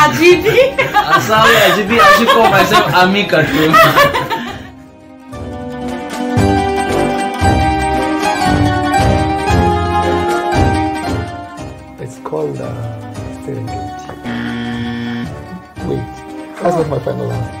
Ajibi. Sorry, Ajibi. I should call myself Amika too. It's called steering gate. Wait, that's not my final answer.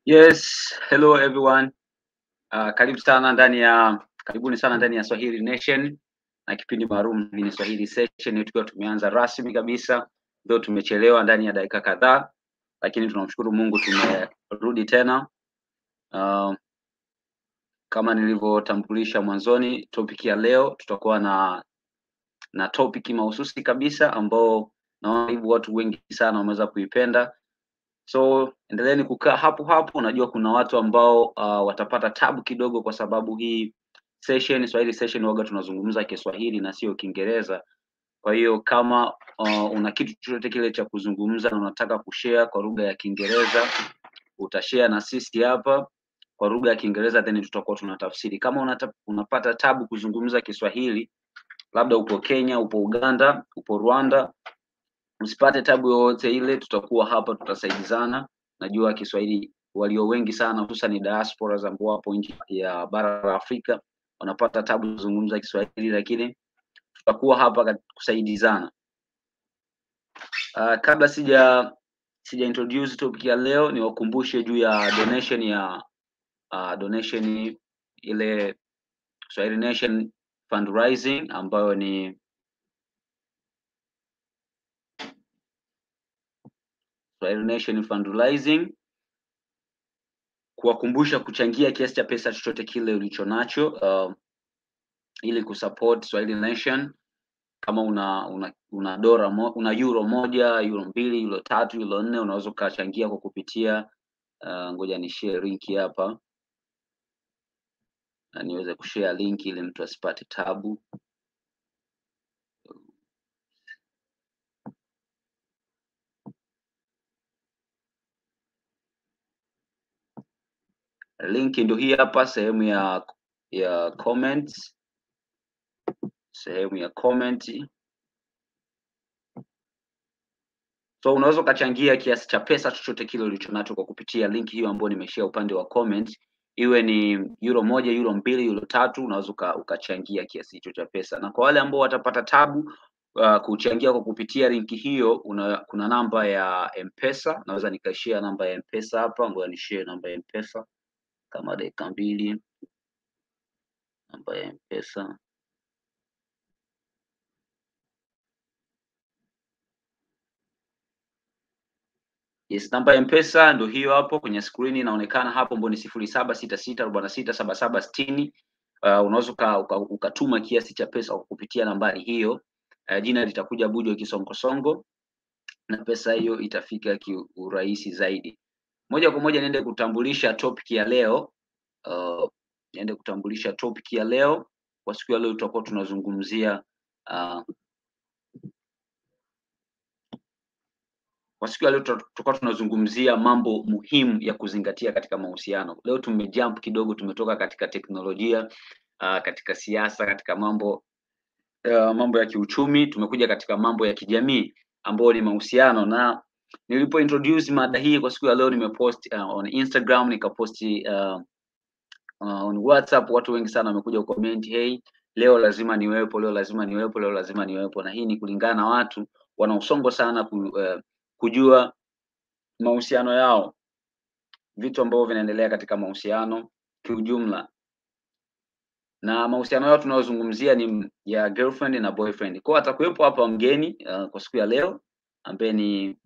Yes, hello everyone. Karibuni sana ndani ya Swahili Nation na kipindi maalum ni Swahili Session, tukiwa tumeanza rasmi kabisa. Leo tumechelewa ndani ya dakika kadhaa, lakini tunamshukuru Mungu tumerudi tena. Kama nilivyotambulisha mwanzoni, topic ya leo tutakuwa na topic mahususi kabisa ambao naona watu wengi sana wameweza kuipenda. So endeleeni kukaa hapo. Unajua kuna watu ambao watapata tabu kidogo kwa sababu hii session, Swahili session, waga tunazungumza Kiswahili na sio Kiingereza. Kwa hiyo kama una kitu chochote kile cha kuzungumza na unataka kushare kwa lugha ya Kiingereza, utashare na sisi hapa kwa lugha ya Kiingereza, then tutakuwa tunatafsiri. Kama unapata tabu kuzungumza Kiswahili, labda upo Kenya, upo Uganda, upo Rwanda, usipate tabu yoyote ile, tutakuwa hapa, tutasaidizana. Najua Kiswahili walio wengi sana hususan diaspora ambao hapo nje ya bara la Afrika wanapata tabu kuzungumza Kiswahili, lakini tutakuwa hapa kusaidizana. Kabla sija introduce topic ya leo, niwakumbushe juu ya donation ile Swahili Nation fundraising ambayo ni Swahili Nation fundraising, kuwakumbusha kuchangia kiasi cha pesa chochote kile ulicho nacho ili kusupport Swahili Nation. Kama una dola una euro 1, euro 2, euro 3, euro 4, unaweza kuchangia kwa kupitia ngoja ni share link hapa na niweze kushare link ili mtu asipate tabu. Link ndio hii hapa, sehemu ya comments, sehemu ya comment. So unaweza ukachangia kiasi cha pesa chochote kile ulichonacho kwa kupitia link hiyo ambayo nimeshare upande wa comment. Iwe ni euro 1, euro 2, euro 3, unaweza ukachangia kiasi hicho cha pesa. Na kwa wale ambao watapata tabu kuchangia kwa kupitia link hiyo, kuna namba ya M-Pesa. Naweza nikashare namba ya M-Pesa hapa, ngoja ni share namba ya M-Pesa kama dakika 2. Namba ya M-Pesa. Yes, namba ya M-Pesa ndio hiyo hapo kwenye screen inaonekana hapo, ambayo ni 0766467760. Unaweza ukatuma kiasi cha pesa kwa kupitia nambari hiyo. Jina litakuja Bujo Kisongosongo na pesa hiyo itafika kiurahisi zaidi. Moja kwa moja niende kutambulisha topic ya leo. Kwa siku ya leo tutakuwa tunazungumzia mambo muhimu ya kuzingatia katika mahusiano. Leo tumejump kidogo, tumetoka katika teknolojia, katika siasa, katika mambo ya kiuchumi, tumekuja katika mambo ya kijamii ambayo ni mahusiano. Na nilipo introduce mada hii kwa siku ya leo, nimepost on Instagram, nikaposti on WhatsApp. Watu wengi sana wamekuja kucomment, hey, leo lazima niwepo, leo lazima niwepo, leo lazima niwepo. Na hii ni kulingana na watu wana usongo sana kujua mahusiano yao, vitu ambavyo vinaendelea katika mahusiano kiujumla. Na mahusiano yao tunayozungumzia ni ya girlfriend na boyfriend. Kwa atakuwepo hapa mgeni kwa siku ya leo ambaye ni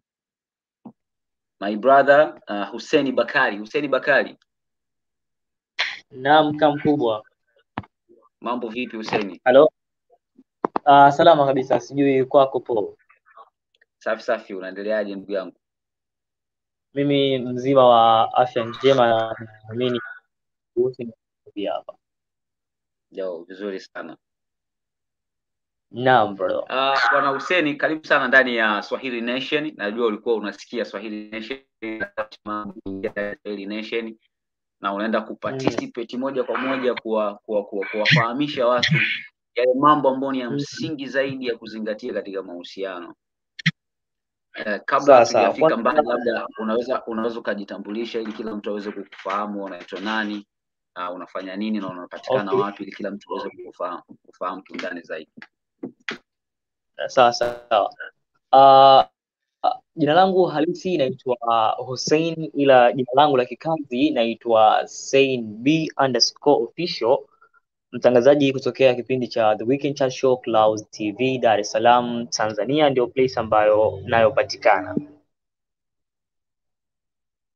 my brother Hussein Bakari. Naam, mkubwa. Mambo vipi Hussein? Hello. Salama kabisa, sijui kwako po. Safi, unaendeleaje ndugu yangu? Mimi mzima wa afya njema, naamini wote ni hapa. Yo, vizuri sana. Naam bro. Bwana Hussein, karibu sana ndani ya Swahili Nation. Najua ulikuwa unasikia Swahili Nation, Swahili Nation na unaenda kuparticipate moja kwa moja kuwafahamisha watu yale mambo ambayo ni ya msingi zaidi ya kuzingatia katika mahusiano. Kabla hatujafika mbali, labda unaweza ukajitambulisha ili kila mtu aweze kukufahamu, unaitwa nani, unafanya nini na unapatikana wapi, ili kila mtu aweze kufahamu kiundani zaidi. Sawa. Jina langu halisi naitwa Hussein, ila jina langu la kikazi naitwa Sain_B_official, mtangazaji kutokea kipindi cha The Weekend Chat Show Clouds TV, Dar es Salaam, Tanzania, ndio place ambayo nayopatikana.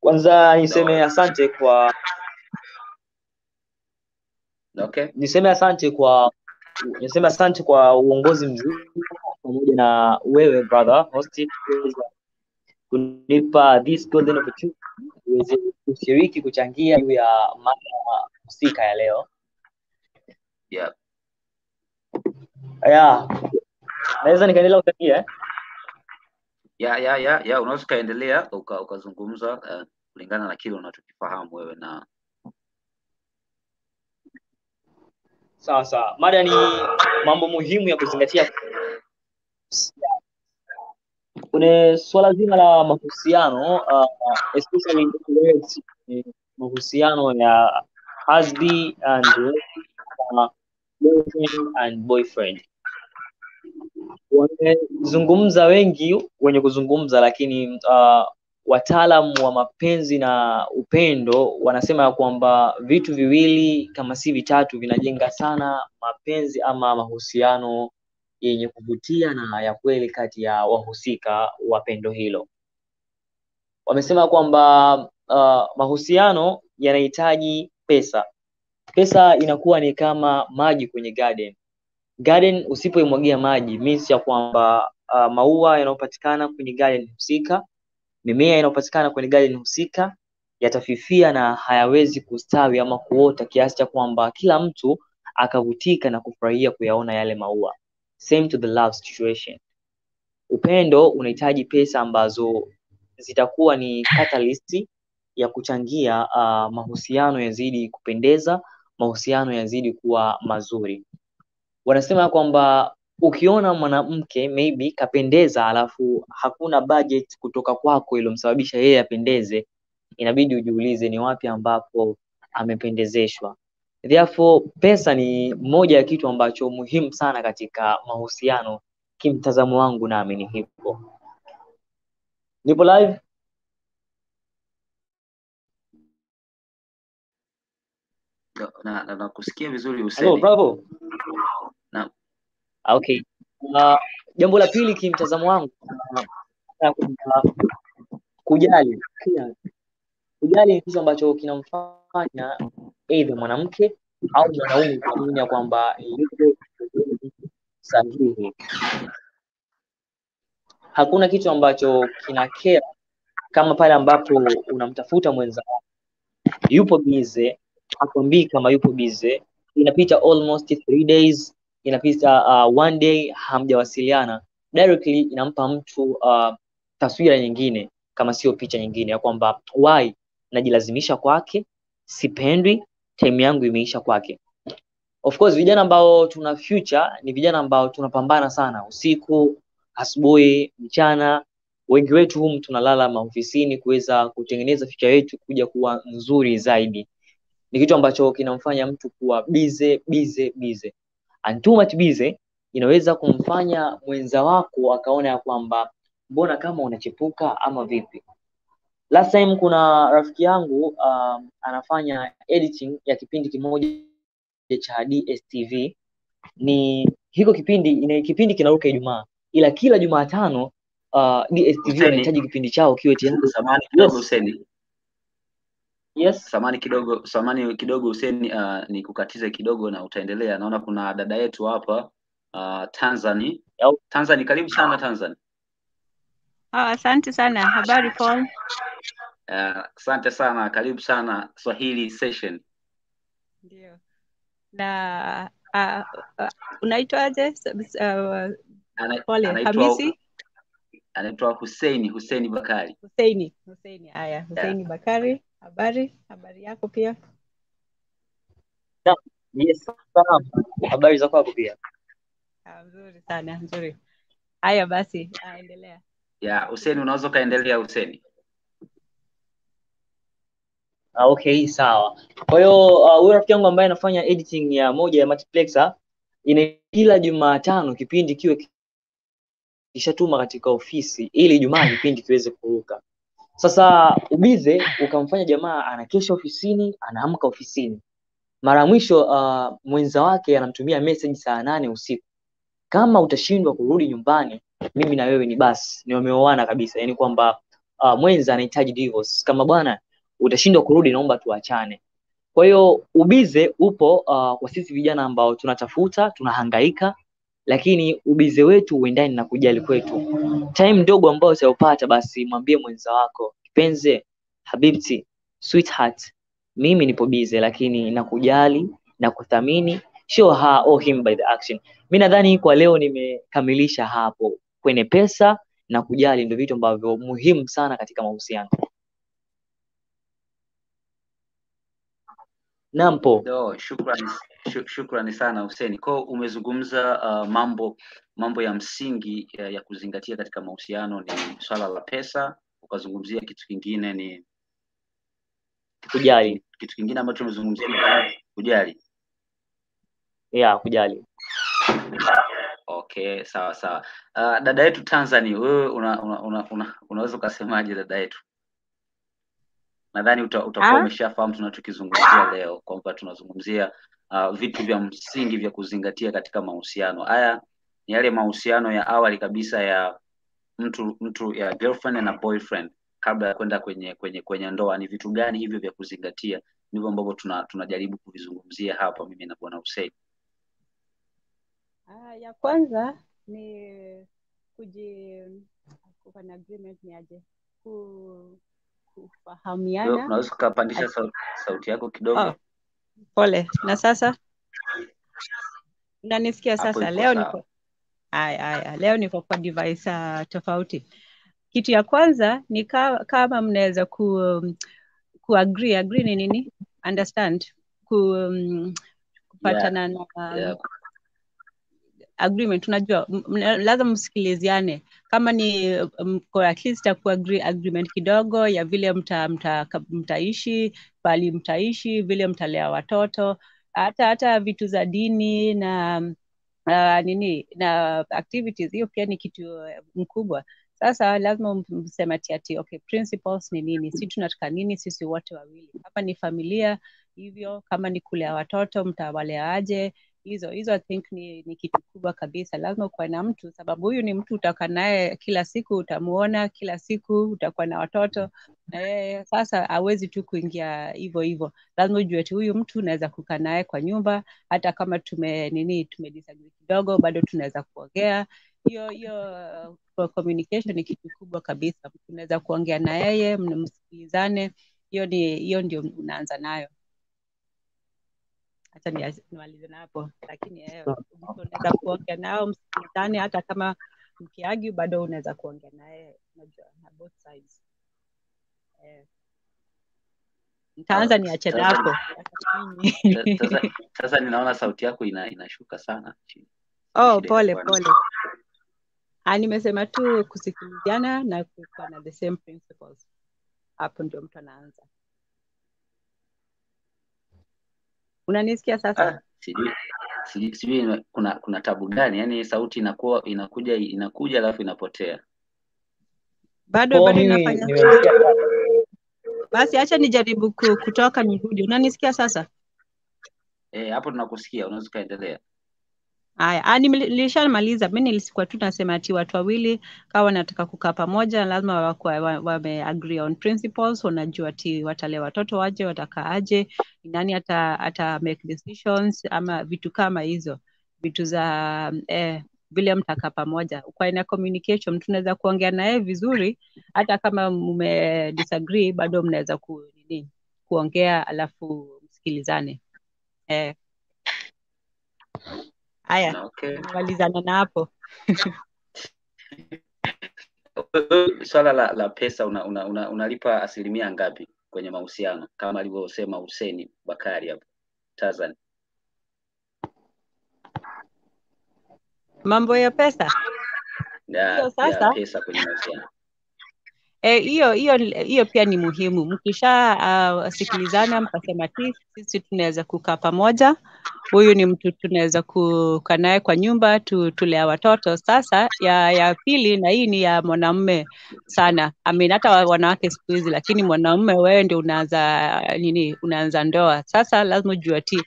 Kwanza niseme asante kwa niseme asante kwa uongozi mzuri pamoja na wewe brother host kunipa this golden opportunity uweze kushiriki kuchangia juu ya mada husika ya leo. Naweza nikaendelea kuchangia? Unaweza kaendelea ukazungumza kulingana na kile unachokifahamu wewe na sawa. Mada ni mambo muhimu ya kuzingatia kwenye swala zima la mahusiano, especially mahusiano ya husband and girlfriend and boyfriend. Wamezungumza wengi wenye kuzungumza, lakini wataalamu wa mapenzi na upendo wanasema kwamba vitu viwili kama si vitatu vinajenga sana mapenzi ama mahusiano yenye kuvutia na ya kweli kati ya wahusika wa pendo hilo. Wamesema kwamba mahusiano yanahitaji pesa. Pesa inakuwa ni kama maji kwenye garden usipoimwagia maji means ya kwamba maua yanayopatikana kwenye garden husika, mimea inayopatikana kwenye garden husika yatafifia na hayawezi kustawi ama kuota kiasi cha kwamba kila mtu akavutika na kufurahia kuyaona yale maua. Same to the love situation. Upendo unahitaji pesa ambazo zitakuwa ni catalyst ya kuchangia mahusiano yazidi kupendeza, mahusiano yazidi kuwa mazuri. Wanasema kwamba ukiona mwanamke maybe kapendeza alafu hakuna budget kutoka kwako ilomsababisha yeye apendeze, inabidi ujiulize ni wapi ambapo amependezeshwa. Therefore pesa ni moja ya kitu ambacho muhimu sana katika mahusiano, kimtazamo wangu nami ni hivyo. Nipo live? na kusikia vizuri Hussein. Hello, bravo. Naam. Okay. Jambo la pili kimtazamo wangu, kujali. Kujali ni kitu ambacho kinamfanya either mwanamke au mwanaume kuamini kwamba yuko sahihi. Hakuna kitu ambacho kinakera kama pale ambapo unamtafuta mwenza yupo busy, hakwambii kama yupo busy, inapita almost 3 days, inapita 1 day hamjawasiliana, directly inampa mtu taswira nyingine kama sio picha nyingine ya kwamba why najilazimisha kwake, sipendwi, time yangu imeisha kwake. Of course vijana ambao tuna future ni vijana ambao tunapambana sana usiku, asubuhi, mchana. Wengi wetu humu tunalala maofisini kuweza kutengeneza future yetu kuja kuwa nzuri zaidi. Ni kitu ambacho kinamfanya mtu kuwa busy. And too much busy inaweza kumfanya mwenza wako akaona ya kwamba mbona kama unachepuka ama vipi. Last time kuna rafiki yangu anafanya editing ya kipindi kimoja cha DSTV. Ni hiko kipindi kinaruka Ijumaa, ila kila Jumatano DSTV wanahitaji kipindi chao kiwe tayari. Samahani kidogo Hussein. Yes. Samahani kidogo Hussein, ni kukatiza kidogo na utaendelea. Naona kuna dada yetu hapa Tanzania. Tanzania, karibu sana Tanzania. Asante sana. Habari Paul? Asante sana, karibu sana Swahili session. Ndio. Na unaitwaje? Pole, Hamisi? Anaitwa Hussein Bakari. Hussein. Haya, Hussein Bakari. Habari yako pia? Yes, sawa. Habari za kwako pia? Nzuri sana, nzuri. Haya basi, endelea. Hussein, unaweza kaendelea Hussein. Okay, sawa. Kwa hiyo huyu rafiki yangu ambaye anafanya editing ya moja ya multiplexer, kila Jumatano kipindi kiwe kishatuma katika ofisi ili Ijumaa kipindi kiweze kuruka. Sasa ubize ukamfanya jamaa anakesha ofisini, anaamka ofisini. Mara mwisho mwenza wake anamtumia message saa 8 usiku. Kama utashindwa kurudi nyumbani, mimi na wewe ni basi, ni wameoana kabisa. Yaani kwamba mwenza anahitaji divorce. Kama bwana utashindwa kurudi, naomba tuachane. Kwa hiyo ubize upo kwa sisi vijana ambao tunatafuta, tunahangaika, lakini ubize wetu uendani na kujali kwetu. Time ndogo ambayo utayopata, basi mwambie mwenza wako, kipenzi, habibti, sweetheart, mimi nipo bize lakini nakujali na kuthamini, show her or him by the action. Mimi nadhani kwa leo nimekamilisha hapo. Kwenye pesa na kujali ndio vitu ambavyo muhimu sana katika mahusiano. Nampo. Shukrani sana Hussein. Kwa umezungumza mambo ya msingi ya kuzingatia katika mahusiano ni swala la pesa, ukazungumzia kitu kingine ni kujali. Kitu kingine ambacho umezungumzia kujali. Kujali. Okay, sawa. Dada yetu Tanzania, wewe unaweza ukasemaje dada yetu? Nadhani utakuwa umeshafahamu tunachokizungumzia leo, kwamba tunazungumzia vitu vya msingi vya kuzingatia katika mahusiano. Haya ni yale mahusiano ya awali kabisa ya mtu ya girlfriend na boyfriend kabla ya kwenda kwenye ndoa. Ni vitu gani hivyo vya kuzingatia? Ndivyo ambavyo tunajaribu kuvizungumzia hapa mimi na Bwana Hussein. Ya kwanza ni kuwa na agreement ni aje? Kufahamiana. Unaweza kupandisha sauti yako kidogo? Pole. Na sasa? Unanisikia sasa? Leo niko leo niko kwa device tofauti. Kitu ya kwanza ni kama mnaweza agree ni nini? Understand? Kupatana na agreement. Unajua lazima msikiliziane. Kama ni at least ku agree agreement kidogo ya vile mtaishi, bali mtaishi, vile mtalea watoto, hata vitu za dini na na activities, hiyo pia ni kitu mkubwa. Sasa lazima mseme ati okay, principles ni nini? Sisi tunataka nini sisi wote wawili? Kama ni familia hivyo, kama ni kulea watoto mtawalea aje? Hizo I think ni kitu kubwa kabisa. Lazima kuwa na mtu, sababu huyu ni mtu utakaa naye kila siku, utamuona kila siku, utakuwa na watoto na yeye. Sasa hawezi tu kuingia hivyo. Lazima ujue ati huyu mtu unaweza kukaa naye kwa nyumba, hata kama tumedisagree kidogo, bado tunaweza kuongea. Hiyo communication ni kitu kubwa kabisa. Unaweza kuongea na yeye, msikilizane. Hiyo ndio unaanza nayo. Hata nimalize na hapo, lakini unaweza kuongea nao, msikilizane, hata kama mkiargue bado unaweza kuongea naye, unajua, na both sides. Nitaanza niache hapo. Sasa ninaona sauti yako inashuka sana. Pole. Nimesema tu kusikilizana na kuwa na the same principles. Hapo ndio mtu anaanza. Unanisikia sasa? Sijui kuna tabu gani? Yaani sauti inakuja alafu inapotea. Bado inafanya. Basi acha nijaribu kutoka nirudi. Unanisikia sasa? Hapo tunakusikia, unaweza kaendelea. Haya, nilishamaliza. Mimi nilikuwa tu nasema ati watu wawili kama wanataka kukaa pamoja lazima wame agree on principles, wanajua ati watale watoto waje, watakaaje, nani ata make decisions ama vitu kama hizo. Vitu za vile mtakaa pamoja. Kwa ina communication, mtu anaweza kuongea naye vizuri hata kama disagree, bado mnaweza kuongea alafu msikilizane. Haya, Okay. nimemalizana na hapo. Swala la pesa unalipa asilimia ngapi kwenye mahusiano kama alivyosema Hussein Bakari hapo Tanzania? Mambo ya pesa hiyo sasa, pesa kwenye mahusiano. Hiyo pia ni muhimu. Mkisha sikilizana mkasema sisi tunaweza kukaa pamoja, huyu ni mtu tunaweza kukaa naye kwa nyumba tulea watoto. Sasa ya pili, na hii ni ya mwanamume sana, hata wanawake siku hizi, lakini mwanamume wewe ndio unaanza ndoa. Sasa lazima ujue ati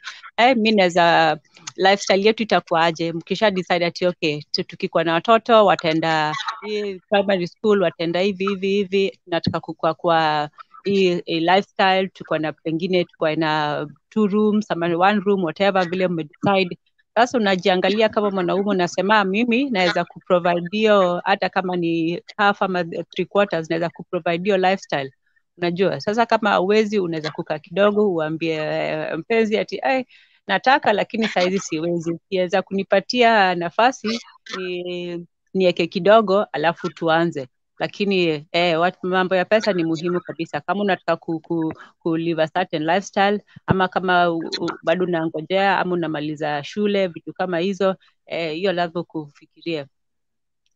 mimi naweza lifestyle yetu itakuwaje. Mkisha decide ati okay, tukikuwa na watoto wataenda primary school, wataenda hivi, nataka kukua kwa hii lifestyle, tuko na pengine tuko na 2 rooms ama 1 room, whatever vile mmedecide. Sasa unajiangalia kama mwanaume, unasema mimi naweza kuprovide hiyo, hata kama ni half ama 3/4 naweza kuprovide hiyo lifestyle. Unajua, sasa kama uwezi, unaweza kukaa kidogo uambie mpenzi ati nataka lakini saizi siwezi, ukiweza kunipatia nafasi niweke kidogo alafu tuanze. Lakini mambo ya pesa ni muhimu kabisa kama unataka ku live a certain lifestyle, ama kama bado unangojea ama unamaliza shule, vitu kama hizo, hiyo lazima kufikiria.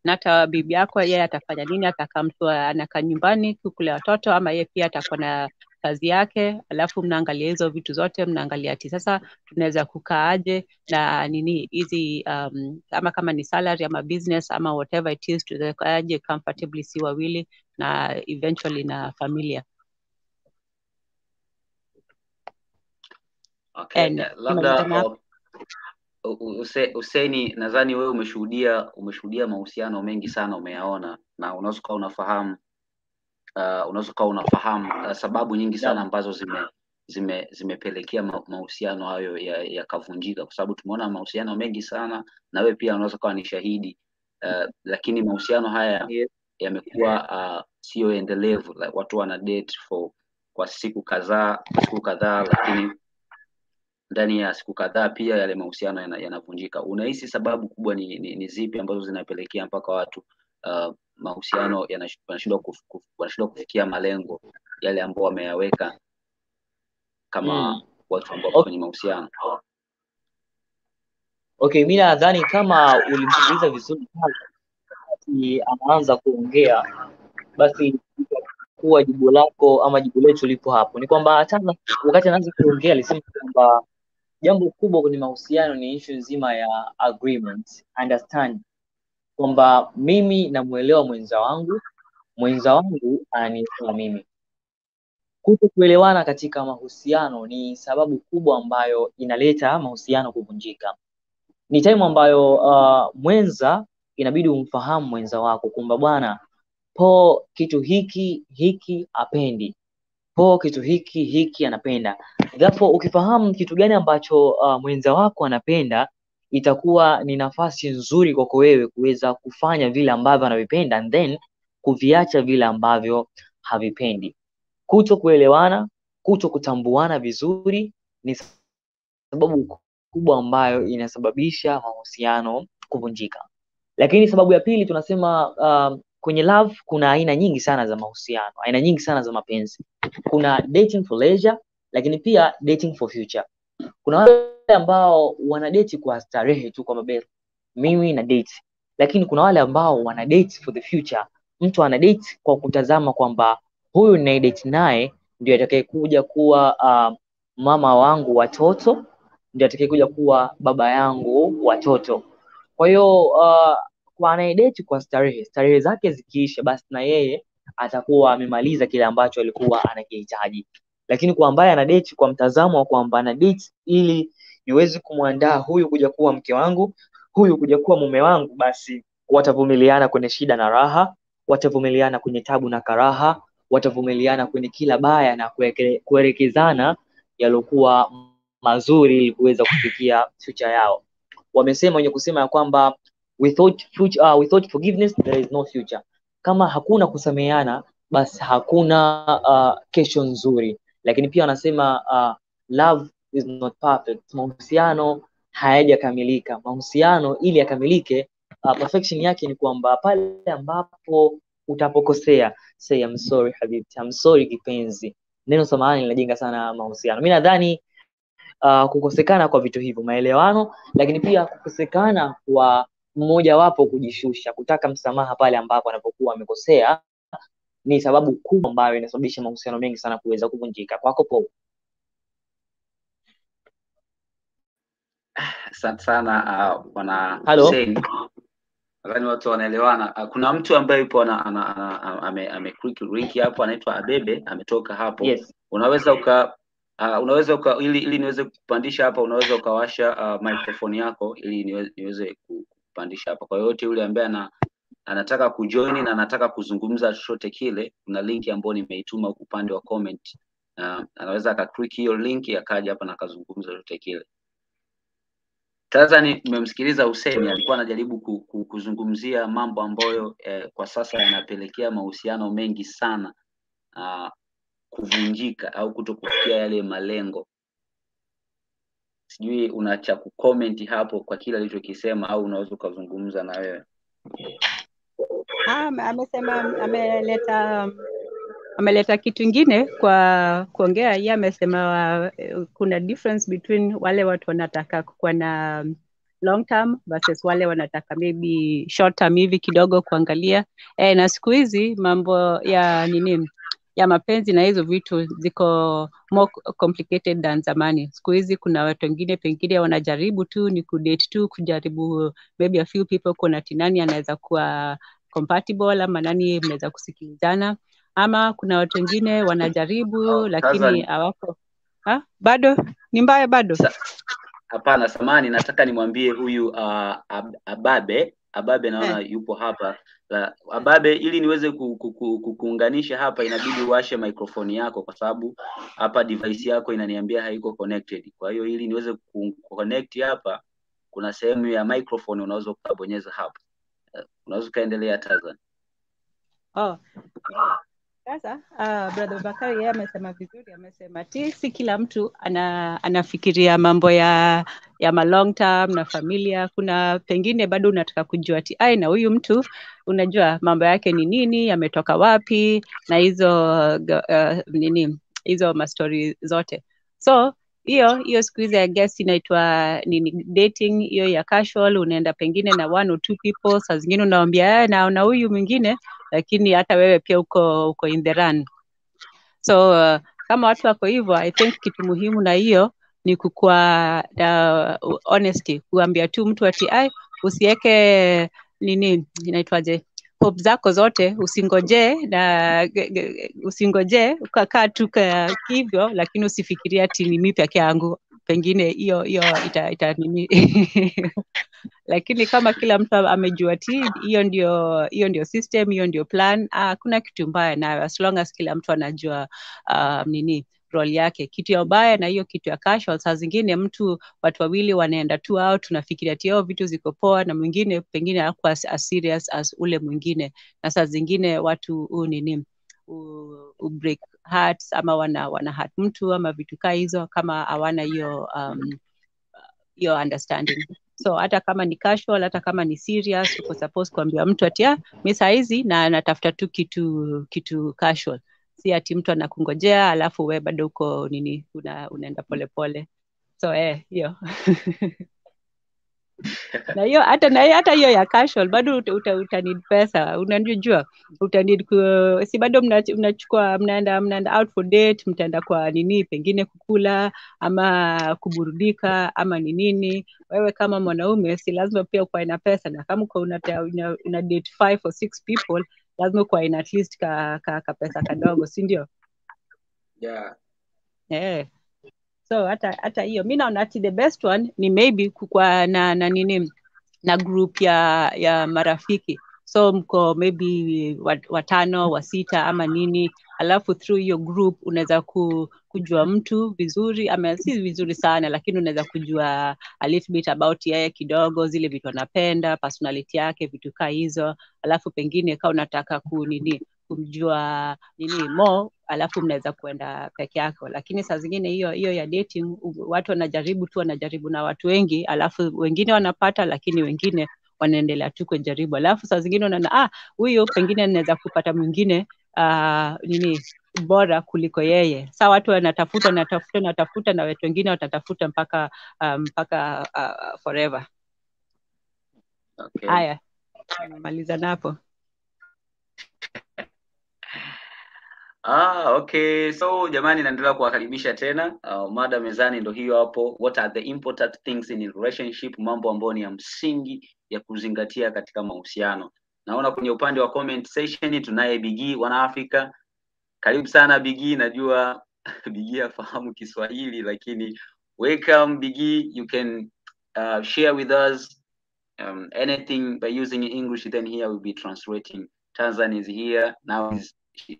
Na hata bibi yako yeye atafanya nini? Atakaa mtu anakaa nyumbani kulea watoto, ama yeye pia atakuwa na kazi yake, alafu mnaangalia hizo vitu zote, mnaangalia ati sasa tunaweza kukaaje na nini hizi ama kama ni salary ama business ama whatever it is, tunaweza comfortably si wawili na eventually na familia. Okay, labda Hussein, nadhani wewe umeshuhudia mahusiano mengi sana, umeyaona na unaweza kuwa unafahamu sababu nyingi sana ambazo zimepelekea mahusiano hayo yakavunjika, kwa sababu tumeona mahusiano mengi sana na wewe pia unaweza kuwa ni shahidi, lakini mahusiano haya yamekuwa sio endelevu, like watu wana date kwa siku kadhaa, lakini ndani ya siku kadhaa pia yale mahusiano yanavunjika. Unahisi sababu kubwa ni zipi ambazo zinapelekea mpaka watu mahusiano wanashindwa kufikia malengo yale ambao wameyaweka kama watu ambao kwenye mahusiano? Okay, mimi nadhani kama ulimsikiliza vizuri wakati anaanza kuongea, basi kuwa jibu lako ama jibu letu lipo hapo. Ni kwamba hata wakati anaanza kuongea alisema kwamba jambo kubwa kwenye mahusiano ni issue nzima ya agreement, understand, kwamba mimi namuelewa mwenza wangu ananielewa mimi. Kutokuelewana katika mahusiano ni sababu kubwa ambayo inaleta mahusiano kuvunjika. Ni time ambayo mwenza inabidi umfahamu mwenza wako kwamba bwana, po kitu hiki apendi, po kitu hiki anapenda. Therefore ukifahamu kitu gani ambacho mwenza wako anapenda, itakuwa ni nafasi nzuri kwako wewe kuweza kufanya vile ambavyo anavipenda and then kuviacha vile ambavyo havipendi. Kutokuelewana, kutokutambuana vizuri ni sababu kubwa ambayo inasababisha mahusiano kuvunjika. Lakini sababu ya pili tunasema kwenye love kuna aina nyingi sana za mahusiano, aina nyingi sana za mapenzi. Kuna dating for leisure, lakini pia dating for future. Kuna wale ambao wana date kwa starehe tu kwa mabel, mimi na date. Lakini kuna wale ambao wana date for the future. Mtu ana date kwa kutazama kwamba huyu ni date naye ndio atakayekuja kuwa mama wangu watoto, ndio atakayekuja kuwa baba yangu watoto. Kwa hiyo kwa anayedate kwa starehe zake zikiisha, basi na yeye atakuwa amemaliza kile ambacho alikuwa anakihitaji. Lakini kwa ambaye anadate kwa mtazamo wa kwamba anadate ili niweze kumwandaa huyu kuja kuwa mke wangu, huyu kuja kuwa mume wangu, basi watavumiliana kwenye shida na raha, watavumiliana kwenye tabu na karaha, watavumiliana kwenye kila baya na kuelekezana yalokuwa mazuri ili kuweza kufikia future yao. Wamesema wenye kusema ya kwamba without forgiveness there is no future. Kama hakuna kusameheana, basi hakuna kesho nzuri. Lakini pia wanasema love is not perfect. Mahusiano hayajakamilika. Mahusiano ili yakamilike, perfection yake ni kwamba pale ambapo utapokosea, say I'm sorry habibti, I'm sorry kipenzi. Neno samahani linajenga sana mahusiano. Mimi nadhani kukosekana kwa vitu hivyo, maelewano, lakini pia kukosekana kwa mmoja wapo kujishusha, kutaka msamaha pale ambapo anapokuwa amekosea, ni sababu kubwa ambayo inasababisha mahusiano mengi sana kuweza kuvunjika. Kwako Paul? Asante sana bwana Hussein. Nadhani watu wanaelewana. Kuna mtu ambaye yupo ame click link hapo, anaitwa Abebe, ametoka hapo. Yes. Unaweza ili niweze kupandisha hapa, unaweza ukawasha microphone yako ili niweze kupandisha hapa. Kwa yote yule ambaye anataka kujoin na anataka kuzungumza chochote kile, kuna link ambayo nimeituma upande wa comment. Anaweza akaclick hiyo link akaja hapa na akazungumza chochote kile. Sasa nimemsikiliza Hussein, alikuwa anajaribu kuzungumzia mambo ambayo kwa sasa yanapelekea mahusiano mengi sana kuvunjika au kutokufikia yale malengo. Sijui unacha kucomment hapo kwa kile alichokisema au unaweza ukazungumza na wewe. Amesema ameleta kitu kingine kwa kuongea. Yeye amesema kuna difference between wale watu wanataka kuwa na long term versus wale wanataka maybe short term hivi kidogo kuangalia. Na siku hizi mambo ya ya mapenzi na hizo vitu ziko more complicated than zamani. Siku hizi kuna watu wengine pengine wanajaribu tu ni kudate tu, kujaribu maybe a few people, kuna nani anaweza kuwa compatible ama nani mnaweza kusikilizana, ama kuna watu wengine wanajaribu lakini hawako. Bado ni mbaya bado. Hapana, samani, nataka nimwambie huyu Ababe naona yupo hapa. Ababe, ili niweze kuunganisha hapa inabidi uwashe microphone yako, kwa sababu hapa device yako inaniambia haiko connected. Kwa hiyo ili niweze kuconnect hapa, kuna sehemu ya microphone unaweza kubonyeza hapa. Unaweza kaendelea Tazan. Sasa brother Bakari yeye amesema vizuri, amesema si kila mtu anafikiria mambo ya ma long term na familia. Kuna pengine bado unataka kujua na huyu mtu unajua mambo yake ni nini, ametoka wapi na hizo ma story zote. So hiyo siku hizi I guess inaitwa dating, hiyo ya casual. Unaenda pengine na one or two people, saa zingine unaambia na huyu mwingine, lakini hata wewe pia uko in the run. So kama watu wako hivyo, I think kitu muhimu na hiyo ni kukua honesty, kuambia tu mtu usiweke inaitwaje, hope zako zote, usingoje ukakaa tu hivyo, lakini usifikiria ati ni mimi peke yangu, pengine hiyo ita lakini kama kila mtu amejua hiyo ndio system, hiyo ndio plan, hakuna kitu mbaya nayo, as long as kila mtu anajua role yake. Kitu ya ubaya na hiyo kitu ya casual, saa zingine watu wawili wanaenda tu out, tunafikiria ati vitu ziko poa, na mwingine pengine hakuwa as serious as ule mwingine, na saa zingine watu break hearts ama wana hurt mtu ama vitu kaa hizo, kama hawana hiyo understanding. So hata kama ni casual, hata kama ni serious, uko supposed kuambia mtu ati mimi saa hizi na natafuta tu kitu casual. Si ati mtu anakungojea alafu wewe bado uko unaenda pole. So hiyo na hiyo hata hiyo ya casual bado uta need pesa, unajua utanid si bado mnachukua mnaenda out for date, mtaenda kwa pengine kukula ama kuburudika ama nini. Wewe kama mwanaume si lazima pia uwe na pesa, na kama uko una date 5 or 6 people, lazima uwe na at least ka pesa kadogo, si ndio? Yeah. So hata hiyo mimi naona ati the best one ni maybe kukua na group ya marafiki. So mko maybe 5 wa 6 ama nini, alafu through hiyo group unaweza kujua mtu vizuri, ama si vizuri sana, lakini unaweza kujua a little bit about yeye kidogo, zile vitu anapenda, personality yake, vitu kaa hizo. Alafu pengine kama unataka kumjua more alafu mnaweza kuenda peke yako. Lakini saa zingine hiyo ya dating watu wanajaribu na watu wengi, alafu wengine wanapata, lakini wengine wanaendelea tu kujaribu. Alafu saa zingine unaona huyo pengine anaweza kupata mwingine bora kuliko yeye. Sasa watu wanatafuta na watu wengine watatafuta mpaka forever. Okay. Haya, nimemaliza napo. Okay. So jamani, naendelea kuwakaribisha tena. Mada mezani ndo hiyo hapo. What are the important things in a relationship? Mambo ambayo ni ya msingi ya kuzingatia katika mahusiano. Naona kwenye upande wa comment section tunaye Bigi wana Afrika. Karibu sana Bigi, najua Bigi afahamu Kiswahili lakini welcome Bigi. You can share with us anything by using English, then here we'll be translating. Tanzan is here now. She's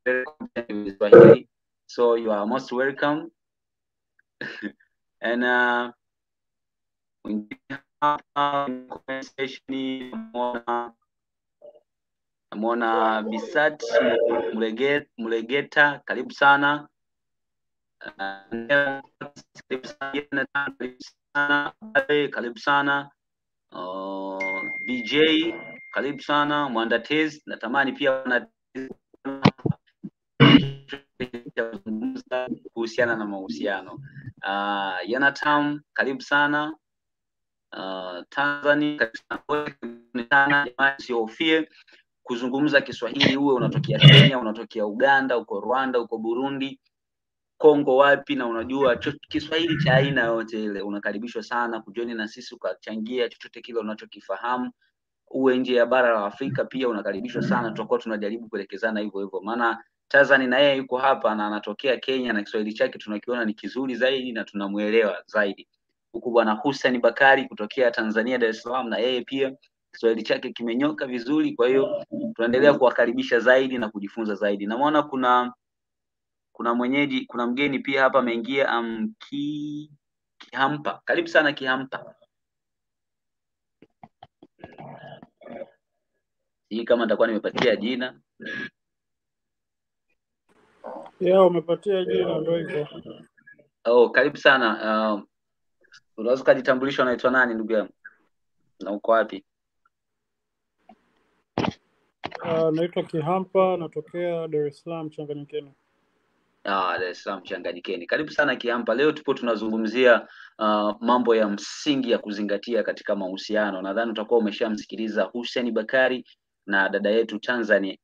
very competent with Swahili, so you are most welcome. And namwona Bisat Mulegeta, karibu sana. Karibu sana. BJ, karibu sana. Mwandatezi, natamani pia kuhusiana na mahusiano. Yanatam, karibu sana. Tanzania, karibu sana. Usiofie kuzungumza Kiswahili, uwe unatokea Kenya, unatokea Uganda, uko Rwanda, uko Burundi, Kongo wapi, na unajua Kiswahili cha aina yote ile, unakaribishwa sana kujoin na sisi ukachangia chochote kile unachokifahamu. Uwe nje ya bara la Afrika pia unakaribishwa sana, tutakuwa tunajaribu kuelekezana hivyo. Maana Tanzania na yeye yuko hapa na anatokea Kenya na Kiswahili chake tunakiona ni kizuri zaidi na tunamuelewa zaidi. Huku bwana Hussein Bakari kutokea Tanzania Dar es Salaam, na yeye pia Kiswahili chake kimenyoka vizuri, kwa hiyo tunaendelea kuwakaribisha zaidi na kujifunza zaidi. Naona kuna mgeni pia hapa ameingia, Kihampa. Karibu sana Kihampa. Hii kama nitakuwa nimepatia jina. Umepatia jina ndio hivyo. Karibu sana. Unaweza kujitambulisha, unaitwa nani ndugu yangu? Na uko wapi? Naitwa Kihampa, natokea Dar es Salaam Changanyikeni. Dar es Salaam Changanyikeni. Karibu sana Kihampa. Leo tupo tunazungumzia mambo ya msingi ya kuzingatia katika mahusiano. Nadhani utakuwa umeshamsikiliza Hussein Bakari na dada yetu Tanzania.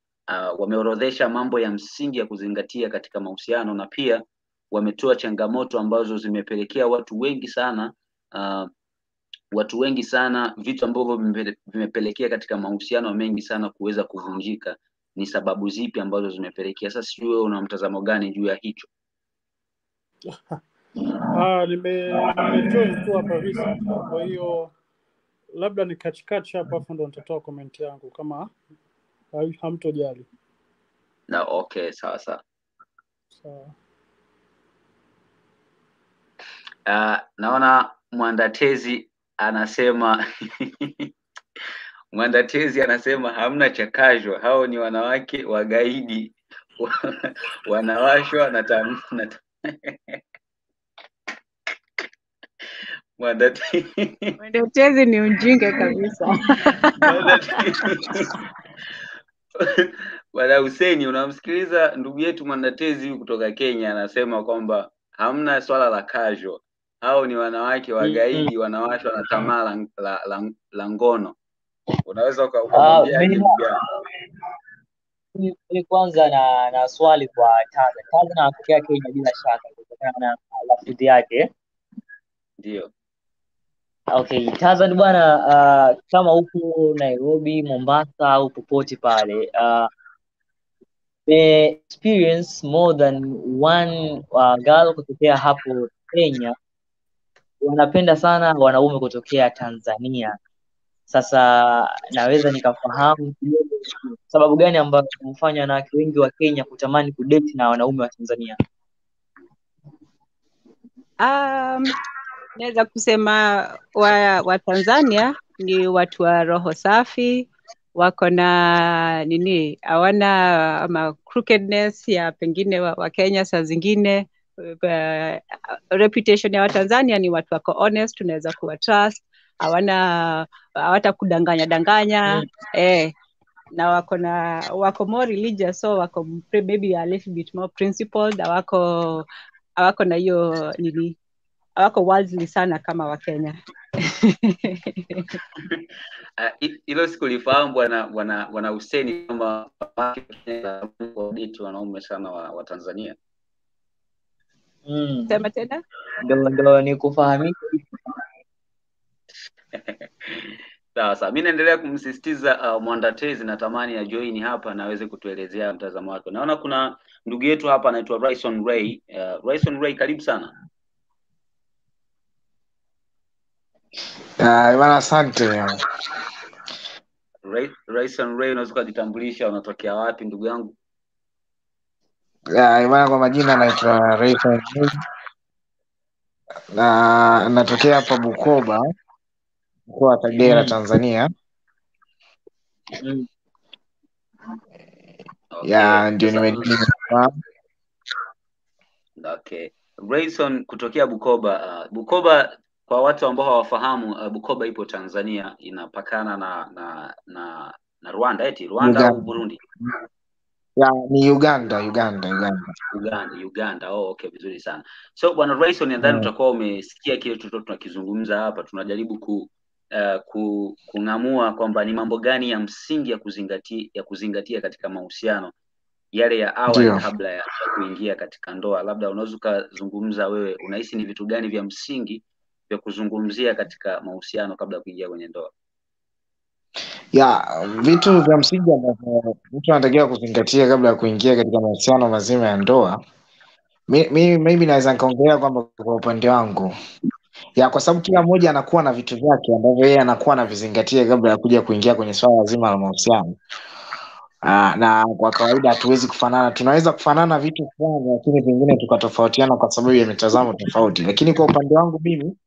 Wameorodhesha mambo ya msingi ya kuzingatia katika mahusiano, na pia wametoa changamoto ambazo zimepelekea watu wengi sana vitu ambavyo vimepelekea katika mahusiano mengi sana kuweza kuvunjika. Ni sababu zipi ambazo zimepelekea? Sasa sijui wewe una mtazamo gani juu ya hicho? Nimejoin tu hapa recent, kwa hiyo labda ni catch hapa afu ndo nitatoa comment yangu kama hamtojali. Na okay, sawa. Naona Mwandatezi anasema Mwandatezi anasema hamna chakajwa, hao ni wanawake wagaidi wanawashwa na Mwandatezi ni ujinga kabisa. Bwana Hussein, unamsikiliza ndugu yetu Mwandatezi kutoka Kenya, anasema kwamba hamna swala la casual. Hao ni wanawake wagaidi wanawashwa na tamaa la ngono. Unaweza ukamwambia Mimi kwanza na swali kwa Tanzania. Tanzania anatokea Kenya bila shaka kutokana na lafudhi yake. Ndio. Okay, Tanzania bwana, kama huko Nairobi, Mombasa au popote pale, the experience more than one girl kutokea hapo Kenya, wanapenda sana wanaume kutokea Tanzania. Sasa naweza nikafahamu sababu gani ambayo kumfanya wanawake wengi wa Kenya kutamani kudate na wanaume wa Tanzania? Naweza kusema wa Tanzania ni watu wa roho safi, wako na nini, hawana crookedness ya pengine wa Kenya saa zingine. Reputation ya Watanzania ni watu wako honest, tunaweza kuwa trust, hawata kudanganya danganya. Na wako more religious, so wako maybe a little bit more principled, hawako na hiyo nini, hawako worldly sana kama wa Kenya. Hilo sikulifahamu bwana Hussein, kama wanaume sana wa Tanzania. Sema tena. Ndio nikufahamisha. Sawa, mimi naendelea kumsisitiza Mwandatezi, natamani ya join hapa na aweze kutuelezea mtazamo wake. Naona kuna ndugu yetu hapa anaitwa Raison Ray. Raison Ray, karibu sana. Bwana asante. Raison Ray, unaweza kujitambulisha, unatokea wapi ndugu yangu? Bwana, kwa majina naitwa Raison Ray. Na natokea hapa Bukoba, mkoa wa Kagera, Tanzania. Ndio nimejibu. Okay. Raison kutokea Bukoba. Bukoba, kwa watu ambao hawafahamu, Bukoba ipo Tanzania, inapakana na Rwanda, Rwanda au Burundi? Ni Uganda. Oh, okay, vizuri sana. So bwana Raison, nadhani utakuwa umesikia kile tunakizungumza hapa. Tunajaribu kung'amua kwamba ni mambo gani ya msingi ya kuzingatia katika mahusiano yale ya awali kabla ya kuingia katika ndoa. Labda unaweza kuzungumza wewe, unahisi ni vitu gani vya msingi vya kuzungumzia katika mahusiano kabla ya kuingia kwenye ndoa? Vitu vya msingi ambavyo mtu anatakiwa kuzingatia kabla ya kuingia katika mahusiano mazima ya ndoa, maybe naweza nikaongelea kwamba kwa upande wangu, kwa sababu kila mmoja anakuwa na vitu vyake ambavyo yeye anakuwa anavizingatia kabla ya kuja kuingia kwenye swala zima la mahusiano. Na kwa kawaida hatuwezi kufanana, tunaweza kufanana vitu fulani lakini vingine tukatofautiana kwa sababu ya mitazamo tofauti. Lakini kwa upande wangu mimi,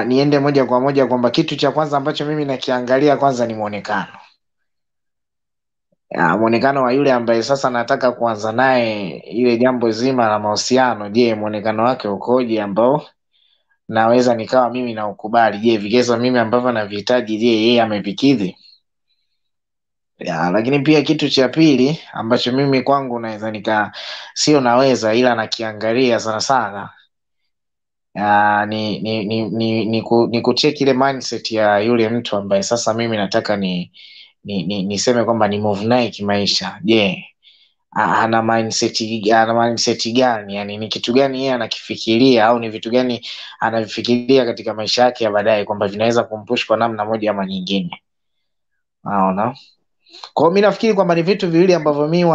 niende moja kwa moja kwamba kitu cha kwanza ambacho mimi nakiangalia kwanza ni muonekano. Muonekano wa yule ambaye sasa nataka kuanza naye ile jambo zima la mahusiano. Je, muonekano wake ukoje ambao naweza nikawa mimi na ukubali? Je, vigezo mimi ambavyo navihitaji, je, yeye amevikidhi? Lakini pia kitu cha pili ambacho mimi kwangu naweza ila nakiangalia sana sana, ni kucheck ile mindset ya yule mtu ambaye sasa mimi nataka niseme kwamba ni move naye kimaisha. Je, ana mindset gani? Yani ni kitu gani yeye anakifikiria, au ni vitu gani anavifikiria katika maisha yake ya baadaye kwamba vinaweza kumpush kwa namna moja ama nyingine. Unaona? Kwa hiyo mimi nafikiri kwamba ni vitu viwili ambavyo mimi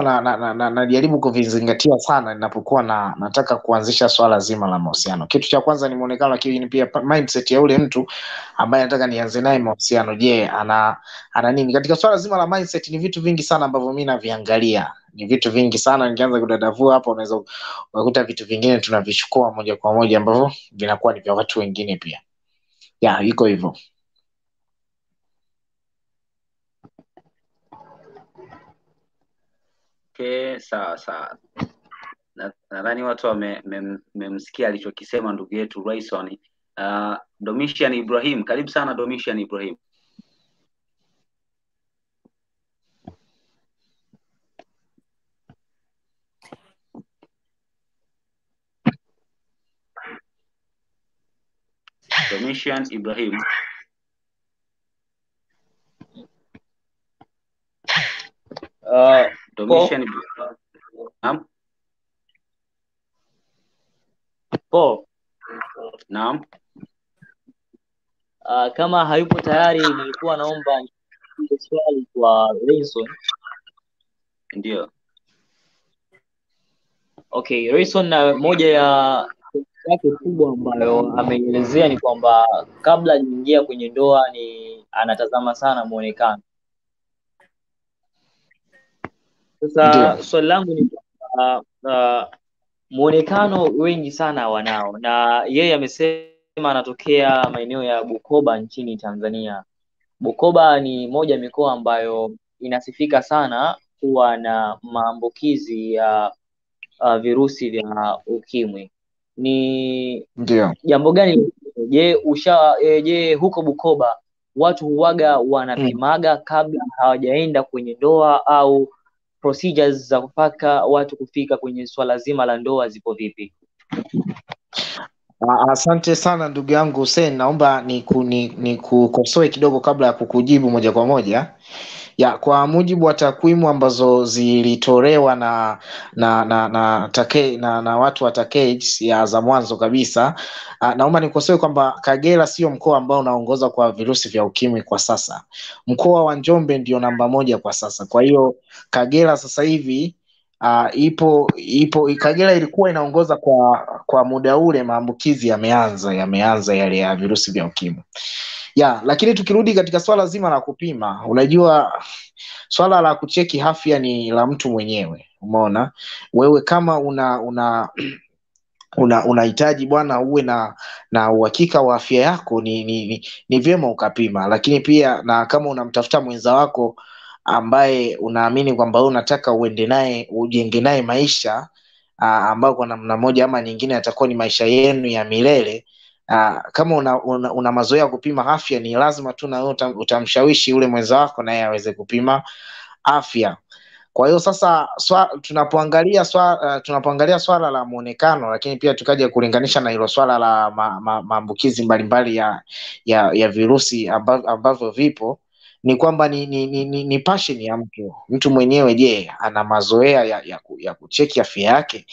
najaribu kuvizingatia sana ninapokuwa nataka kuanzisha swala zima la mahusiano. Kitu cha kwanza ni muonekano, lakini pia mindset ya yule mtu ambaye nataka nianze naye mahusiano. Je, ana nini? Katika swala zima la mindset ni vitu vingi sana ambavyo mimi naviangalia. Ni vitu vingi sana, nikianza kudadavua hapo unaweza kukuta vitu vingine tunavichukua moja kwa moja ambavyo vinakuwa ni vya watu wengine pia. Iko hivyo. Okay, sawa. Nadhani watu wamemsikia alichokisema ndugu yetu Raison. Domitian Ibrahim, karibu sana Domitian Ibrahim. Domitian Ibrahim. Domitian Ibrahim. Naam. Kama hayupo tayari, nilikuwa naomba swali kwa Raison. Ndio. Okay, Raison, na moja ya yake kubwa ambayo ameelezea ni kwamba kabla kuingia kwenye ndoa ni anatazama sana muonekano. Sasa swali langu ni muonekano wengi sana wanao, na yeye amesema anatokea maeneo ya Bukoba nchini Tanzania, Bukoba ni moja mikoa ambayo inasifika sana kuwa na maambukizi ya virusi vya ukimwi. Ni Ndio. jambo gani? Je, huko Bukoba watu huwaga wanapimaga kabla hawajaenda kwenye ndoa, au procedures za mpaka watu kufika kwenye swala zima la ndoa zipo vipi? Asante sana ndugu yangu Hussein, naomba nikukosoe kidogo kabla ya kukujibu moja kwa moja. Kwa mujibu wa takwimu ambazo zilitolewa na watu wa TACAIDS za mwanzo kabisa, naomba nikosoe kwamba Kagera sio mkoa ambao unaongoza kwa virusi vya ukimwi kwa sasa. Mkoa wa Njombe ndio namba 1 kwa sasa. Kwa hiyo Kagera sasa hivi Kagera ilikuwa inaongoza kwa muda ule maambukizi yameanza yale ya virusi vya ukimwi. Lakini tukirudi katika swala zima la kupima, unajua swala la kucheki afya ni la mtu mwenyewe. Umeona, wewe kama unahitaji bwana uwe na uhakika wa afya yako, ni vyema ukapima. Lakini pia na kama unamtafuta mwenza wako ambaye unaamini kwamba wewe unataka uende naye, ujenge naye maisha ambayo kwa namna moja ama nyingine atakuwa ni maisha yenu ya milele, kama una mazoea kupima afya, ni lazima tu na wewe utamshawishi yule mwenza wako naye aweze kupima afya. Kwa hiyo sasa tunapoangalia swala la muonekano, lakini pia tukaja kulinganisha na hilo swala la maambukizi mbalimbali ya virusi ambavyo vipo, ni kwamba ni passion ya mtu mwenyewe. Je, ana mazoea ya kucheki afya yake?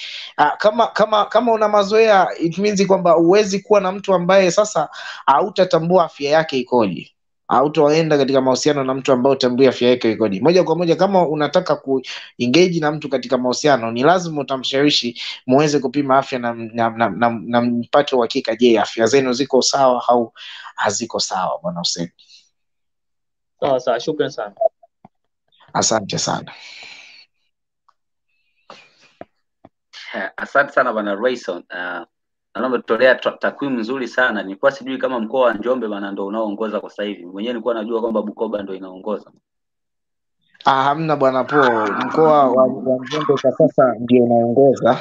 Kama una mazoea, it means kwamba huwezi kuwa na mtu ambaye sasa hautatambua afya yake ikoje. Hautoenda katika mahusiano na mtu ambaye utambui afya yake ikoje. Moja kwa moja, kama unataka kuengage na mtu katika mahusiano, ni lazima utamshawishi muweze kupima afya na mpate uhakika, je, afya zenu ziko sawa au haziko sawa, bwana Hussein. Sawa, shukrani sana. Asante sana. Asante sana bwana Rayson. Naomba tutolea takwimu nzuri sana. Nilikuwa sijui kama mkoa wa Njombe bwana ndio unaoongoza kwa sasa hivi. Mwenyewe nilikuwa najua kwamba Bukoba ndio inaongoza. Hamna bwana Po, mkoa wa Njombe kwa sasa ndio unaongoza.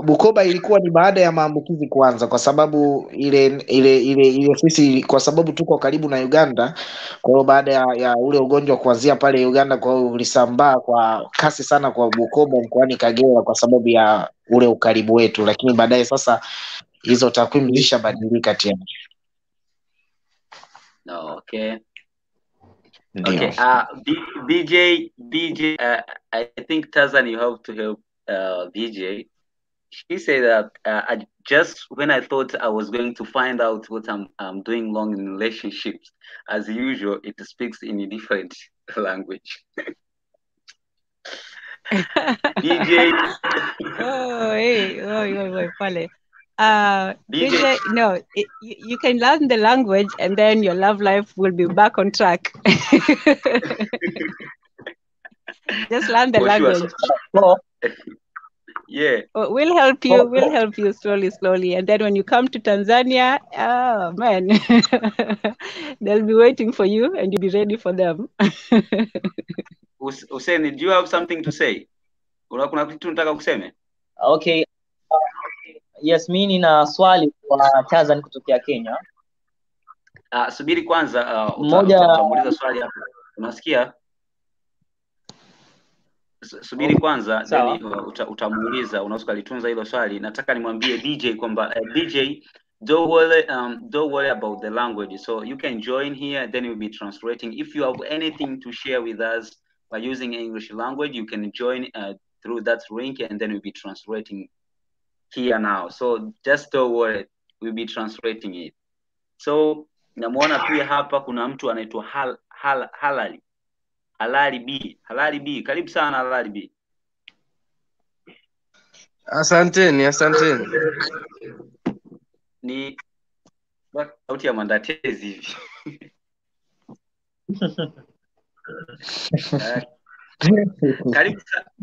Bukoba ilikuwa ni baada ya maambukizi kuanza, kwa sababu ile sisi, kwa sababu tuko karibu na Uganda. Kwa hiyo baada ya ule ugonjwa kuanzia pale Uganda, kwa hiyo ulisambaa kwa kasi sana kwa Bukoba mkoani Kagera kwa sababu ya ule ukaribu wetu, lakini baadaye sasa hizo takwimu zilishabadilika tena. Okay. Ndio. Okay. BJ, I think Tazan, you have to help BJ. She said that just when I thought I was going to find out what I'm doing wrong in relationships, as usual, it speaks in a different language. BJ. Pale. BJ, no, you can learn the language and then your love life will be back on track. Just learn the language. Sure. Yeah. We'll help you slowly. And then when you come to Tanzania, oh man, they'll be waiting for you and you'll be ready for them. Hussein, do you have something to say? Kuna kitu unataka kuseme? Okay. Yes, mimi nina swali kwa Tazan kutokea Kenya. Subiri kwanza, utamuuliza swali hapo. Unasikia? Subiri kwanza, then utamuuliza, unaweza kulitunza hilo swali. Nataka nimwambie BJ kwamba BJ, don't worry about the language. So you can join here, then we'll be translating. If you have anything to share with us by using English language, you can join through that link, and then we'll be translating here now. So just don't worry, we'll be translating it. So namuona pia hapa kuna mtu anaitwa Halali B. Karibu sana Halali B. Asanteni. Ni sauti ya mandatezi hivi.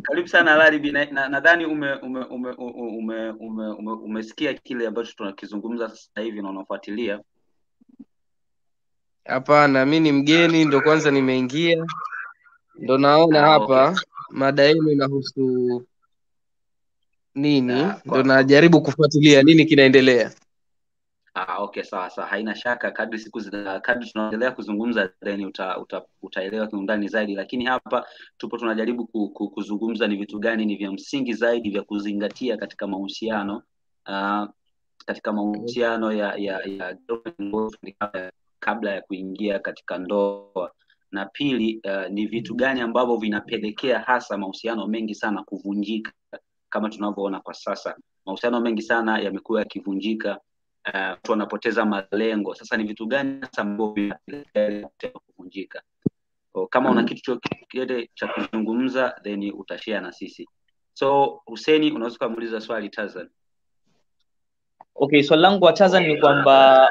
Karibu sana Halali B. Nadhani umesikia kile ambacho tunakizungumza sasa hivi na unafuatilia. Hapana, mi ni mgeni, ndo kwanza nimeingia, ndo naona hapa Okay. mada yenu inahusu nini, ndo Kwa najaribu kufuatilia nini kinaendelea. okay, sawa sawa, haina shaka. Kadri tunaendelea kuzungumza then utaelewa kiundani zaidi, lakini hapa tupo tunajaribu kuzungumza ni vitu gani ni vya msingi zaidi vya kuzingatia katika mahusiano ya kabla ya kuingia katika ndoa, na pili ni vitu gani ambavyo vinapelekea hasa mahusiano mengi sana kuvunjika. Kama tunavyoona kwa sasa mahusiano mengi sana yamekuwa yakivunjika, watu wanapoteza malengo. Sasa ni vitu gani hasa ambavyo vinapelekea kuvunjika? Kama una kitu chochote cha kuzungumza then utashare na sisi. So Hussein, unaweza kumuuliza swali Tazan. Okay, swali langu kwa Tazan ni kwamba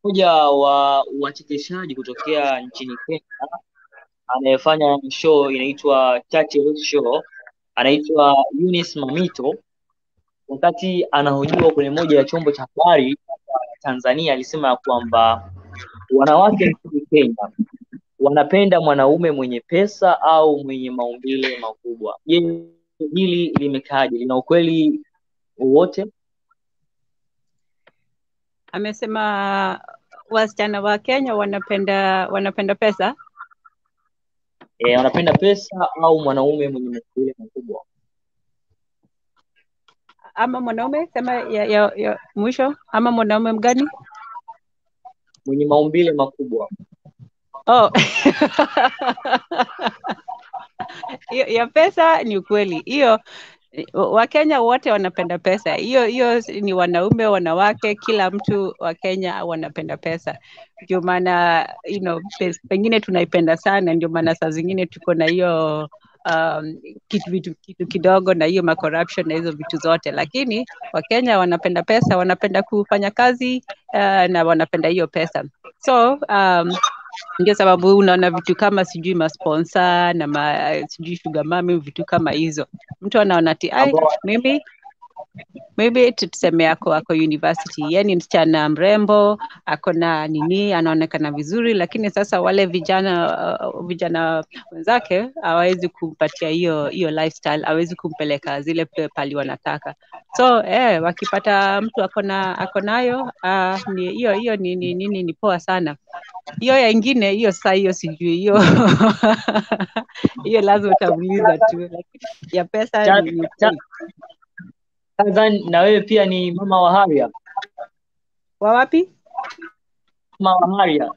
mmoja wa wachekeshaji kutokea nchini Kenya anayefanya show inaitwa Churchill Show, anaitwa Eunice Mamito, wakati anahojiwa kwenye moja ya chombo cha habari Tanzania, alisema kwamba wanawake nchini Kenya wanapenda mwanaume mwenye pesa au mwenye maumbile makubwa. Je, hili limekaaje? Lina ukweli wowote? Amesema wasichana wa Kenya wanapenda pesa. Wanapenda pesa au mwanaume mwenye maumbile makubwa. Ama mwanaume sema ya mwisho, ama mwanaume mgani? Mwenye maumbile makubwa. Oh. ya pesa ni ukweli. Hiyo Wakenya wote wanapenda pesa. Hiyo ni wanaume, wanawake, kila mtu wa Kenya wanapenda pesa. Ndio maana pengine tunaipenda sana, ndio maana saa zingine tuko na hiyo kitu kidogo na hiyo corruption na hizo vitu zote, lakini Wakenya wanapenda pesa, wanapenda kufanya kazi na wanapenda hiyo pesa. So ndio sababu unaona vitu kama sijui masponsa na sijui sugar mami, vitu kama hizo. Mtu anaona ati maybe tuseme ako university, yani msichana mrembo, ako na nini, anaonekana vizuri, lakini sasa wale vijana wenzake hawezi kumpatia hiyo lifestyle, hawezi kumpeleka zile pali wanataka. So wakipata mtu ako nayo hiyo ni poa sana. Hiyo ya ingine hiyo sijui hiyo hiyo lazima utauliza tu, lakini ya pesa ni Tazan, na wewe pia ni mama wa Haria. Wa wapi? Mama wa Haria.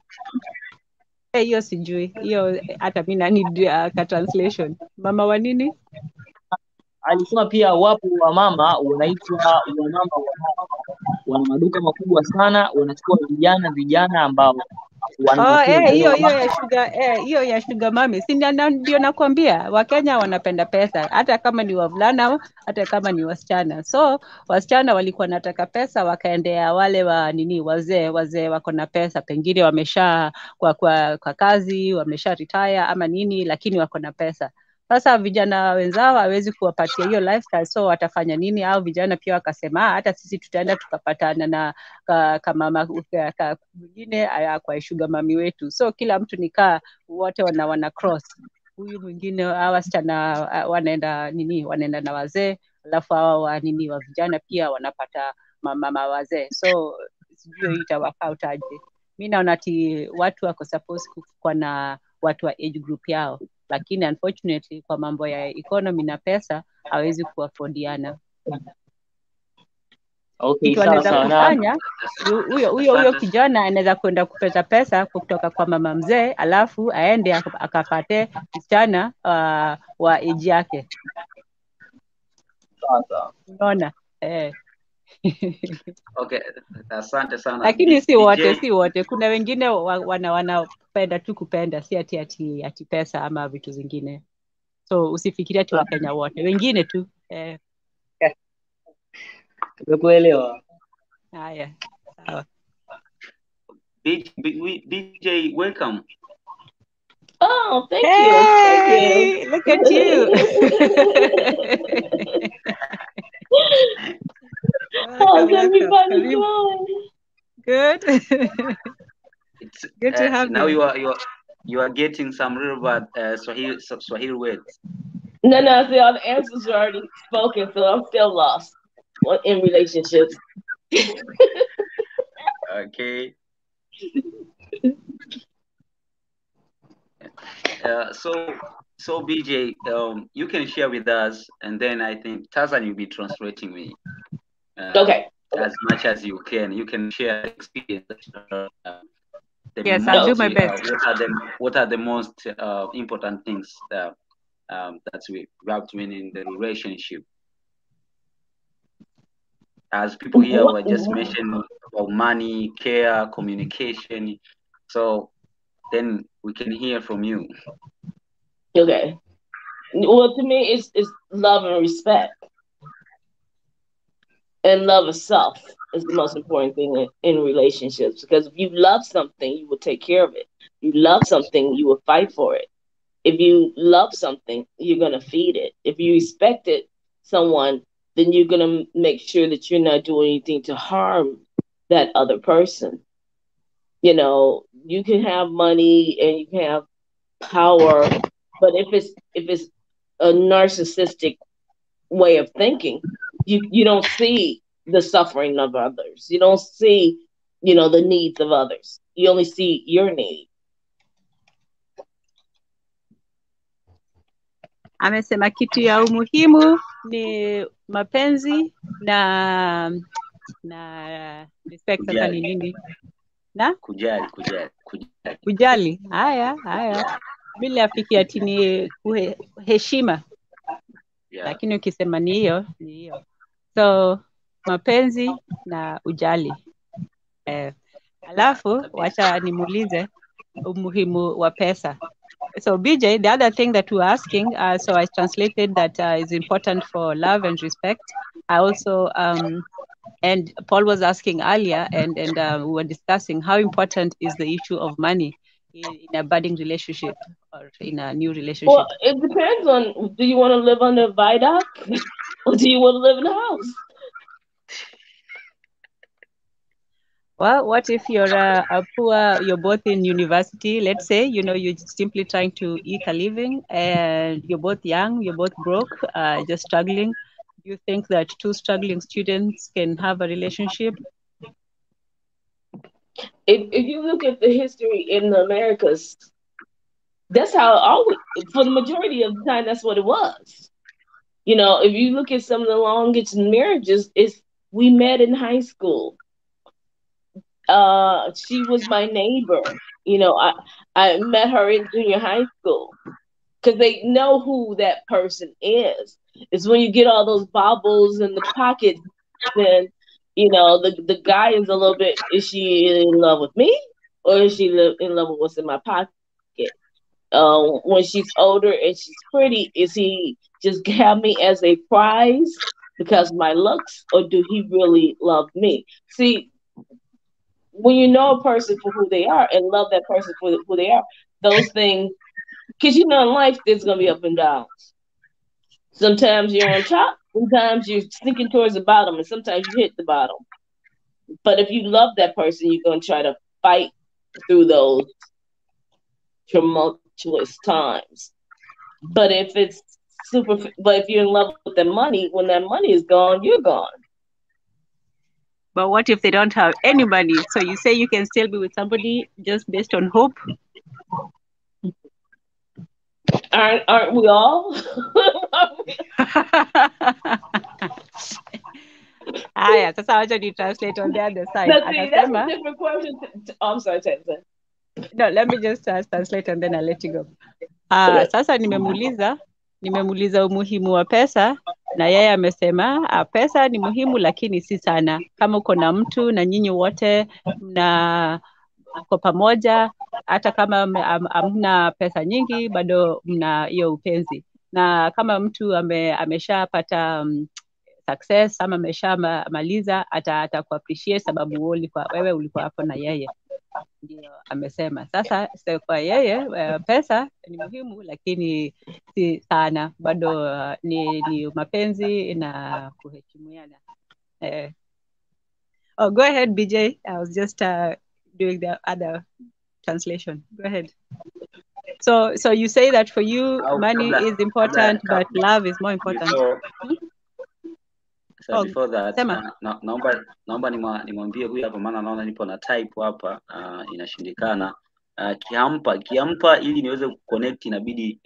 Hiyo sijui. Hiyo hata mimi na need ka translation. Mama wa nini? Alisema pia wapo wa mama wanaitwa wa mama wa Haria. Wana maduka makubwa sana, wanachukua vijana ambao hiyo ya sugar mami. Si ndio nakwambia, Wakenya wanapenda pesa, hata kama ni wavulana, hata kama ni wasichana. So wasichana walikuwa nataka pesa, wakaendea wale wa nini, wazee wako na pesa, pengine wamesha kwa kazi, wamesha retire ama nini, lakini wako na pesa. Sasa vijana wenzao hawezi kuwapatia hiyo lifestyle, so watafanya nini? Au vijana pia wakasema hata sisi tutaenda tukapatana na kama mwingine kwa sugar mami wetu. So kila mtu nikaa wote wana cross. Huyu mwingine hawa wasichana wanaenda na wazee, alafu hawa wa vijana pia wanapata mama wazee. So sijui ita work out aje. Mimi naona ati watu wako supposed kuwa na watu wa age group yao, lakini unfortunately kwa mambo ya economy na pesa hawezi kuaffordiana. Okay, sawa. Kufanya huyo kijana anaweza kwenda kupata pesa kutoka kwa mama mzee, alafu aende akapate msichana wa age yake. Sawa. Unaona? Okay, asante sana. Lakini si wote. Kuna wengine wanapenda tu kupenda, si ati pesa ama vitu zingine. So usifikiria ati Wakenya wote, wengine tu. Nimekuelewa. Haya, sawa. DJ, welcome. Oh, thank you. Look at you. How's everybody doing? Good. Good to have now you. you are getting some real bad Swahili words. No, see, all the answers are already spoken, so I'm still lost in relationships. Okay. So BJ, you can share with us, and then I think Tazan will be translating me. Okay. As much as you can. You can share experience. Yes, I'll do my best. What are the most important things that we have to win in the relationship? As people here were just mentioning about money, care, communication. So then we can hear from you. Okay. Well, to me, it's love and respect, and love of self is the most important thing in relationships. Because if you love something, you will take care of it. If you love something, you will fight for it. If you love something, you're gonna feed it. If you respect someone, then you're gonna make sure that you're not doing anything to harm that other person. You know, you can have money and you can have power, but if it's a narcissistic way of thinking, you don't see the suffering of others. You don't see, the needs of others. You only see your need. Amesema kitu ya umuhimu ni mapenzi na respect. Sasa ni nini? Na kujali. Haya. Bila afikia ati ni heshima. Lakini ukisema ni hiyo. So mapenzi na ujali. Alafu wacha nimuulize umuhimu wa pesa. So BJ, the other thing that we're asking, so I translated that is important for love and respect. I also, and Paul was asking earlier, and we were discussing how important is the issue of money in a budding relationship or in a new relationship. Well, it depends on, do you want to live under a viaduct or do you want to live in a house? Well, what if you're a poor, you're both in university, let's say, you're simply trying to eke a living and you're both young, you're both broke, just struggling. Do you think that two struggling students can have a relationship? If you look at the history in the Americas, that's how for the majority of the time, that's what it was. If you look at some of the longest marriages, we met in high school. She was my neighbor. I met her in junior high school because they know who that person is. It's when you get all those baubles in the pockets, then the guy is a little bit. Is she in love with me, or is she in love with what's in my pocket? When she's older and she's pretty, is he just have me as a prize because of my looks, or do he really love me? See, when you know a person for who they are and love that person for who they are, those things, because in life there's gonna be up and downs. Sometimes you're on top, sometimes you're sinking towards the bottom, and sometimes you hit the bottom. But if you love that person, you're gonna try to fight through those tumultuous times. But if you're in love with the money, when that money is gone, you're gone. But what if they don't have any money? So you say you can still be with somebody just based on hope? Aren't we all? Sasa wacha ni translate on the other side. That's a different question. I'm sorry, Taylor. No, let me just translate and then I'll let you go. Sasa nimemuuliza umuhimu wa pesa na yeye amesema pesa ni muhimu lakini si sana. Kama uko na mtu na nyinyi wote mna kwa pamoja, hata kama hamna pesa nyingi bado mna hiyo upenzi. Na kama mtu ameshapata success ama ameshamaliza atakuappreciate sababu wewe ulikuwa hapo na yeye. Ndio amesema. Sasa kwa yeye pesa ni muhimu lakini si sana, bado ni mapenzi na kuheshimiana. Go ahead BJ. I was just doing the other translation. Go ahead. So you say that for you, money is important, but love is more important. So before that, naomba nimwambie huyu hapa, maana naona nipo na type hapa, inashindikana. Kiampa ili niweze kuconnect inabidi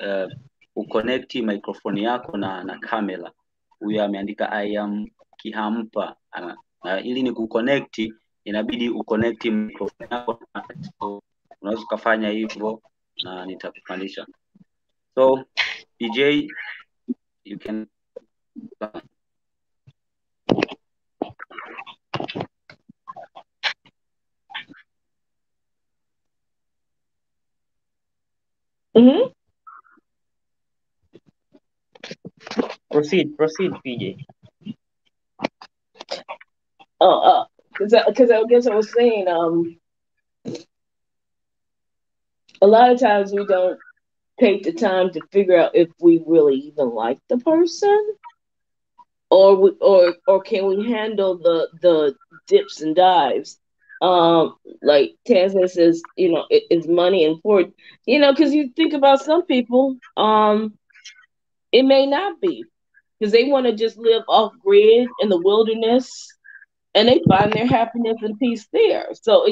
uconnect microphone yako na camera. Huyu ameandika I am Kihampa. Ili ni kuconnect inabidi uconnect microphone yako, so unaweza kufanya hivyo na nitakupandisha. So DJ, you can Proceed, PJ. Because I guess I was saying, a lot of times we don't take the time to figure out if we really even like the person, or can we handle the dips and dives. Like Tazza says, is money important? Because you think about some people, it may not be, because they want to just live off grid in the wilderness, and they find their happiness and peace there. So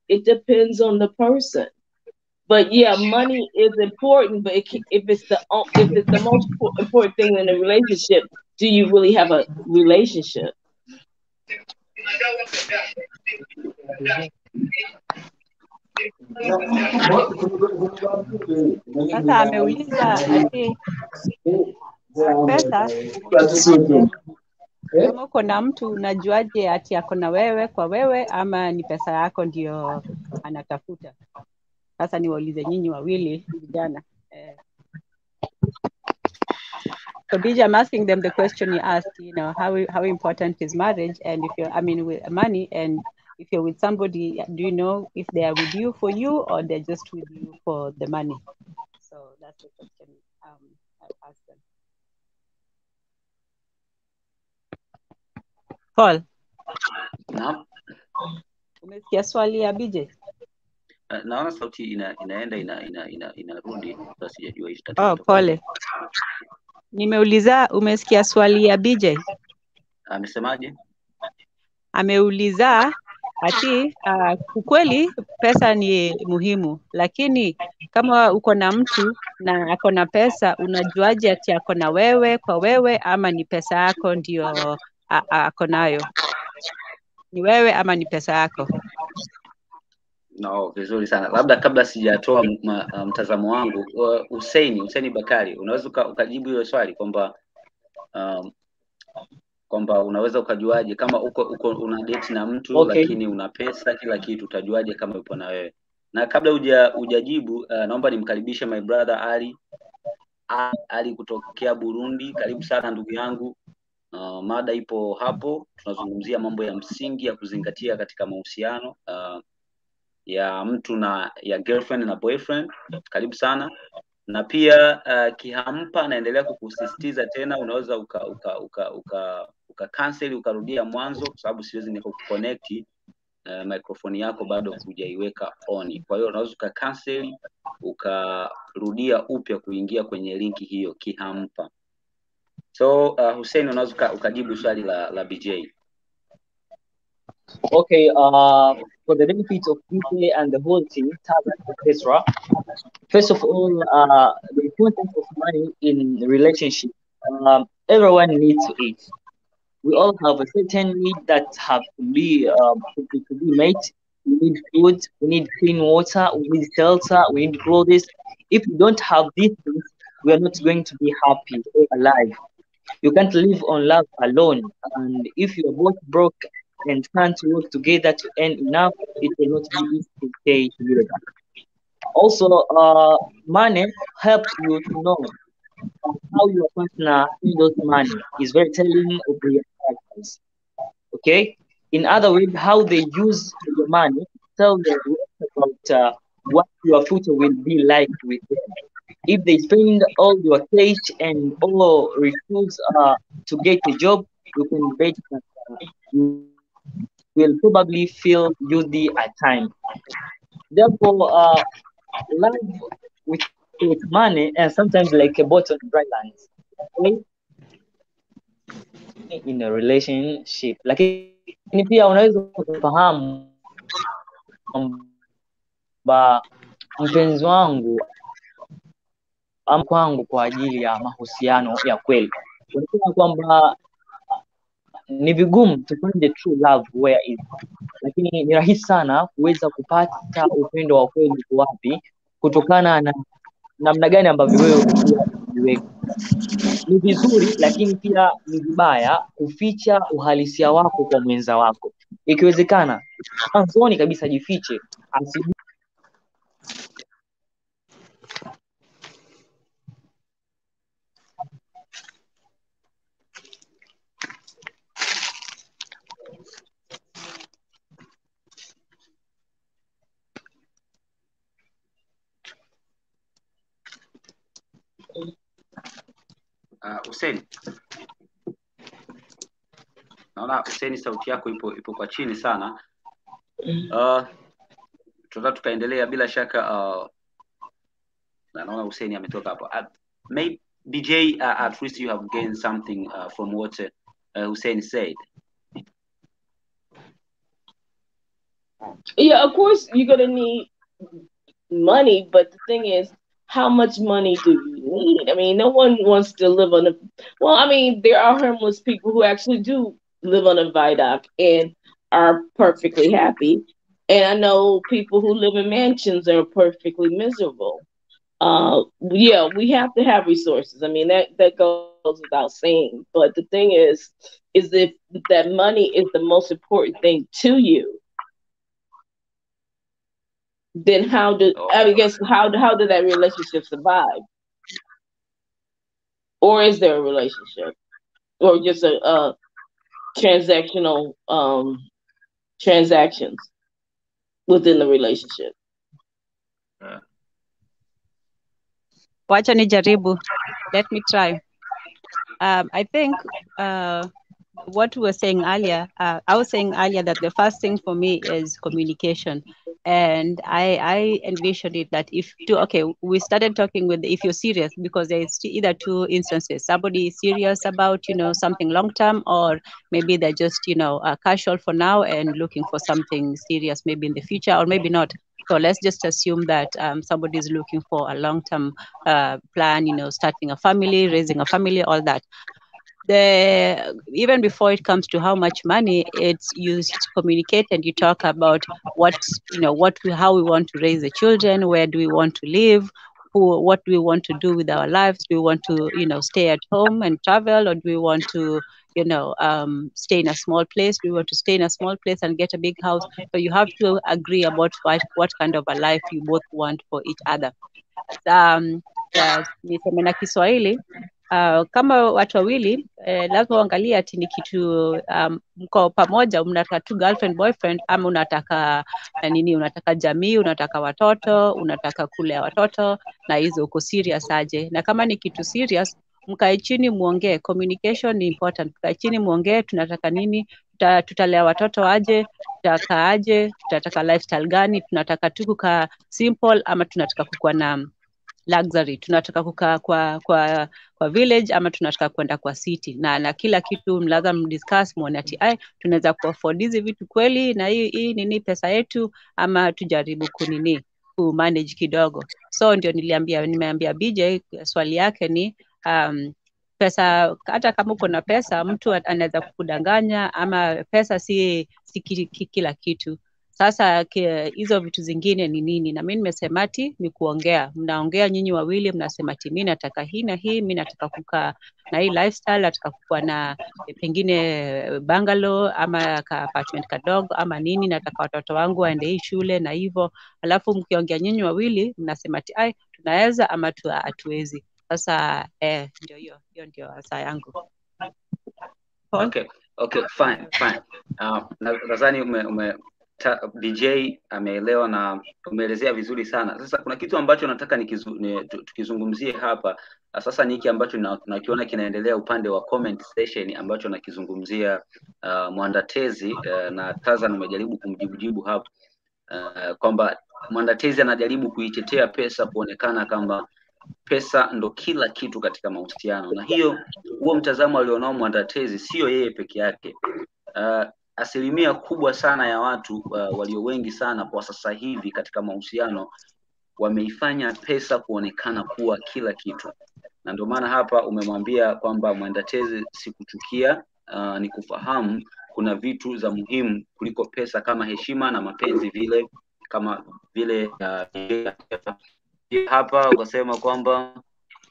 it depends on the person. But yeah, money is important. But if it's the most important thing in a relationship, do you really have a relationship? Sasa ameuliza ati pesa, kama uko na mtu unajuaje ati ako na wewe kwa wewe ama ni pesa yako ndio anatafuta? Sasa niwaulize nyinyi wawili vijana. So DJ, I'm asking them the question you asked, how important is marriage, and if you're, with money, and if you're with somebody, do you know if they are with you for you or they're just with you for the money? So that's the question I'll ask them. Paul. Naam. Umesikia swali ya BJ? Naona sauti inaenda inarudi, basi sijajua hizo tatizo. Oh, pole. Nimeuliza, umesikia swali ya BJ? Amesemaje? Ameuliza ati ukweli pesa ni muhimu, lakini kama uko na mtu na ako na pesa, unajuaje ati ako na wewe kwa wewe ama ni pesa yako ndio ako nayo? Ni wewe ama ni pesa yako? No, vizuri sana. Labda kabla sijatoa mtazamo wangu, Hussein Bakari, unaweza ukajibu hilo swali kwamba unaweza ukajuaje kama uko una date na mtu, okay, lakini una pesa kila kitu, utajuaje kama yupo na wewe? Na kabla hujajibu, naomba nimkaribishe my brother Ali kutokea Burundi. Karibu sana ndugu yangu. Mada ipo hapo, tunazungumzia mambo ya msingi ya kuzingatia katika mahusiano ya mtu na ya girlfriend na boyfriend. Karibu sana. Na pia Kihampa naendelea kukusisitiza tena, unaweza uka cancel ukarudia mwanzo, kwa sababu siwezi nikuconnect microphone yako bado hujaiweka on. Kwa hiyo unaweza uka cancel ukarudia upya kuingia kwenye linki hiyo Kihampa. So Hussein, unaweza ukajibu swali la BJ. Okay, for the benefit of BJ and the whole team, etc. First of all, the importance of money in relationship. Everyone needs to eat. We all have a certain need that have to be met. We need food, we need clean water, we need shelter, we need clothes. If we don't have these things, we are not going to be happy or alive. You can't live on love alone. And if you're both broke and can't work together to earn enough, it will not be easy to stay together. Also, money helps you to know how your partner handles money. Is very telling of their characters. Okay? In other words, how they use the money tell them about what your future will be like with them. If they spend all your cash and all refuse to get a job, you can bet that you will probably feel guilty at times. Therefore, love with money and sometimes like a boat on dry land. Okay? In a relationship, lakini pia unaweza kufahamu kwamba mpenzi wangu ama kwangu kwa ajili ya mahusiano ya kweli. Unasema kwamba ni vigumu to find the true love where is, lakini ni rahisi sana kuweza kupata upendo wa kweli wapi, kutokana na namna gani ambavyo wewe uliweka. Ni vizuri lakini pia ni vibaya kuficha uhalisia wako kwa mwenza wako. Ikiwezekana mwanzoni kabisa jifiche, asijue. Hussein, naona Hussein sauti yako ipo kwa chini sana. Tunataka tukaendelea bila shaka. Naona Hussein ametoka hapo. Maybe DJ, at least you have gained something from what Hussein said. Yeah, of course you're gonna need money, but the thing is, how much money do you need? I mean, no one wants to live on a. Well, I mean, there are homeless people who actually do live on a viaduct and are perfectly happy, and I know people who live in mansions are perfectly miserable. Yeah, we have to have resources. I mean, that goes without saying. But the thing is if that money is the most important thing to you, then how did that relationship survive? Or is there a relationship, or just a transactional transactions within the relationship? Wacha nijaribu. Let me try. I think what we were saying earlier, I was saying earlier that the first thing for me is communication. And I envisioned it that we started talking with, if you're serious, because there's either two instances. Somebody is serious about, something long-term, or maybe they're just, casual for now and looking for something serious, maybe in the future, or maybe not. So let's just assume that somebody is looking for a long-term plan, starting a family, raising a family, all that. Even before it comes to how much money, it's used to communicate, and you talk about how we want to raise the children, where do we want to live, what do we want to do with our lives. Do we want to stay at home and travel, or do we want to stay in a small place? Do we want to stay in a small place and get a big house? So you have to agree about what kind of a life you both want for each other. Niseme na Kiswahili, kama watu wawili lazima uangalie ati ni kitu mko pamoja, mnataka tu girlfriend boyfriend, ama unataka unataka jamii, unataka watoto, unataka kulea watoto, na hizo uko serious aje. Na kama ni kitu serious, mkae chini muongee. Communication ni important. Mkae chini muongee, tunataka nini, tutalea watoto aje, tutaka aje, tutataka lifestyle gani, tunataka tu kukaa simple ama tunataka kukua na luxury, tunataka kukaa kwa village ama tunataka kwenda kwa city, na kila kitu mlaza mdiscuss, muone ati tunaweza kuafford hizi vitu kweli, na hii nini pesa yetu, ama tujaribu ku manage kidogo. So ndio nimeambia BJ swali yake ni pesa. Hata kama uko na pesa, mtu anaweza kukudanganya, ama pesa si kila kitu. Sasa hizo vitu zingine ni nini? Na mimi nimesema ati ni kuongea. Mnaongea nyinyi wawili, mnasema ati mimi nataka hii na hii, mimi nataka kukaa na hii lifestyle, nataka kuwa na pengine bungalow ama ka apartment kadogo ama nini, nataka watoto wangu waende hii shule na hivyo. Alafu mkiongea nyinyi wawili, mnasema ati tunaweza ama hatuwezi. Sasa ndio hiyo ndio asa yangu. Okay, fine. Nadhani DJ ameelewa na umeelezea vizuri sana. Sasa kuna kitu ambacho nataka tukizungumzie hapa. Sasa ni hiki ambacho nakiona kinaendelea upande wa comment section, ambacho nakizungumzia mwandatezi na Tazan umejaribu kumjibu hapo kwamba Mwandatezi anajaribu kuitetea pesa, kuonekana kama pesa ndo kila kitu katika mahusiano, na huo mtazamo alionao Mwandatezi sio yeye peke yake. Asilimia kubwa sana ya watu walio wengi sana kwa sasa hivi katika mahusiano wameifanya pesa kuonekana kuwa kila kitu, na ndio maana hapa umemwambia kwamba Mwandatezi sikuchukia, ni kufahamu kuna vitu za muhimu kuliko pesa kama heshima na mapenzi vile kama vile hapa ukasema kwamba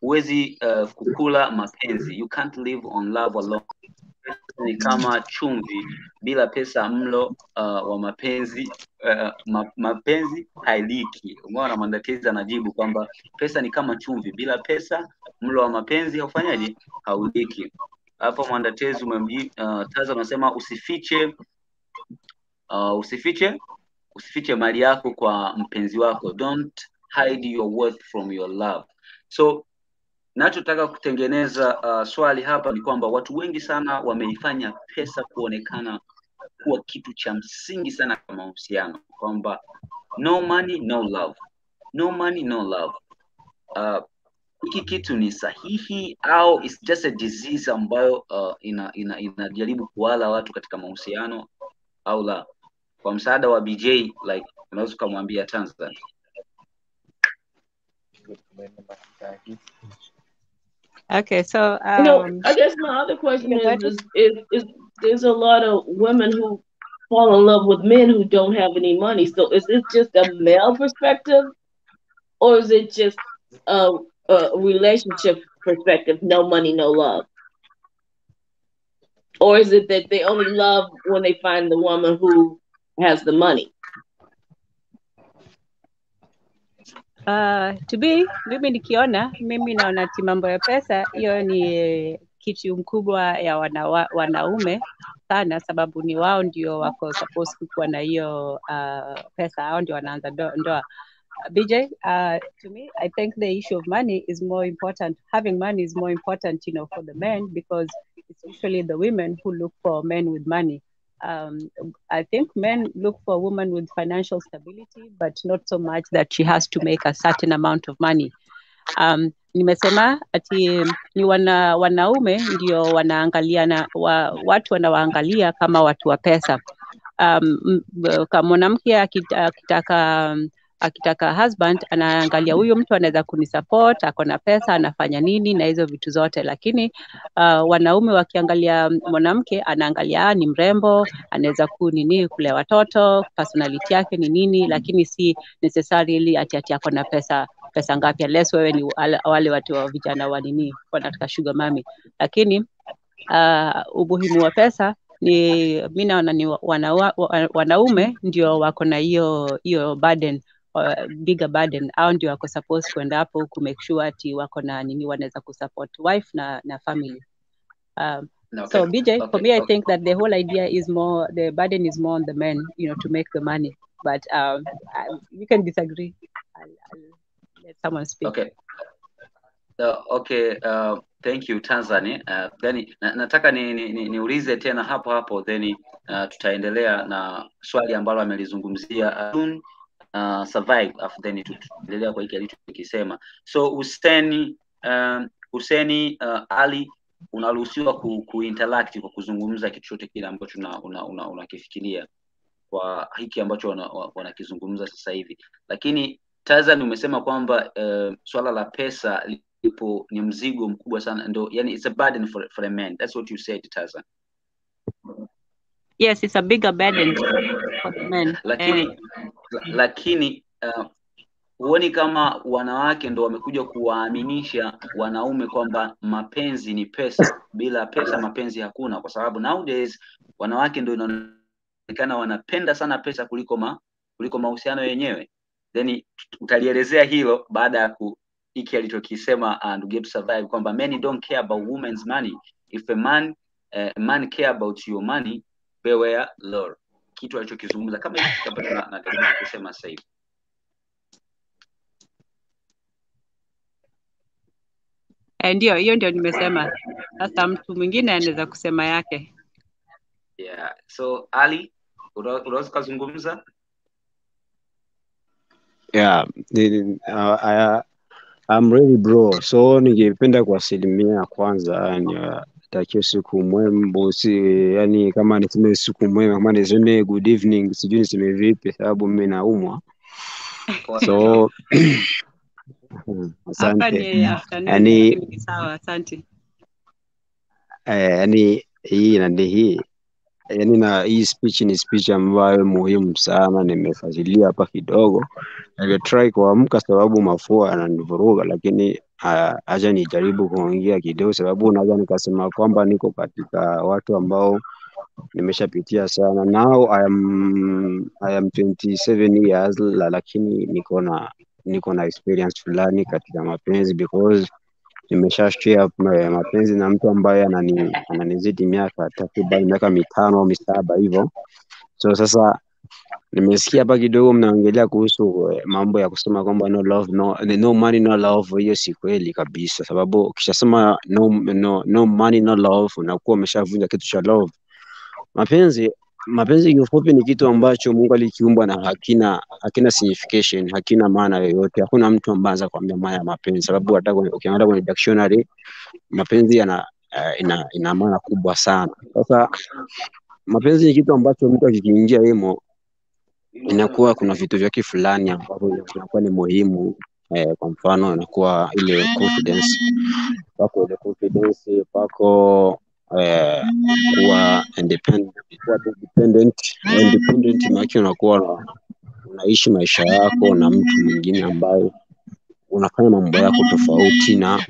huwezi kukula mapenzi, you can't live on love alone. Ni kama chumvi, bila pesa mlo wa mapenzi mapenzi hailiki. Umeona Mwandatezi anajibu kwamba pesa ni kama chumvi, bila pesa mlo wa mapenzi haufanyaje, hauliki. Hapo Mwandatezi Taza unasema usifiche mali yako kwa mpenzi wako, don't hide your worth from your love. So nachotaka kutengeneza swali hapa ni kwamba watu wengi sana wameifanya pesa kuonekana kuwa kitu cha msingi sana kwa mahusiano, kwamba no money no love, no money no love. Hiki kitu ni sahihi au it's just a disease ambayo inajaribu kuwala watu katika mahusiano au la? Kwa msaada wa BJ, like unaweza kumwambia Tanzania. Okay, so I guess my other question is there's a lot of women who fall in love with men who don't have any money. So is it just a male perspective, or is it just a relationship perspective? No money, no love. Or is it that they only love when they find the woman who has the money? Mimi nikiona, mimi naona ati mambo ya pesa hiyo ni kitu mkubwa ya wanaume sana, sababu ni wao ndio wako supposed kuwa na hiyo pesa, hao ndio wanaanza ndoa. BJ, to me, I think the issue of money is more important. Having money is more important, for the men, because it's usually the women who look for men with money. I think men look for a woman with financial stability, but not so much that she has to make a certain amount of money. Nimesema ati ni wanaume ndio wanaangalia watu wanawaangalia kama watu wa pesa. Kama mwanamke akitaka husband, anaangalia huyo mtu anaweza kunisupport, ako na pesa, anafanya nini na hizo vitu zote. Lakini wanaume wakiangalia mwanamke, anaangalia ni mrembo, anaweza kulea watoto, personality yake ni nini, lakini si necessarily ati ako na pesa ngapi, unless wewe ni wale watu wa vijana wanataka sugar mommy. Lakini umuhimu wa pesa ni mimi naona ni wanaume ndio wako na hiyo burden, bigger burden, au ndio wako supposed kwenda hapo ku make sure ati wako na wanaweza kusupport wife na family. So BJ, for me, I think that the whole idea is more, the burden is more on the men, to make the money. But you can disagree. I'll let someone speak. Okay. Thank you Tanzania. Then nataka niulize tena hapo then tutaendelea na swali ambalo amelizungumzia survive, after then tutaendelea kwa hiki alichokisema. So Huseni Ali, unaruhusiwa kuinteract kwa kuzungumza kitu chote kile ambacho unakifikiria kwa hiki ambacho wanakizungumza sasa hivi. Lakini Tanzania umesema kwamba swala la pesa ni mzigo mkubwa sana, ndo yani it's a burden for a man. That's what you said, Taza. Yes, it's a bigger burden for the men. Lakini huoni kama wanawake ndo wamekuja kuwaaminisha wanaume kwamba mapenzi ni pesa, bila pesa mapenzi hakuna? Kwa sababu nowadays wanawake ndo inaonekana wanapenda sana pesa kuliko mahusiano yenyewe. Then utalielezea hilo baada ya hiki alichokisema ndugu yetu Survive, kwamba men don't care about women's money. If a man care about your money, beware Lord. Kitu alichokizungumza kama hivi tutapata na kusema sasa hivi. Ndio, hiyo ndio nimesema. Sasa mtu mwingine anaweza kusema yake. Yeah. So Ali, unaweza kuzungumza? Yeah, I'm ready bro. So ningependa kwa asilimia ya kwanza yani takia siku mwema yani kama niseme siku mwema kama niseme good evening sijui niseme vipi sababu mimi naumwa. So Hapa asante. ni afternoon Yani lakini ni sawa, asante. yani hii yani na hii speech ni speech ambayo muhimu sana, nimefuatilia hapa kidogo. Try kuamka sababu mafua yananivuruga, lakini acha nijaribu kuongea kidogo, sababu naweza nikasema kwamba niko katika watu ambao nimeshapitia sana. Now I am 27 years lakini niko na experience fulani katika mapenzi because nimeshashare mapenzi na mtu ambaye ananizidi miaka takriban miaka 5 au 7 hivyo. So sasa nimesikia hapa kidogo mnaongelea kuhusu mambo ya kusema kwamba no money no love. Hiyo si kweli kabisa, sababu ukishasema no money no love unakuwa umeshavunja kitu cha love. Mapenzi kiufupi ni kitu ambacho Mungu alikiumba na hakina signification, hakina maana yoyote. Hakuna mtu ambaye anaweza kuambia maana ya mapenzi, sababu hata ukiangalia kwenye dictionary mapenzi ina maana kubwa sana. Sasa mapenzi ni kitu ambacho mtu akikiingia hemo inakuwa kuna vitu vyake fulani ambavyo vinakuwa ni muhimu. Kwa mfano inakuwa ile confidence, pako kuwa independent maana unakuwa unaishi maisha yako na mtu mwingine ambaye unafanya mambo yako tofauti na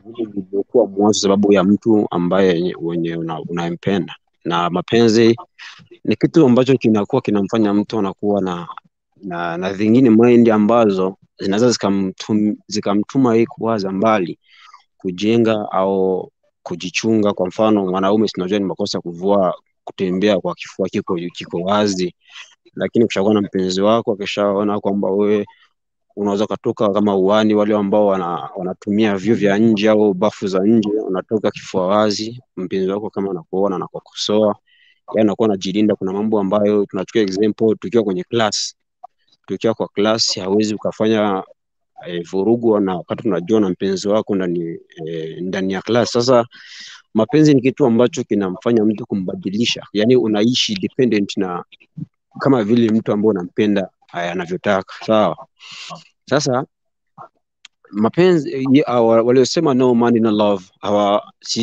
vile vilivyokuwa mwanzo, sababu ya mtu ambaye unampenda. Na mapenzi ni kitu ambacho kinakuwa kinamfanya mtu anakuwa na vingine mind ambazo zinaweza zikamtuma yeye kuwaza mbali, kujenga au kujichunga. Kwa mfano mwanaume, sinajua ni makosa kutembea kwa kifua kiko wazi, lakini ukishakuwa na mpenzi wako akishaona kwamba wewe unaweza kutoka kama uani wale ambao wanatumia vyoo vya nje au bafu za nje, unatoka kifua wazi, mpenzi wako kama anakuona na kukosoa, yeye anakuwa anajilinda. Kuna mambo ambayo tunachukua example tukiwa kwa class, hauwezi ukafanya vurugu na wakati unajua na mpenzi wako ndani ya class. Sasa mapenzi ni kitu ambacho kinamfanya mtu kumbadilisha, yani unaishi dependent na kama vile mtu ambaye unampenda anavyotaka, sawa? Sasa mapenzi waliosema no money no love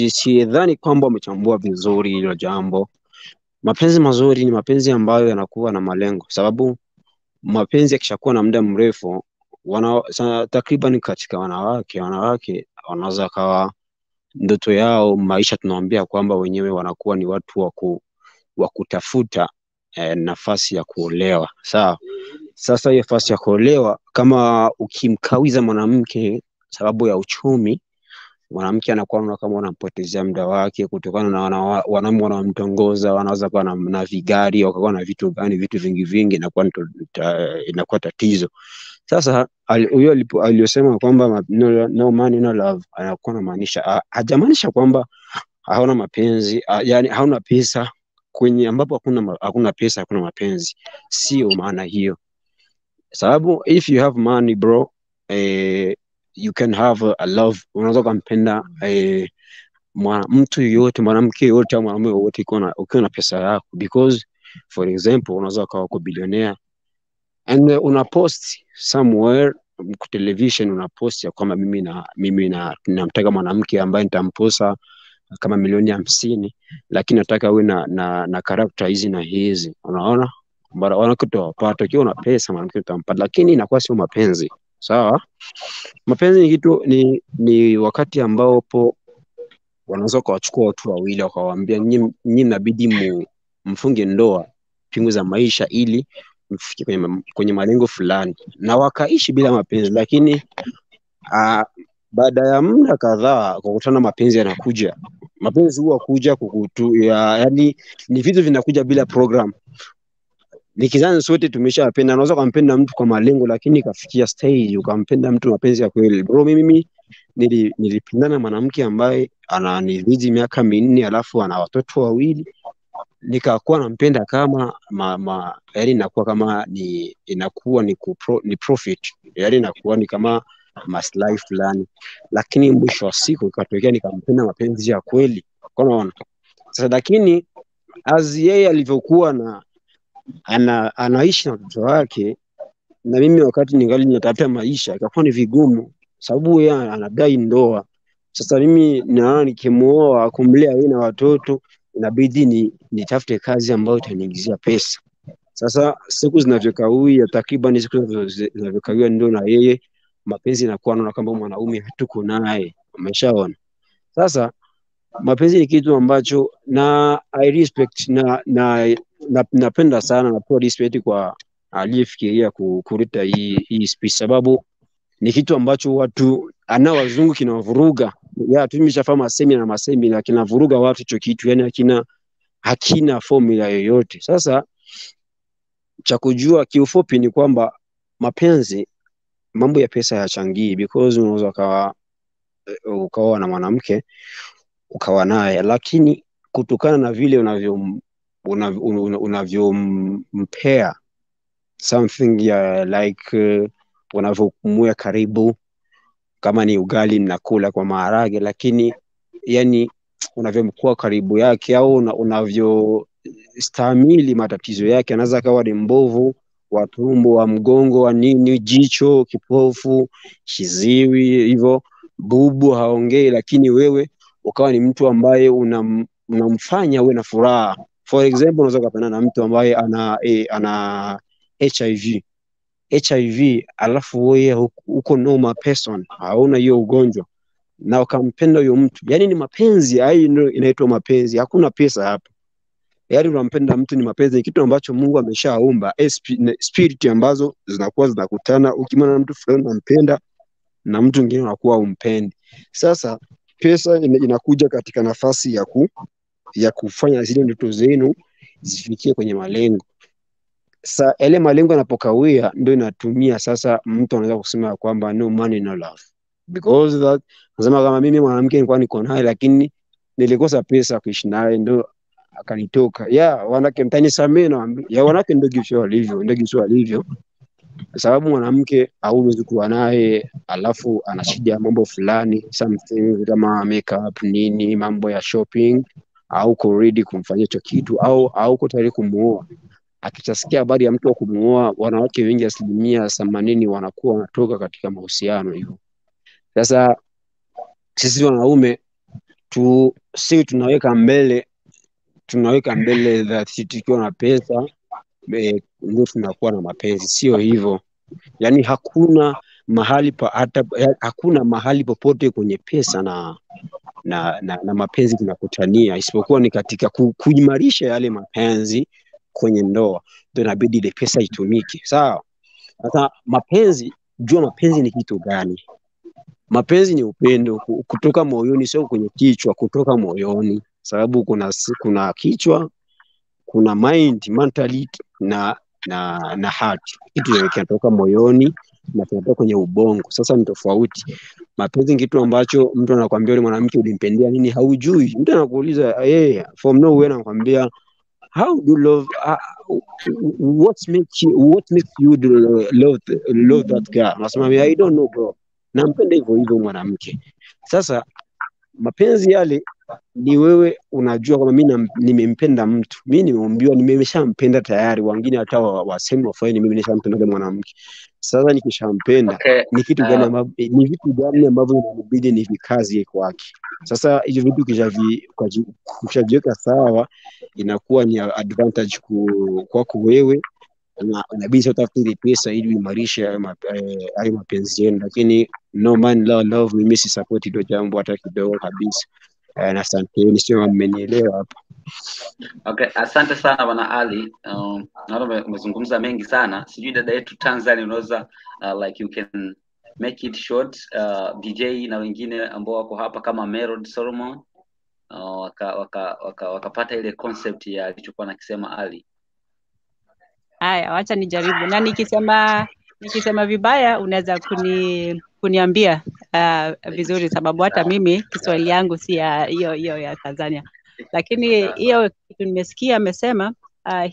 sidhani kwamba wamechambua vizuri hilo jambo. Mapenzi mazuri ni mapenzi ambayo yanakuwa na malengo, sababu mapenzi yakishakuwa na muda mrefu takriban katika wanawake wanaweza kawa ndoto yao maisha, tunawaambia kwamba wenyewe wanakuwa ni watu wa kutafuta nafasi ya kuolewa, sawa? Sasa hiyo nafasi ya kuolewa, kama ukimkawiza mwanamke sababu ya uchumi, mwanamke anakuwa kama unampotezea muda wake, kutokana na wanaume wanamtongoza, wanaweza kuwa na vigari au na vitu vingi, inakuwa tatizo. Sasa huyo aliyosema kwamba no money no love anakuwa anamaanisha, hajamaanisha kwamba hauna mapenzi, yani hauna pesa. Kwenye ambapo hakuna pesa hakuna mapenzi, sio maana hiyo. Sababu if you have money bro, you can have a love. Unaweza kumpenda mtu yoyote, mwanamke yoyote au mwanamume yoyote ukiwa na pesa yako, because for example unaweza kuwa billionaire and una post somewhere kwa television, una post ya kwamba mimi namtaka mwanamke ambaye nitamposa kama milioni 50, lakini nataka awe na character hizi na hizi. Unaona, wanawake utawapata ukiwa una pesa, mwanamke utampata, lakini inakuwa sio mapenzi, sawa? Mapenzi ni kitu ni wakati ambapo wanaweza kuwachukua watu wawili wakawaambia nyinyi inabidi mfunge ndoa, pingu za maisha, ili mfike kwenye malengo fulani, na wakaishi bila mapenzi. Lakini baada ya muda kadhaa kukutana, mapenzi yanakuja. Mapenzi huwa kuja yani ni vitu vinakuja bila program. Nikizani sote tumeshapenda, unaweza kumpenda mtu kwa malengo, lakini kafikia stage ukampenda mtu mapenzi ya kweli. Bro, mimi nilipendana na mwanamke ambaye ananizidi miaka 4, alafu ana watoto 2, nikakuwa nampenda kama yaani inakuwa kama inakuwa ni profit, yaani inakuwa ni kama maslahi fulani, lakini mwisho wa siku ikatokea nikampenda mapenzi ya kweli, unaona. Sasa lakini yeye alivyokuwa anaishi na watoto wake, na mimi wakati ningali natafuta maisha ikakuwa ni vigumu, sababu yeye anadai ndoa. Sasa mimi naona nikimuoa kumlea yeye na watoto inabidi nitafute kazi ambayo itaniingizia pesa. Sasa siku zinavyokawia, takriban siku zinavyokawia, ndio na yeye mapenzi inakuwa naona kama mwanaume hatuko naye, umeshaona. Sasa mapenzi ni kitu ambacho I respect napenda sana, na respect kwa aliyefikiria kuleta hii speech, sababu ni kitu ambacho watu wazungu kinawavuruga. Tumeshafahamu masemi na kinavuruga watu hicho kitu, yani hakina formula yoyote. Sasa cha kujua kiufupi ni kwamba mapenzi, mambo ya pesa hayachangii, because unaweza ukawa na mwanamke ukawa naye, lakini kutokana na vile unavyompea something like unavyomweka karibu, kama ni ugali mnakula kwa maharage, lakini yani unavyomkuwa karibu yake, au unavyostahimili matatizo yake. Anaweza kawa ni mbovu wa tumbo, wa mgongo, wa nini, jicho, kipofu, kiziwi, hivyo bubu, haongei, lakini wewe ukawa ni mtu ambaye unamfanya uwe na furaha. For example, unaweza kupendana na mtu ambaye ana HIV, alafu wewe uko normal person, hauna hiyo ugonjwa, na ukampenda huyo mtu, yani ni mapenzi. Hayo ndio inaitwa mapenzi, hakuna pesa hapa. Yani unampenda mtu, ni mapenzi, kitu ambacho Mungu ameshaumba, spirit ambazo zinakuwa zinakutana. Ukimwona mtu fulani unampenda na mtu mwingine unakuwa umpendi. Sasa pesa inakuja katika nafasi ya kufanya zile ndoto zenu zifikie kwenye malengo. Sasa ile malengo yanapokawia, ndio inatumia sasa, mtu anaweza kusema kwamba no money no love, because that nasema kama mimi mwanamke nilikuwa niko naye, lakini nilikosa pesa kuishi naye, ndio akanitoka. Wanawake mtanisamee, na wanawake ndio gisho walivyo, sababu mwanamke hauwezi kuwa naye alafu ana shida mambo fulani, something kama makeup nini, mambo ya shopping, au uko ready kumfanyia hicho kitu, au uko tayari kumuoa. Akitasikia habari ya mtu wa kumuoa, wanawake wengi 80% wanakuwa wanatoka katika mahusiano hivyo. Sasa sisi wanaume tunaweka mbele that tukiwa na pesa ndio tunakuwa na mapenzi. Sio hivyo. Yani hakuna mahali popote kwenye pesa na mapenzi tunakutania, isipokuwa ni katika kuimarisha yale mapenzi kwenye ndoa, ndio inabidi ile pesa itumike. Sawa. Sasa mapenzi ni kitu gani? Mapenzi ni upendo kutoka moyoni, sio kwenye kichwa, kutoka moyoni, sababu kuna kichwa, kuna mind, mentality na heart. Kitu kinatoka moyoni na kinatoka kwenye ubongo. Sasa ni tofauti. Mapenzi kitu ambacho mtu anakuambia yule mwanamke ulimpendea nini, haujui. Mtu anakuuliza from nowhere, anakuambia how do you love what makes you love that guy? Anasema I don't know bro, nampenda hivyo mwanamke. Sasa mapenzi yale ni wewe unajua kwamba mimi nimempenda mtu, mimi nimeambiwa nimeshampenda tayari, wengine hata waseme wafanye mimi nimeshampenda mwanamke. Sasa nikishampenda ni kitu gani ni vitu gani ambavyo inabidi nivikazie kwake. Sasa hizo vitu kishajiweka sawa, inakuwa ni advantage kwako wewe, na inabidi utafute pesa ili uimarishe hayo mapenzi yenu. Lakini no man love, mimi si support hilo jambo hata kidogo kabisa. Na asante, sio mmenielewa hapa. Okay, asante sana bwana Ali. Naona umezungumza mengi sana. Sijui dada yetu Tanzania unaweza like you can make it short, DJ na wengine ambao wako hapa kama Merod Solomon wakapata ile concept ya alichokuwa nakisema Ali. Haya, wacha nijaribu. Na nikisema vibaya unaweza kuniambia vizuri, sababu hata mimi Kiswahili yangu si hiyo ya Tanzania. Lakini hiyo kitu nimesikia amesema,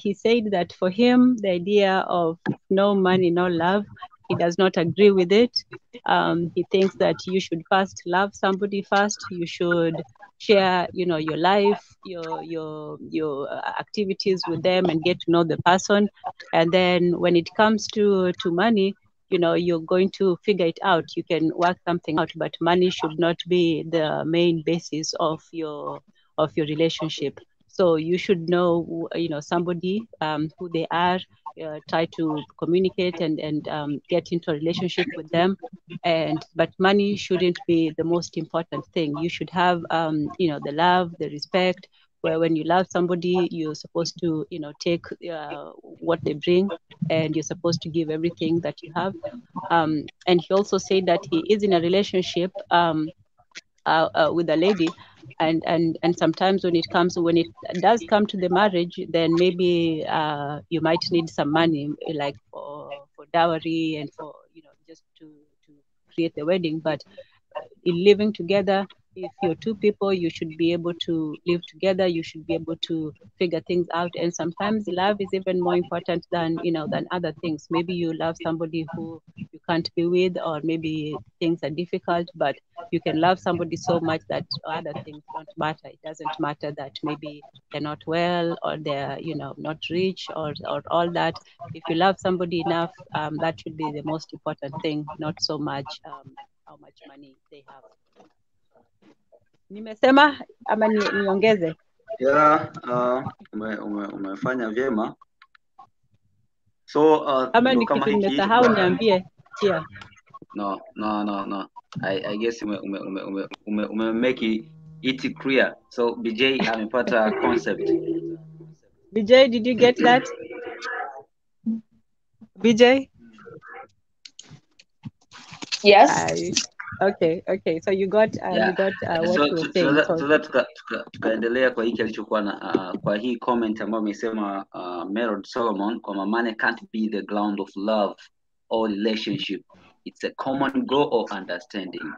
he said that for him the idea of no money, no love, he does not agree with it. He thinks that you should first love somebody first. You should share, your life, your activities with them, and get to know the person. And then when it comes to money, you're going to figure it out. You can work something out, but money should not be the main basis of your relationship. So you should know, somebody, who they are, try to communicate and get into a relationship with them. But money shouldn't be the most important thing. You should have, the love, the respect, where when you love somebody, you're supposed to, take what they bring, and you're supposed to give everything that you have. And he also said that he is in a relationship with a lady, and sometimes when it does come to the marriage, then maybe you might need some money, like for dowry and for just to create the wedding. But in living together, if you're two people, you should be able to live together. You should be able to figure things out. And sometimes love is even more important than other things. Maybe you love somebody who you can't be with, or maybe things are difficult, but you can love somebody so much that other things don't matter. It doesn't matter that maybe they're not well, or they're not rich, or all that. If you love somebody enough, that should be the most important thing, not so much how much money they have. Nimesema ama niongeze? Yeah, umefanya vyema. So Ama ndo ni kama kitu hiki nimesahau niambie. Yeah. No. I guess ume make it clear. So BJ amepata concept. BJ, did you get that? BJ? Yes. Okay. So you got Yeah. what you were saying. So that tukaendelea kwa hiki alichokuwa na kwa hii comment ambayo amesema Merod Solomon, kwamba money can't be the ground of love or relationship. It's a common goal or understanding.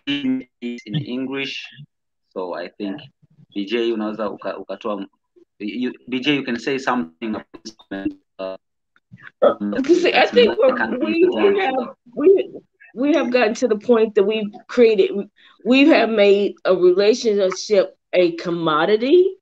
In English, so I think BJ unaweza ukatoa BJ, you can say something about this comment. I think we have gotten to the point that we have made a relationship a commodity,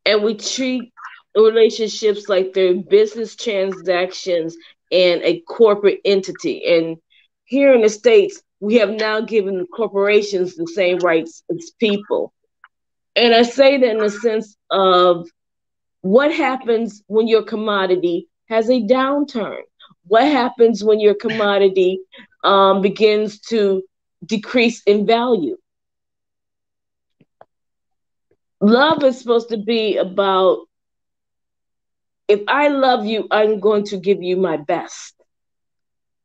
and we treat relationships like they're business transactions and a corporate entity. And here in the States, we have now given corporations the same rights as people. And I say that in the sense of what happens when your commodity has a downturn? What happens when your commodity begins to decrease in value? Love is supposed to be about, if I love you, I'm going to give you my best.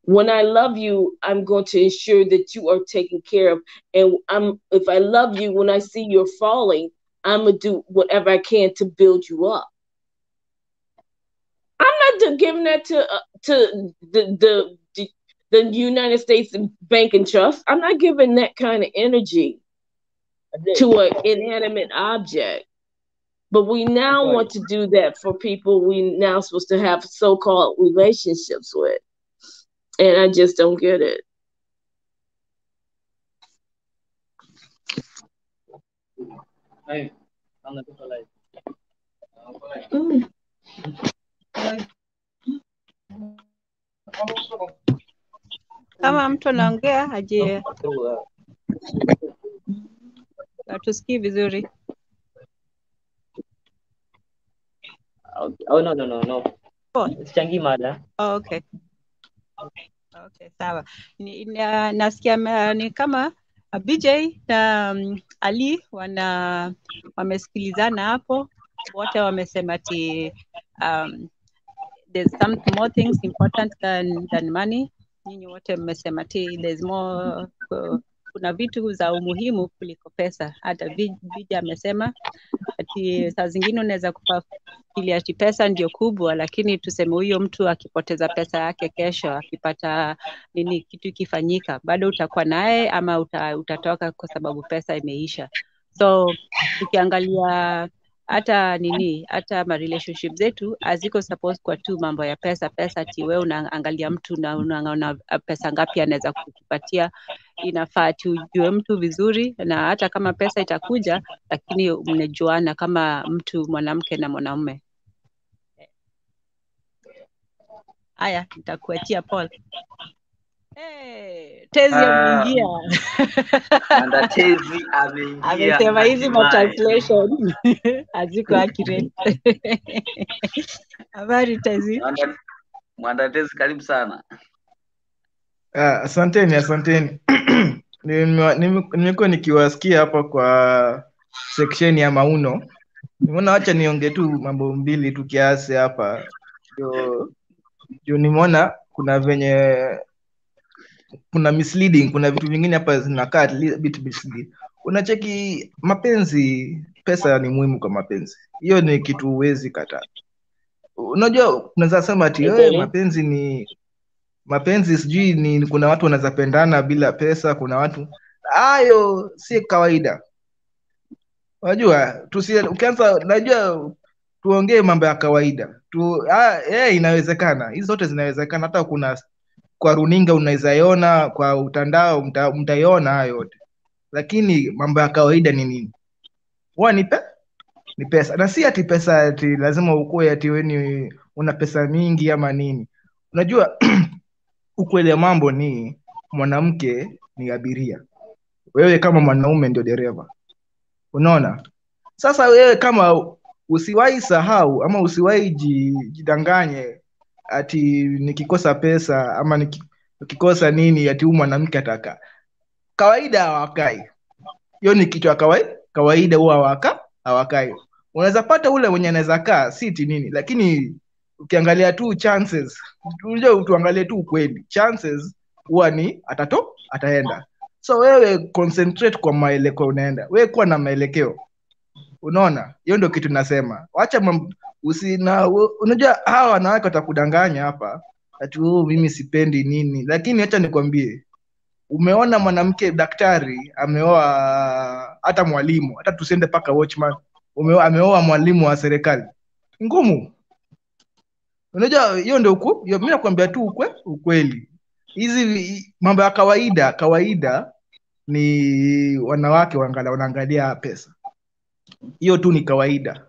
When I love you, I'm going to ensure that you are taken care of. And if I love you, when I see you're falling, I'm going to do whatever I can to build you up. I'm not giving that to the United States Bank and Trust. I'm not giving that kind of energy to an inanimate object. But we now want to do that for people we now supposed to have so-called relationships with. And I just don't get it. Kama mtu anaongea aje, tusikii vizuri. Oh, no. Sichangii mada. Oh, okay, sawa. Nasikia ni kama BJ na Ali wamesikilizana hapo, wote wamesema ati there's some more things important than money. Nyinyi wote mmesema ati there's more, kuna vitu za umuhimu kuliko pesa. Hata BJ amesema ati saa zingine unaweza kufikiria ati pesa ndio kubwa, lakini tuseme huyo mtu akipoteza pesa yake kesho, akipata kitu ikifanyika, bado utakuwa naye ama utatoka kwa sababu pesa imeisha. So ukiangalia hata ma relationship zetu haziko supposed kwa tu mambo ya pesa ati wewe unaangalia mtu na unaona pesa ngapi anaweza kukupatia. Inafaa ati ujue mtu vizuri, na hata kama pesa itakuja, lakini mnajuana kama mtu, mwanamke na mwanaume. Haya, nitakuachia Paul. Tezi ameingia. Manda Tezi ameingia. Amesema hizi ma translation haziko accurate. Habari Tezi? Manda Tezi, karibu sana. Asanteni. Nimekuwa nikiwasikia hapa kwa section ya mauno. Nimeona wacha niongee tu mambo mbili tu kiasi hapa. Ndio nimeona kuna misleading, kuna vitu vingine hapa zinakaa bit misleading. Unacheki mapenzi, pesa ni muhimu kwa mapenzi. Hiyo ni kitu huwezi kataa. Unajua unaweza sema ati mapenzi sijui ni kuna watu wanaweza pendana bila pesa, kuna watu hayo si kawaida. Unajua ukianza, najua tuongee mambo ya kawaida tu. Inawezekana, hizo zote zinawezekana. Hata kwa runinga unaweza iona, kwa utandao mtaiona hayo yote, lakini mambo ya kawaida ni nini? Ni pesa, na si ati pesa ati lazima ukue ati wewe una pesa mingi ama nini. Unajua ukweli ya mambo ni mwanamke ni abiria, wewe kama mwanaume ndio dereva. Unaona? Sasa wewe kama usiwahi sahau ama usiwahi jidanganye ati nikikosa pesa ama nikikosa nini ati huyu mwanamke ataka. Kawaida hawakai. Hiyo ni kitu ya kawaida, huwa hawakai. Unaweza pata ule mwenye anaweza kaa siti nini, lakini ukiangalia tu chances, tuangalie tu ukweli, chances huwa ni ataenda. So wewe concentrate kwa maelekeo unaenda. Wewe kuwa na maelekeo. Unaona? Hiyo ndio kitu nasema. Wacha unajua hawa wanawake watakudanganya hapa ati mimi sipendi nini, lakini acha nikwambie, umeona mwanamke daktari ameoa hata mwalimu, hata tusiende paka watchman, ameoa mwalimu wa serikali, ngumu. Unajua hiyo ndio mimi nakwambia tu ukweli. Hizi mambo ya kawaida ni wanawake wanaangalia pesa. Hiyo tu ni kawaida.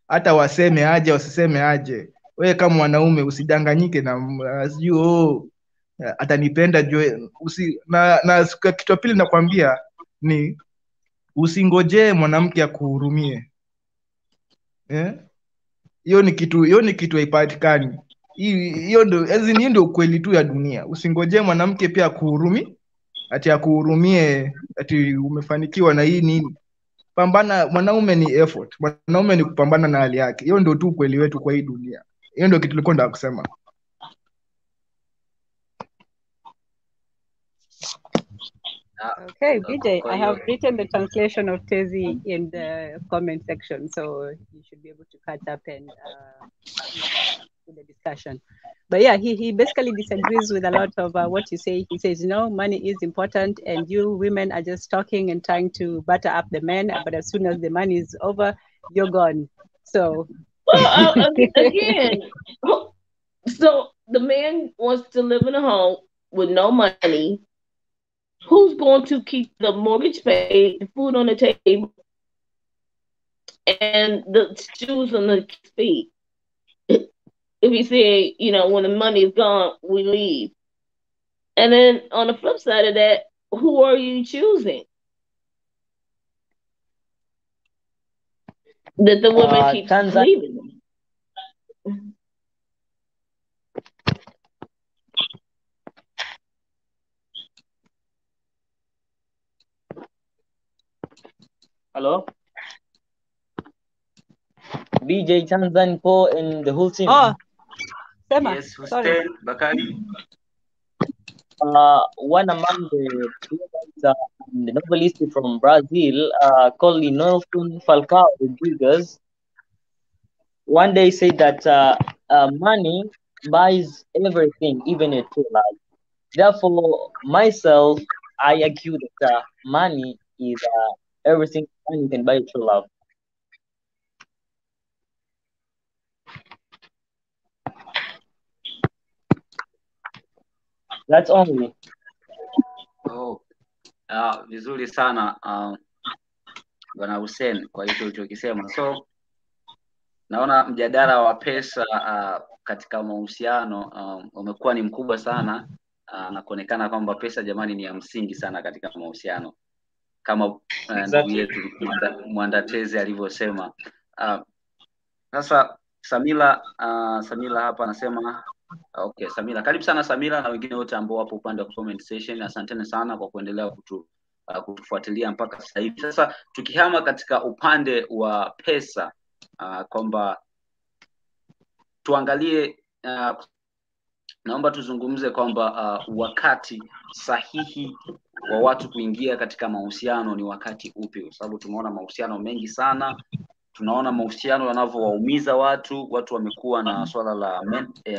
Hata waseme aje wasiseme aje, wewe kama mwanaume usidanganyike na sijui atanipenda na kitu pili nakwambia ni usingojee mwanamke akuhurumie. Hiyo ni kitu haipatikani. Hiyo ndio ukweli tu ya dunia. Usingojee mwanamke pia akuhurumie ati umefanikiwa na hii nini. Pambana, mwanaume ni effort. Mwanaume ni kupambana na hali yake. Hiyo ndio tu ukweli wetu kwa hii dunia. Hiyo ndio kitu nilikuwa nataka kusema. Okay, BJ, I have written the translation of Tezi in the comment section, so you should be able to catch up and do the discussion. But yeah, he basically disagrees with a lot of what you say. He says, money is important, and you women are just talking and trying to butter up the men, but as soon as the money is over, you're gone. So, well, again, so the man wants to live in a home with no money. Who's going to keep the mortgage paid, the food on the table, and the shoes on the feet? If he say, when the money is gone, we leave. And then on the flip side of that, who are you choosing? That the woman keeps leaving. Hello? BJ, Tanzan, Po, and the whole team. Oh, Sema. Yes, Hussein, Bakari. One among the novelist from Brazil, called Nelson Falcao Rodriguez, one day said that money buys everything, even a true love. Therefore, myself, I argue that money is everything money you can buy true love. That's only. Oh, vizuri sana Bwana Hussein kwa hicho ulichokisema. So naona mjadala wa pesa katika mahusiano umekuwa ni mkubwa sana na kuonekana kwamba pesa jamani ni ya msingi sana katika mahusiano kama ndugu yetu Mwandatezi alivyosema. Sasa Samila hapa anasema okay, Samila, karibu sana Samila na wengine wote ambao wapo upande wa comment section. Asanteni sana kwa kuendelea kutufuatilia mpaka sasa hivi. Sasa tukihama katika upande wa pesa kwamba tuangalie naomba tuzungumze kwamba wakati sahihi wa watu kuingia katika mahusiano ni wakati upi, kwa sababu tumeona mahusiano mengi sana. Tunaona mahusiano yanavyowaumiza watu wamekuwa na swala la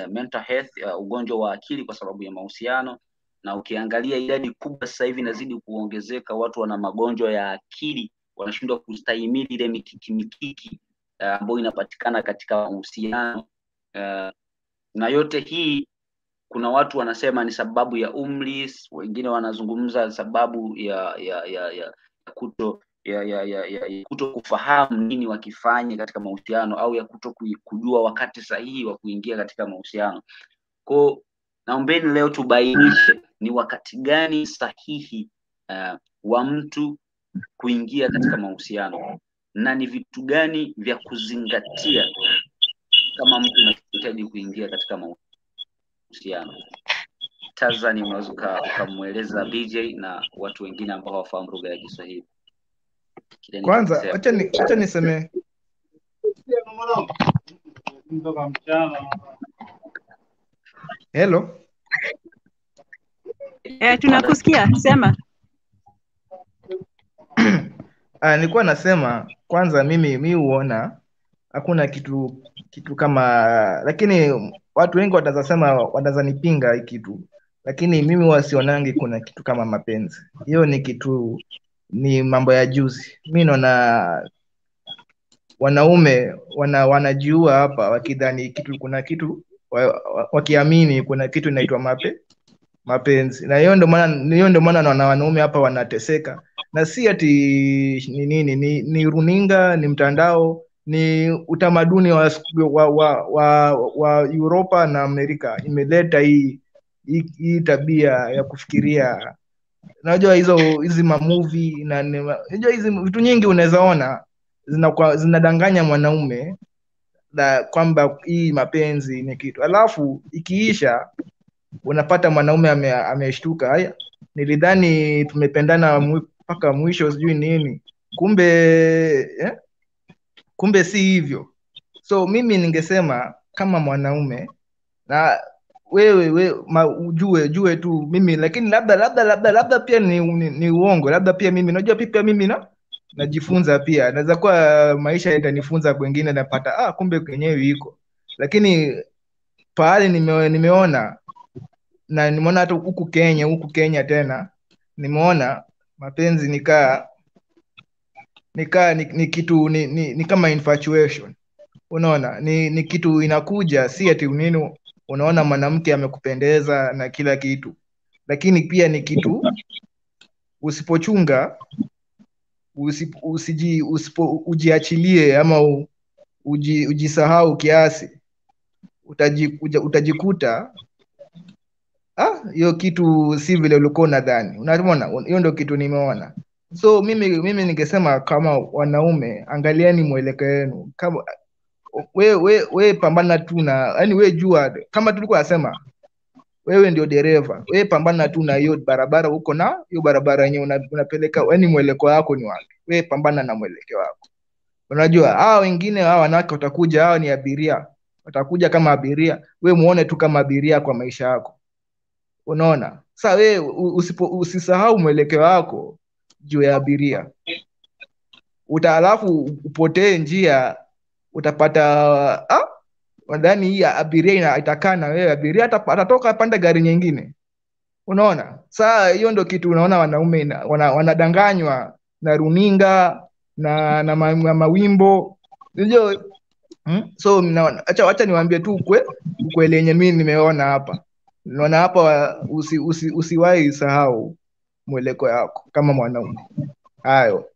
mental health, ugonjwa wa akili kwa sababu ya mahusiano, na ukiangalia idadi kubwa sasa hivi inazidi kuongezeka, watu wana magonjwa ya akili, wanashindwa kustahimili ile mikiki ambayo inapatikana katika mahusiano. Na yote hii kuna watu wanasema ni sababu ya umri, wengine wanazungumza sababu ya kuto kufahamu nini wakifanye katika mahusiano, au ya kuto kujua wakati sahihi wa kuingia katika mahusiano. Kwa naombeni leo tubainishe ni wakati gani sahihi wa mtu kuingia katika mahusiano, na ni vitu gani vya kuzingatia kama mtu anahitaji kuingia katika mahusiano. Tanzania unaweza ukamweleza BJ na watu wengine ambao hawafahamu lugha ya Kiswahili. Kwanza acha niseme hello. Tunakusikia, sema. Nilikuwa nasema kwanza mimi huona hakuna kitu kama, lakini watu wengi wataweza nipinga hii kitu, lakini mimi huwa sionangi kuna kitu kama mapenzi. Hiyo ni kitu, ni mambo ya juzi. Mimi naona wanaume wanajiua hapa wakidhani kuna kitu wakiamini kuna kitu inaitwa mapenzi, na hiyo ndio maana naona wanaume hapa wanateseka, na si ati ni nini, ni runinga, ni mtandao, ni utamaduni wa Europa na Amerika imeleta hii tabia ya kufikiria. Unajua hizi mamovie na unajua hizi vitu nyingi unaweza ona zinadanganya mwanaume kwamba hii mapenzi ni kitu, alafu ikiisha unapata mwanaume ameshtuka, haya nilidhani tumependana mpaka mwisho sijui nini, kumbe si hivyo. So mimi ningesema kama mwanaume, na wewe ujue tu mimi, lakini labda pia ni uongo, labda pia mimi najua pia mimi najifunza pia, naweza kuwa maisha itanifunza kwengine, napata kumbe kwenyewe iko, lakini pahali nimeona na nimeona hata huku Kenya tena nimeona mapenzi ni kitu ni kama infatuation. Unaona, ni kitu inakuja, si ati nini, unaona mwanamke amekupendeza na kila kitu, lakini pia ni kitu usipochunga, ujiachilie ama ujisahau kiasi, utajikuta hiyo kitu si vile ulikuwa unadhani. Unaona, hiyo ndio kitu nimeona. So mimi ningesema kama wanaume, angalieni mwelekeo wenu. Kama we pambana tu na, yani we jua, kama tulikuwa nasema wewe ndio dereva, we pambana tu na hiyo barabara huko, na hiyo barabara yenyewe unapeleka, yani mwelekeo wako ni wapi, we pambana na mwelekeo wako. Unajua wengine wanawake watakuja, hao ni abiria, watakuja kama abiria, we muone tu kama abiria kwa maisha yako. Unaona, sasa we usisahau mwelekeo wako juu ya abiria, alafu upotee njia, utapata wadhani hii abiria itakaa na wewe, abiria atatoka panda gari nyingine. Unaona, sasa hiyo ndio kitu unaona wanaume wanadanganywa na runinga na mawimbo unajua. So acha niwaambie tu ukweli yenye mimi nimeona hapa. Naona hapa usiwahi sahau mweleko yako kama mwanaume. Hayo.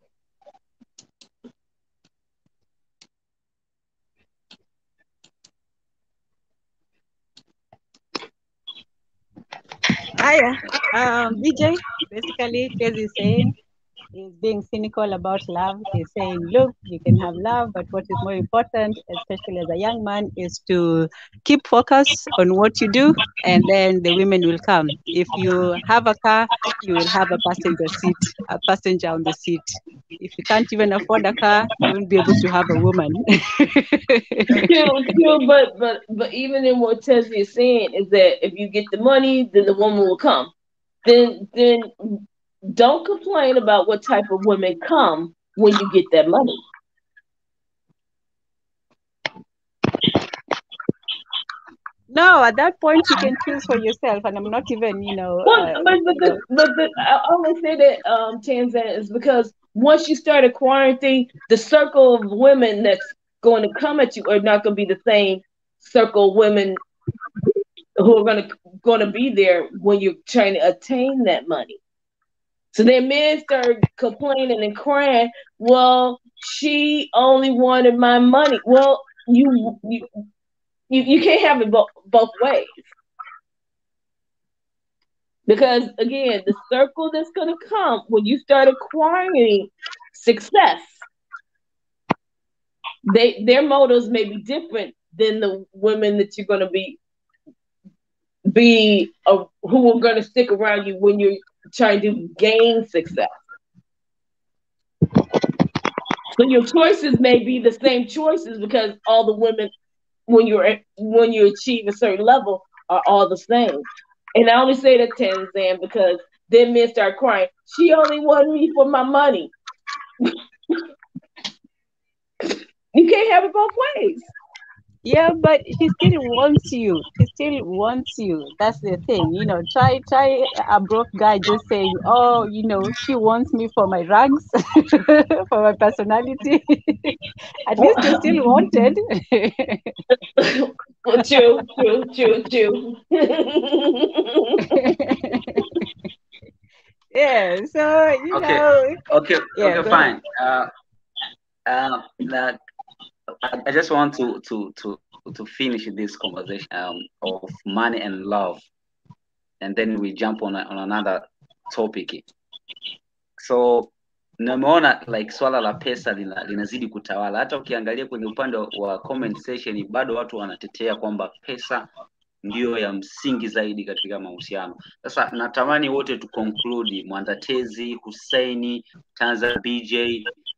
Hiya. BJ, basically, Kez is saying, is being cynical about love. He's saying, look, you can have love, but what is more important, especially as a young man, is to keep focus on what you do, and then the women will come. If you have a car, you will have a passenger on the seat. If you can't even afford a car, you won't be able to have a woman. True, but even in what Tessie is saying is that if you get the money, then the woman will come. Then don't complain about what type of women come when you get that money. No, at that point you can choose for yourself, and I'm not even, But I only say that Tanzania is because once you start acquiring things, the circle of women that's going to come at you are not going to be the same circle of women who are going to be there when you're trying to attain that money. So then men start complaining and crying. Well, she only wanted my money. Well, you can't have it both ways. Because again, the circle that's going to come when you start acquiring success, their motives may be different than the women that you're going to be who are going to stick around you when you're trying to gain success. So your choices may be the same choices because all the women, when you achieve a certain level, are all the same. And I only say that, Tanzan, because then men start crying. She only wanted me for my money. You can't have it both ways. Yeah, but she still wants you. She still wants you. That's the thing. Try a broke guy just saying, oh, she wants me for my rags, for my personality. At least you're still wanted. True. Yeah, so Okay, yeah, fine. I just want to finish this conversation of money and love, and then we jump on another topic. So nameona like swala la pesa linazidi kutawala. Hata ukiangalia kwenye upande wa comment section bado watu wanatetea kwamba pesa ndio ya msingi zaidi katika mahusiano. Sasa natamani wote tu conclude, Mwandatezi, Husseini, Tanza, BJ,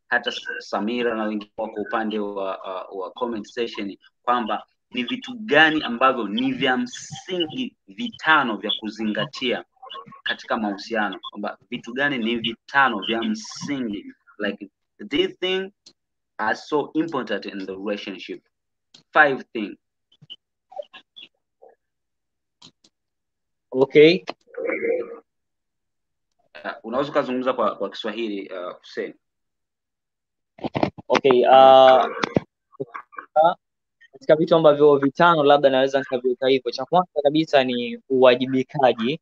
hata Samira na wengine wako upande wa comment section, kwamba ni vitu gani ambavyo ni vya msingi vitano vya kuzingatia katika mahusiano, kwamba vitu gani ni vitano vya msingi, like these things are so important in the relationship. 5 things. Okay. Unaweza kuzungumza kwa Kiswahili, Hussein? Okay, katika vitu ambavyo vitano labda naweza nikaviweka hivyo, cha kwanza kabisa ni uwajibikaji.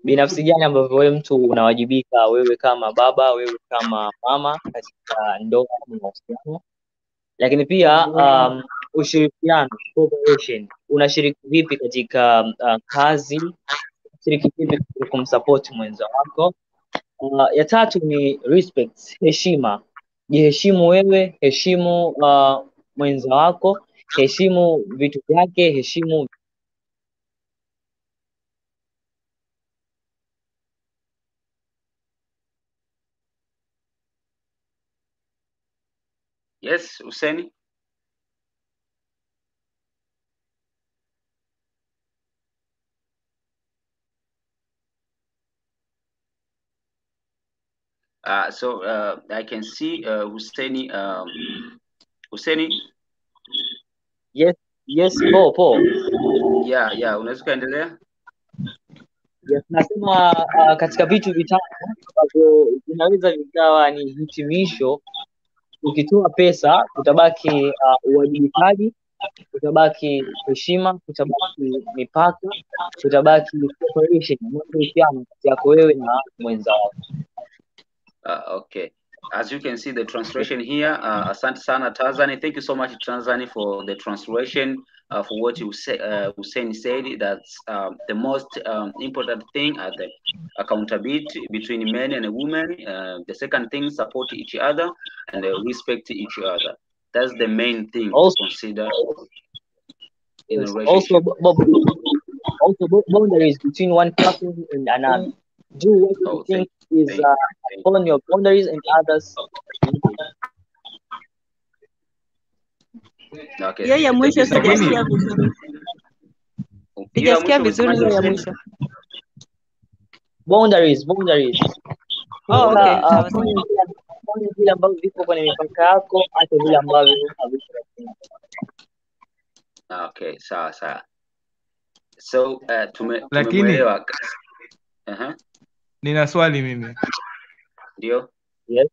Binafsi gani ambavyo wewe mtu unawajibika, wewe kama baba, wewe kama mama katika ndoa na mahusiano. Lakini pia ushirikiano, cooperation. Unashiriki vipi katika kazi? Unashiriki vipi kumsupport mwenza wako? Ya tatu ni respect, heshima. Jiheshimu wewe, heshimu mwenza wako, heshimu vitu vyake, heshimu. Yes, Hussein? So I can see Hussein. Hussein? Yes, po. Yeah, unaweza kuendelea? Yes, nasema katika vitu vitano ambavyo vinaweza vikawa ni hitimisho ukitoa pesa kutabaki uwajibikaji, kutabaki heshima, kutabaki mipaka, kutabaki cooperation, ushirikiano kati yako wewe na mwenza wako. Okay. As you can see the translation here, asante sana Tanzani. Thank you so much Tanzani for the translation, for what you say, Hussein said. That's the most important thing, the accountability between men and women. The second thing, support each other and respect each other. That's the main thing Also, to consider in a yes, relationship. also boundaries between one person and another. Do what you think is on your boundaries and others. Okay. Hiyo ya mwisho sijasikia vizuri. Sijasikia vizuri hiyo ya mwisho. Boundaries. Oh, okay. Fanya vile ambavyo viko kwenye mipaka yako, hata vile ambavyo haviko. Okay, sawa. So tumemwelewa. Nina swali mimi. Ndio. Yes.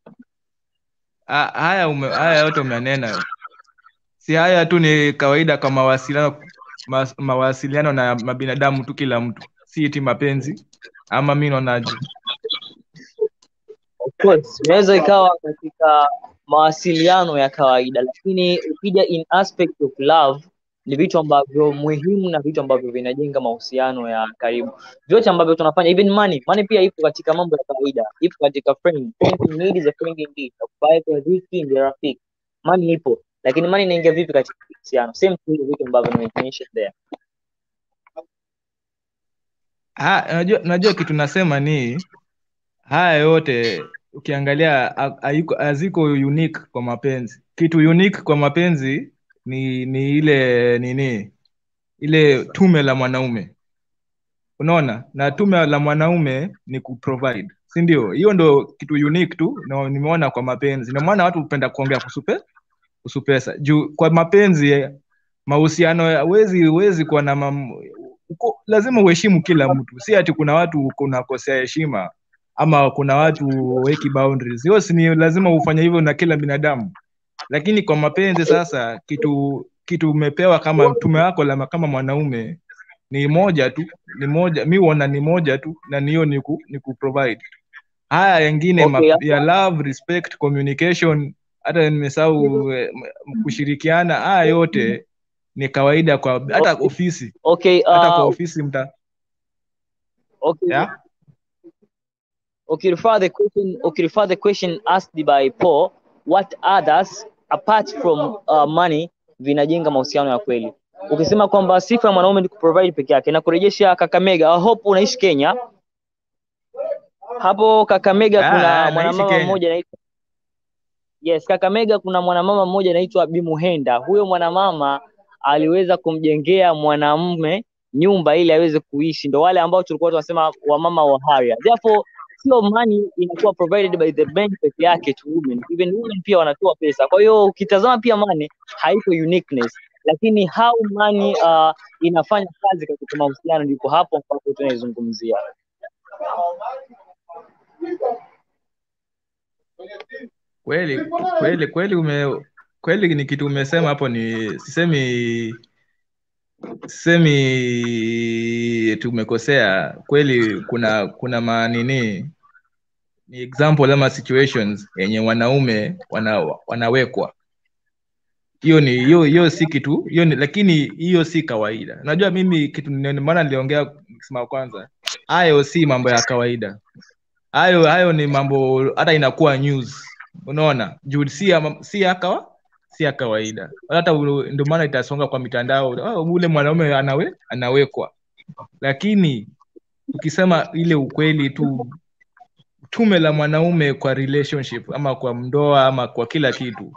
Haya yote umenena. Si haya tu ni kawaida kwa mawasiliano na mabinadamu tu, kila mtu. Si eti mapenzi ama mimi naonaje? Of course, inaweza ikawa katika mawasiliano ya kawaida, lakini ukija in aspect of love ni vitu ambavyo muhimu na vitu ambavyo vinajenga mahusiano ya karibu. Vyote ambavyo tunafanya, even money pia ipo katika mambo ya kawaida, ipo katika friend in need is a friend in need. Kwa kwa dhiki ndio rafiki. Money ipo, lakini money inaingia vipi katika mahusiano? Same thing, vitu ambavyo nimemention there. Unajua kitu nasema ni haya yote ukiangalia haziko unique kwa mapenzi. Kitu unique kwa mapenzi ni ile tume la mwanaume. Unaona? Na tume la mwanaume ni kuprovide. Si ndio? Hiyo ndo kitu unique tu na nimeona kwa mapenzi. Ndio maana watu hupenda kuongea kuhusu pesa. Juu kwa mapenzi mahusiano huwezi kuwa na lazima uheshimu kila mtu. Si ati kuna watu kunakosea heshima ama kuna watu weki boundaries. Hiyo si ni lazima ufanye hivyo na kila binadamu. Lakini kwa mapenzi sasa kitu umepewa kama tume wako kama mwanaume ni moja tu, mimi huona ni moja tu, na niyo ni kuprovide. Haya wengine ya love, respect, communication, hata nimesahau kushirikiana, haya yote ni kawaida kwa hata ofisi. Hata kwa ofisi yeah? Refer the question asked by Paul, what others apart from money vinajenga mahusiano ya kweli? Ukisema kwamba sifa ya mwanaume ni kuprovide peke yake, na kurejesha Kakamega. I hope unaishi Kenya. Hapo Kakamega kuna mwanamama mmoja anaitwa Kakamega kuna mwanamama mmoja anaitwa Bimuhenda. Huyo mwanamama aliweza kumjengea mwanamume nyumba ili aweze kuishi. Ndio wale ambao tulikuwa tunasema wamama wa haria. Therefore sio money inakuwa provided by the man peke yake to women. Even women pia wanatoa pesa. Kwa hiyo ukitazama pia money haiko uniqueness, lakini how money inafanya kazi katika mahusiano ndipo hapo ambapo tunaizungumzia. Kweli ni kitu umesema hapo, ni sisemi tumekosea. Kweli kuna manini ni example ama situations yenye wanaume wanawekwa. Hiyo si kitu, lakini hiyo si kawaida. Unajua mimi kitu maana niliongea kusema kwanza, hayo si mambo ya kawaida. Hayo ni mambo hata inakuwa news. Unaona? Juu si ya kawaida. Hata ndio maana itasonga kwa mitandao, ule mwanaume anawekwa. Lakini ukisema ile ukweli tu, tume la mwanaume kwa relationship ama kwa ndoa ama kwa kila kitu,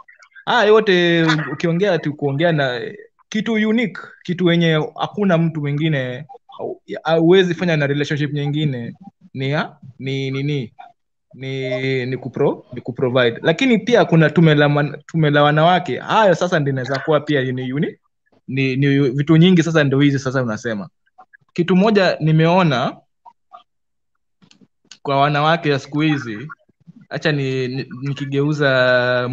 yote ukiongea tu kuongea na kitu unique, kitu wenye hakuna mtu mwingine hauwezi fanya na relationship nyingine, ni kuprovide. Lakini pia kuna tume la wanawake. Hayo sasa ndio inaweza kuwa pia ni vitu nyingi. Sasa ndio hizi sasa unasema kitu moja nimeona kwa wanawake ya siku hizi, acha nikigeuza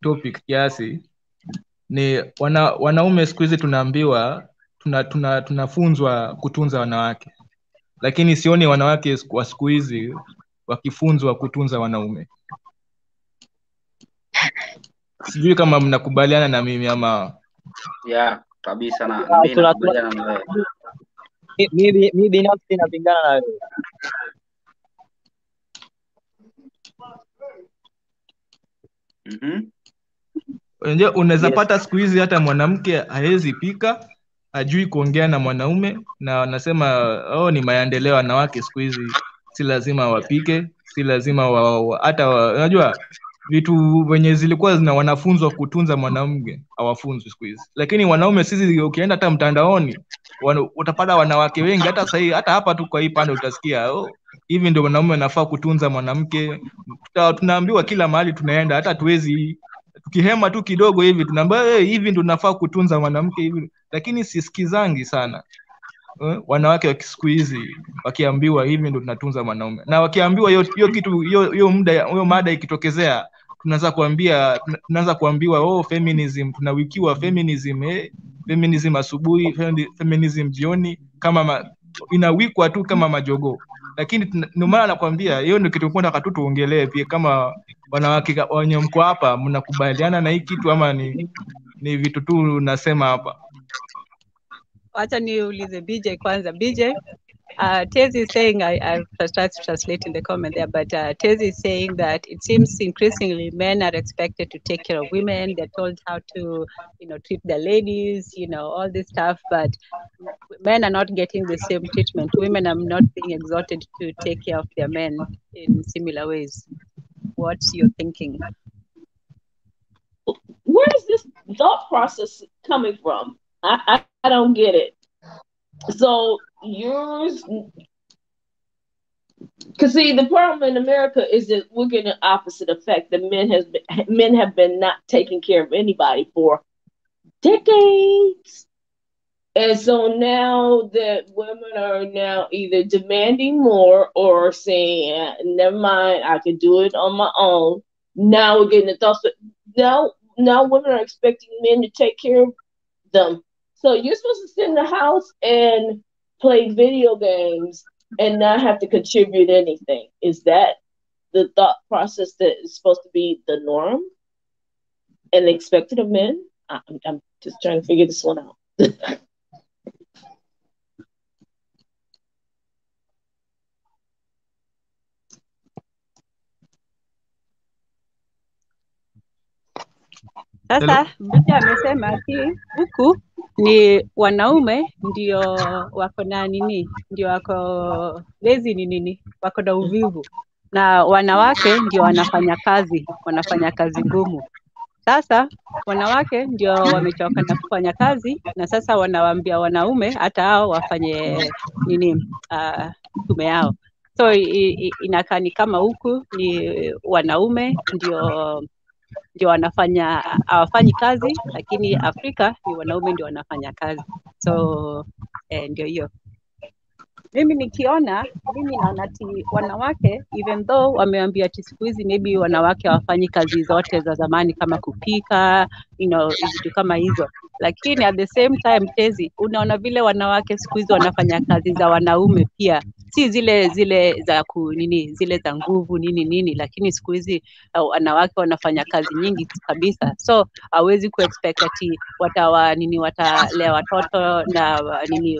topic kiasi, ni wanaume siku hizi tunaambiwa tunafunzwa kutunza wanawake, lakini sioni wanawake wa siku hizi wakifunzwa kutunza wanaume. Sijui kama mnakubaliana na mimi ama. Yeah, kabisa na mimi nakubaliana na wewe. Mimi binafsi napingana na wewe. Unaweza pata siku hizi hata mwanamke hawezi pika, hajui kuongea na mwanaume, na wanasema ni maendeleo wanawake siku hizi, si lazima wapike, si lazima hata unajua vitu venye zilikuwa wanafunzwa kutunza mwanamke hawafunzwi siku hizi. Lakini wanaume sisi, ukienda hata mtandaoni utapata wanawake wengi, hata sasa hata hapa tu kwa hii pande utasikia hivi ndio wanaume wanafaa kutunza mwanamke. Tunaambiwa kila mahali tunaenda, hata tuwezi tukihema tu kidogo hivi tunaambiwa hivi ndio tunafaa kutunza mwanamke hivi, lakini sisikizangi sana wanawake wa siku hizi wakiambiwa hivi ndio tunatunza mwanaume. Na wakiambiwa hiyo kitu hiyo mada ikitokezea, tunaanza kuambiwa feminism, tunawikiwa feminism, feminism asubuhi, feminism jioni, kama inawikwa tu kama majogoo. Lakini ndio maana nakwambia hiyo ndio kitu kwenda katu tuongelee pia, kama wanawake wenye mko hapa mnakubaliana na hii kitu ama ni vitu tu nasema hapa. Acha niulize BJ kwanza. BJ, Tezi is saying, I tried to translate in the comment there, but Tezi is saying that it seems increasingly men are expected to take care of women. They're told how to, treat the ladies, all this stuff, but men are not getting the same treatment. Women are not being exhorted to take care of their men in similar ways. What's your thinking? Where is this thought process coming from? I don't get it. So yours, because see, the problem in America is that we're getting an opposite effect. The men have been not taking care of anybody for decades, and so now that women are now either demanding more or saying, "Never mind, I can do it on my own." Now we're getting the thoughts. Now women are expecting men to take care of them. So you're supposed to sit in the house and play video games and not have to contribute anything. Is that the thought process that is supposed to be the norm and expected of men? I'm just trying to figure this one out. Sasa Bita amesema ati huku ni wanaume ndio wako na ndio wako lazy wako na uvivu, na wanawake ndio wanafanya kazi ngumu. Sasa wanawake ndio wamechoka na kufanya kazi, na sasa wanawaambia wanaume hata hao wafanye tume yao. So inakaa ni kama huku ni wanaume ndio hawafanyi kazi, lakini Afrika ni wanaume ndio wanafanya kazi. So ndio hiyo. Mimi naona ati wanawake, even though wameambia ati siku hizi maybe wanawake hawafanyi kazi zote za zamani kama kupika, vitu kama hizo, lakini at the same time Tezi, unaona vile wanawake siku hizi wanafanya kazi za wanaume pia, si zile za zile za nguvu lakini siku hizi wanawake wanafanya kazi nyingi kabisa. So hawezi kuexpect ati watalea watoto na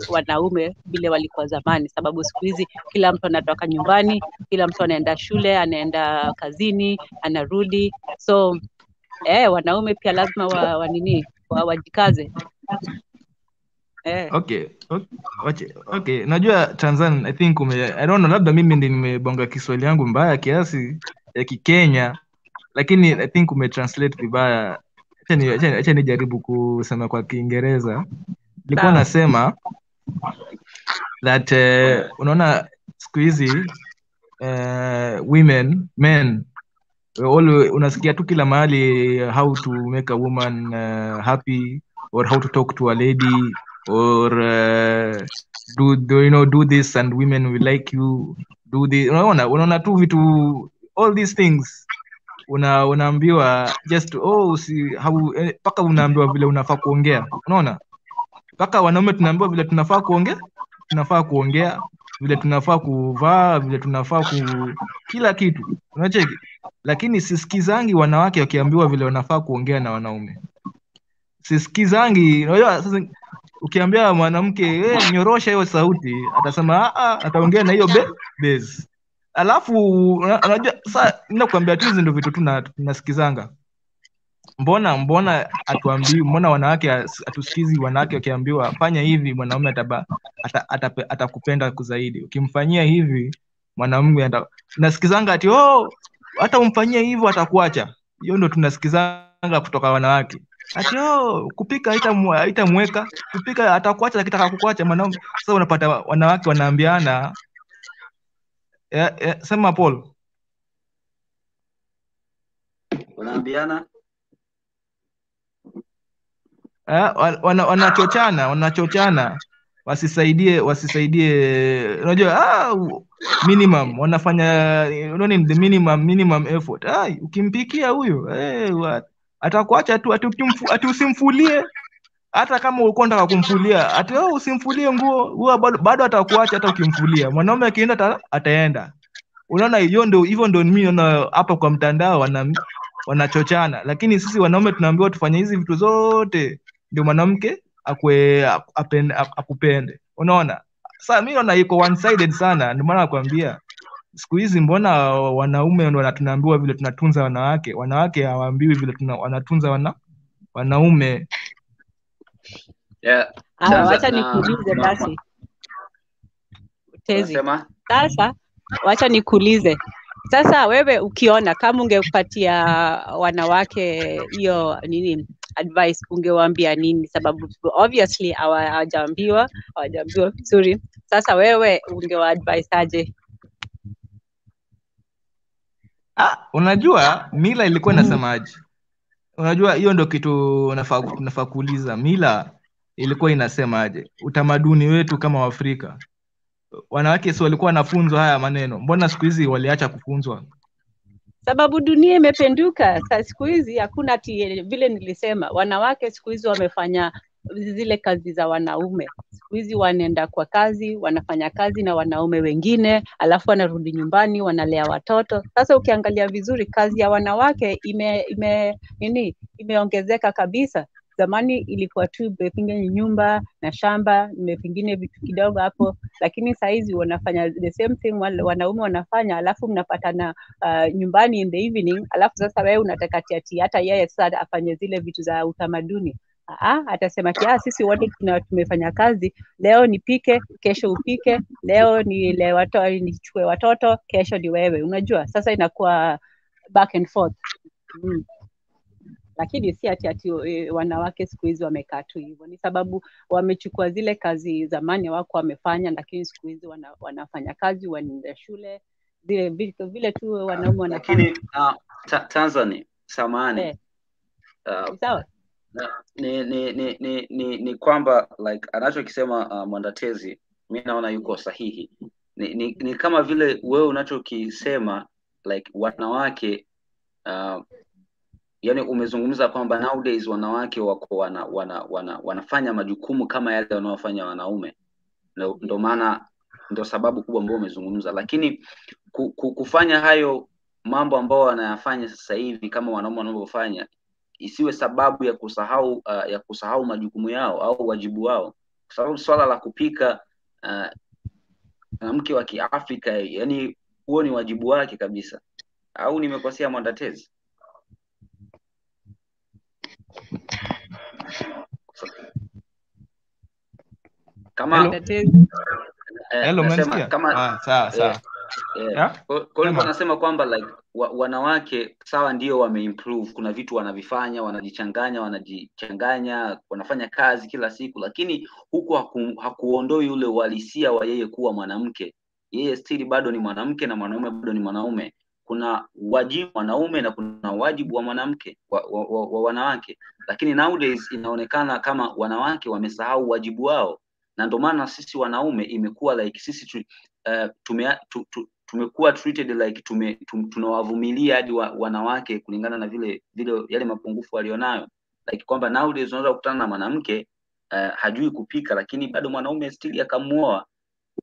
wanaume vile walikuwa zamani, sababu siku hizi kila mtu anatoka nyumbani, kila mtu anaenda shule, anaenda kazini, anarudi. So wanaume pia lazima wajikaze. Okay. Najua Tanzania, I think I don't know, labda mimi ndi nimebonga Kiswahili yangu mbaya kiasi ya Kikenya, lakini I think translate vibaya. Acha nijaribu kusema kwa Kiingereza. Nilikuwa nasema that unaona siku hizi men unasikia tu kila mahali how to make a woman happy, or how to talk to a lady, or do this and women will like you, do this. Unaona tu vitu all these things unaambiwa just paka unaambiwa vile unafaa kuongea. Unaona? Paka wanaume tunaambiwa vile tunafaa kuongea, vile tunafaa kuvaa, vile tunafaa kila kitu. Unacheki? Lakini sisikizangi wanawake wakiambiwa vile wanafaa kuongea na wanaume. Sisikizangi. Unajua sasa ukiambia mwanamke nyorosha hiyo sauti, atasema ataongea na hiyo base. Alafu unajua sasa ninakwambia tu hizo ndio vitu tunasikizanga. Mbona atuambii, mbona wanawake atusikizi wanawake wakiambiwa fanya hivi, mwanaume atakupenda zaidi. Ukimfanyia hivi mwanamume nasikizanga ati hata umfanyie hivyo atakuacha. Hiyo ndio tunasikizanga kutoka wanawake. Ati kupika haitamweka, kupika atakuacha, akitaka kukuacha mwanaume. Sasa unapata wanawake wanaambiana sema Paul. Wanaambiana wanachochana wasisaidie. Unajua minimum wanafanya the minimum effort. Ukimpikia huyo atakuacha tu, ati usimfulie. Hata kama ulikuwa unataka kumfulia, ati usimfulie nguo, huyo bado atakuacha hata ukimfulia. Mwanaume akienda ataenda. Unaona, hivyo ndio mimi naona hapa kwa mtandao wanachochana. Lakini sisi wanaume tunaambiwa tufanye hizi vitu zote ndio mwanamke akupende. Unaona? Sasa mimi naona iko one sided sana. Ndio maana nakwambia siku hizi mbona wanaume ndio tunaambiwa vile tunatunza wanawake. Wanawake hawaambiwi vile wanatunza wanaume. Yeah. Wacha nikuulize basi. Tezi. Sasa wacha nikuulize. Sasa wewe ukiona kama ungepatia wanawake hiyo advice, ungewaambia nini? Sababu obviously hawajaambiwa vizuri. Sasa wewe ungewaadvise aje? Unajua mila ilikuwa inasemaje? Unajua hiyo ndio kitu nafaa kuuliza. Mila ilikuwa inasemaje? Utamaduni wetu kama Waafrika. Wanawake si walikuwa wanafunzwa haya maneno? Mbona siku hizi waliacha kufunzwa? Sababu dunia imependuka. Sasa siku hizi hakuna vile nilisema, wanawake siku hizi wamefanya zile kazi za wanaume. Siku hizi wanaenda kwa kazi, wanafanya kazi na wanaume wengine, alafu wanarudi nyumbani, wanalea watoto. Sasa ukiangalia vizuri kazi ya wanawake imeongezeka kabisa. Zamani ilikuwa tu pengine nyumba na shamba, pengine vitu kidogo hapo, lakini saa hizi wanafanya the same thing wanaume wanafanya, alafu mnapatana nyumbani in the evening, alafu sasa wewe unataka ati hata yeye sasa afanye zile vitu za utamaduni. Atasema sisi wote tumefanya kazi, leo nipike, kesho upike, leo nichukue watoto, kesho ni wewe. Unajua sasa inakuwa back and forth. Lakini si ati wanawake siku hizi wamekaa tu hivyo. Ni sababu wamechukua zile kazi zamani wako wamefanya, lakini siku hizi wanafanya kazi, wanaenda shule, vile tu wanaume wanafanya. Lakini Tanzania samani sawa ni kwamba like anachokisema Mwandatezi mimi naona yuko sahihi. Ni kama vile wewe unachokisema like wanawake yani umezungumza kwamba nowadays wanawake wako wanafanya majukumu kama yale wanaofanya wanaume. Ndio maana ndio sababu kubwa ambayo umezungumza, lakini kufanya hayo mambo ambayo wanayafanya sasa hivi kama wanaume wanavyofanya isiwe sababu ya kusahau majukumu yao au wajibu wao, kwa sababu swala la kupika mke wa Kiafrika yani huo ni wajibu wake kabisa. Au nimekosea Mwandatezi? Kama sawa. Kwa hiyo nasema kwamba like wanawake sawa ndio wameimprove, kuna vitu wanavifanya, wanajichanganya, wanafanya kazi kila siku, lakini huku hakuondoi ule uhalisia wa yeye kuwa mwanamke. Yeye still bado ni mwanamke na mwanaume bado ni mwanaume. Kuna wajibu wanaume na kuna wajibu wa mwanamke wa wanawake, lakini nowadays inaonekana kama wanawake wamesahau wajibu wao, na ndio maana sisi wanaume imekuwa like sisi tumekuwa treated like tunawavumilia hadi wanawake kulingana na vile yale mapungufu walionayo, like kwamba nowadays unaweza kukutana na mwanamke hajui kupika lakini bado mwanaume still akamuoa,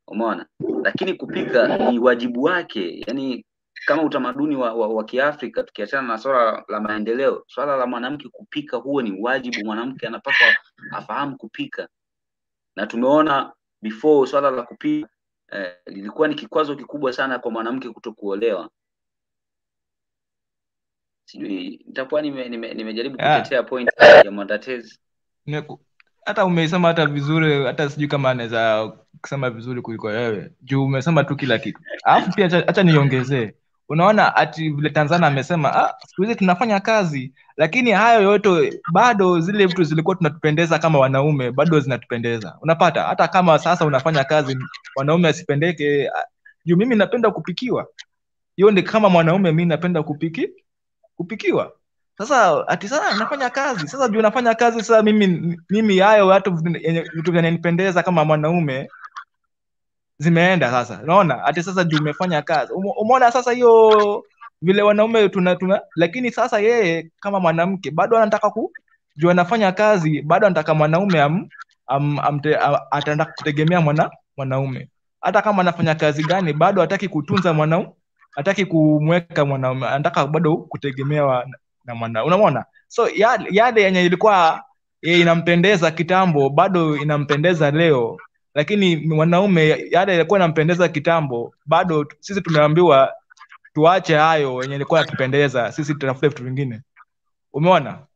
umeona. Lakini kupika ni wajibu wake, yani kama utamaduni wa Kiafrika, tukiachana na swala la maendeleo, swala la mwanamke kupika huo ni wajibu, mwanamke anapaswa afahamu kupika. Na tumeona before swala la kupika lilikuwa ni kikwazo kikubwa sana kwa mwanamke kutokuolewa. Sijui nitakuwa nimejaribu kutetea point ya Mwandatezi. Hata umesema hata vizuri, hata sijui kama anaweza kusema vizuri kuliko wewe, juu umesema tu kila kitu. Alafu pia acha niongezee, unaona ati vile Tanzania amesema siku hizi tunafanya kazi, lakini hayo yote bado zile vitu zilikuwa tunatupendeza kama wanaume bado zinatupendeza. Unapata hata kama sasa unafanya kazi wanaume asipendeke, juu mimi napenda kupikiwa, hiyo ndio kama mwanaume mimi napenda kupikiwa. Sasa ati sasa nafanya kazi, sasa juu nafanya kazi, sasa mimi hayo watu vitu vinanipendeza kama mwanaume zimeenda. Sasa unaona ati sasa juu umefanya kazi, umeona sasa hiyo vile wanaume tuna lakini sasa yeye kama mwanamke bado anataka juu anafanya kazi, bado anataka mwanaume ataenda kutegemea mwanaume. Hata kama anafanya kazi gani bado hataki kutunza mwanaume, hataki kumweka mwanaume, anataka bado kutegemewa na mwanaume, unaona. So yale yenye ilikuwa inampendeza kitambo bado inampendeza leo, lakini mwanaume yale ilikuwa inampendeza kitambo bado sisi tumeambiwa tuache hayo yenye ilikuwa inatupendeza sisi, tutafute vitu vingine, umeona.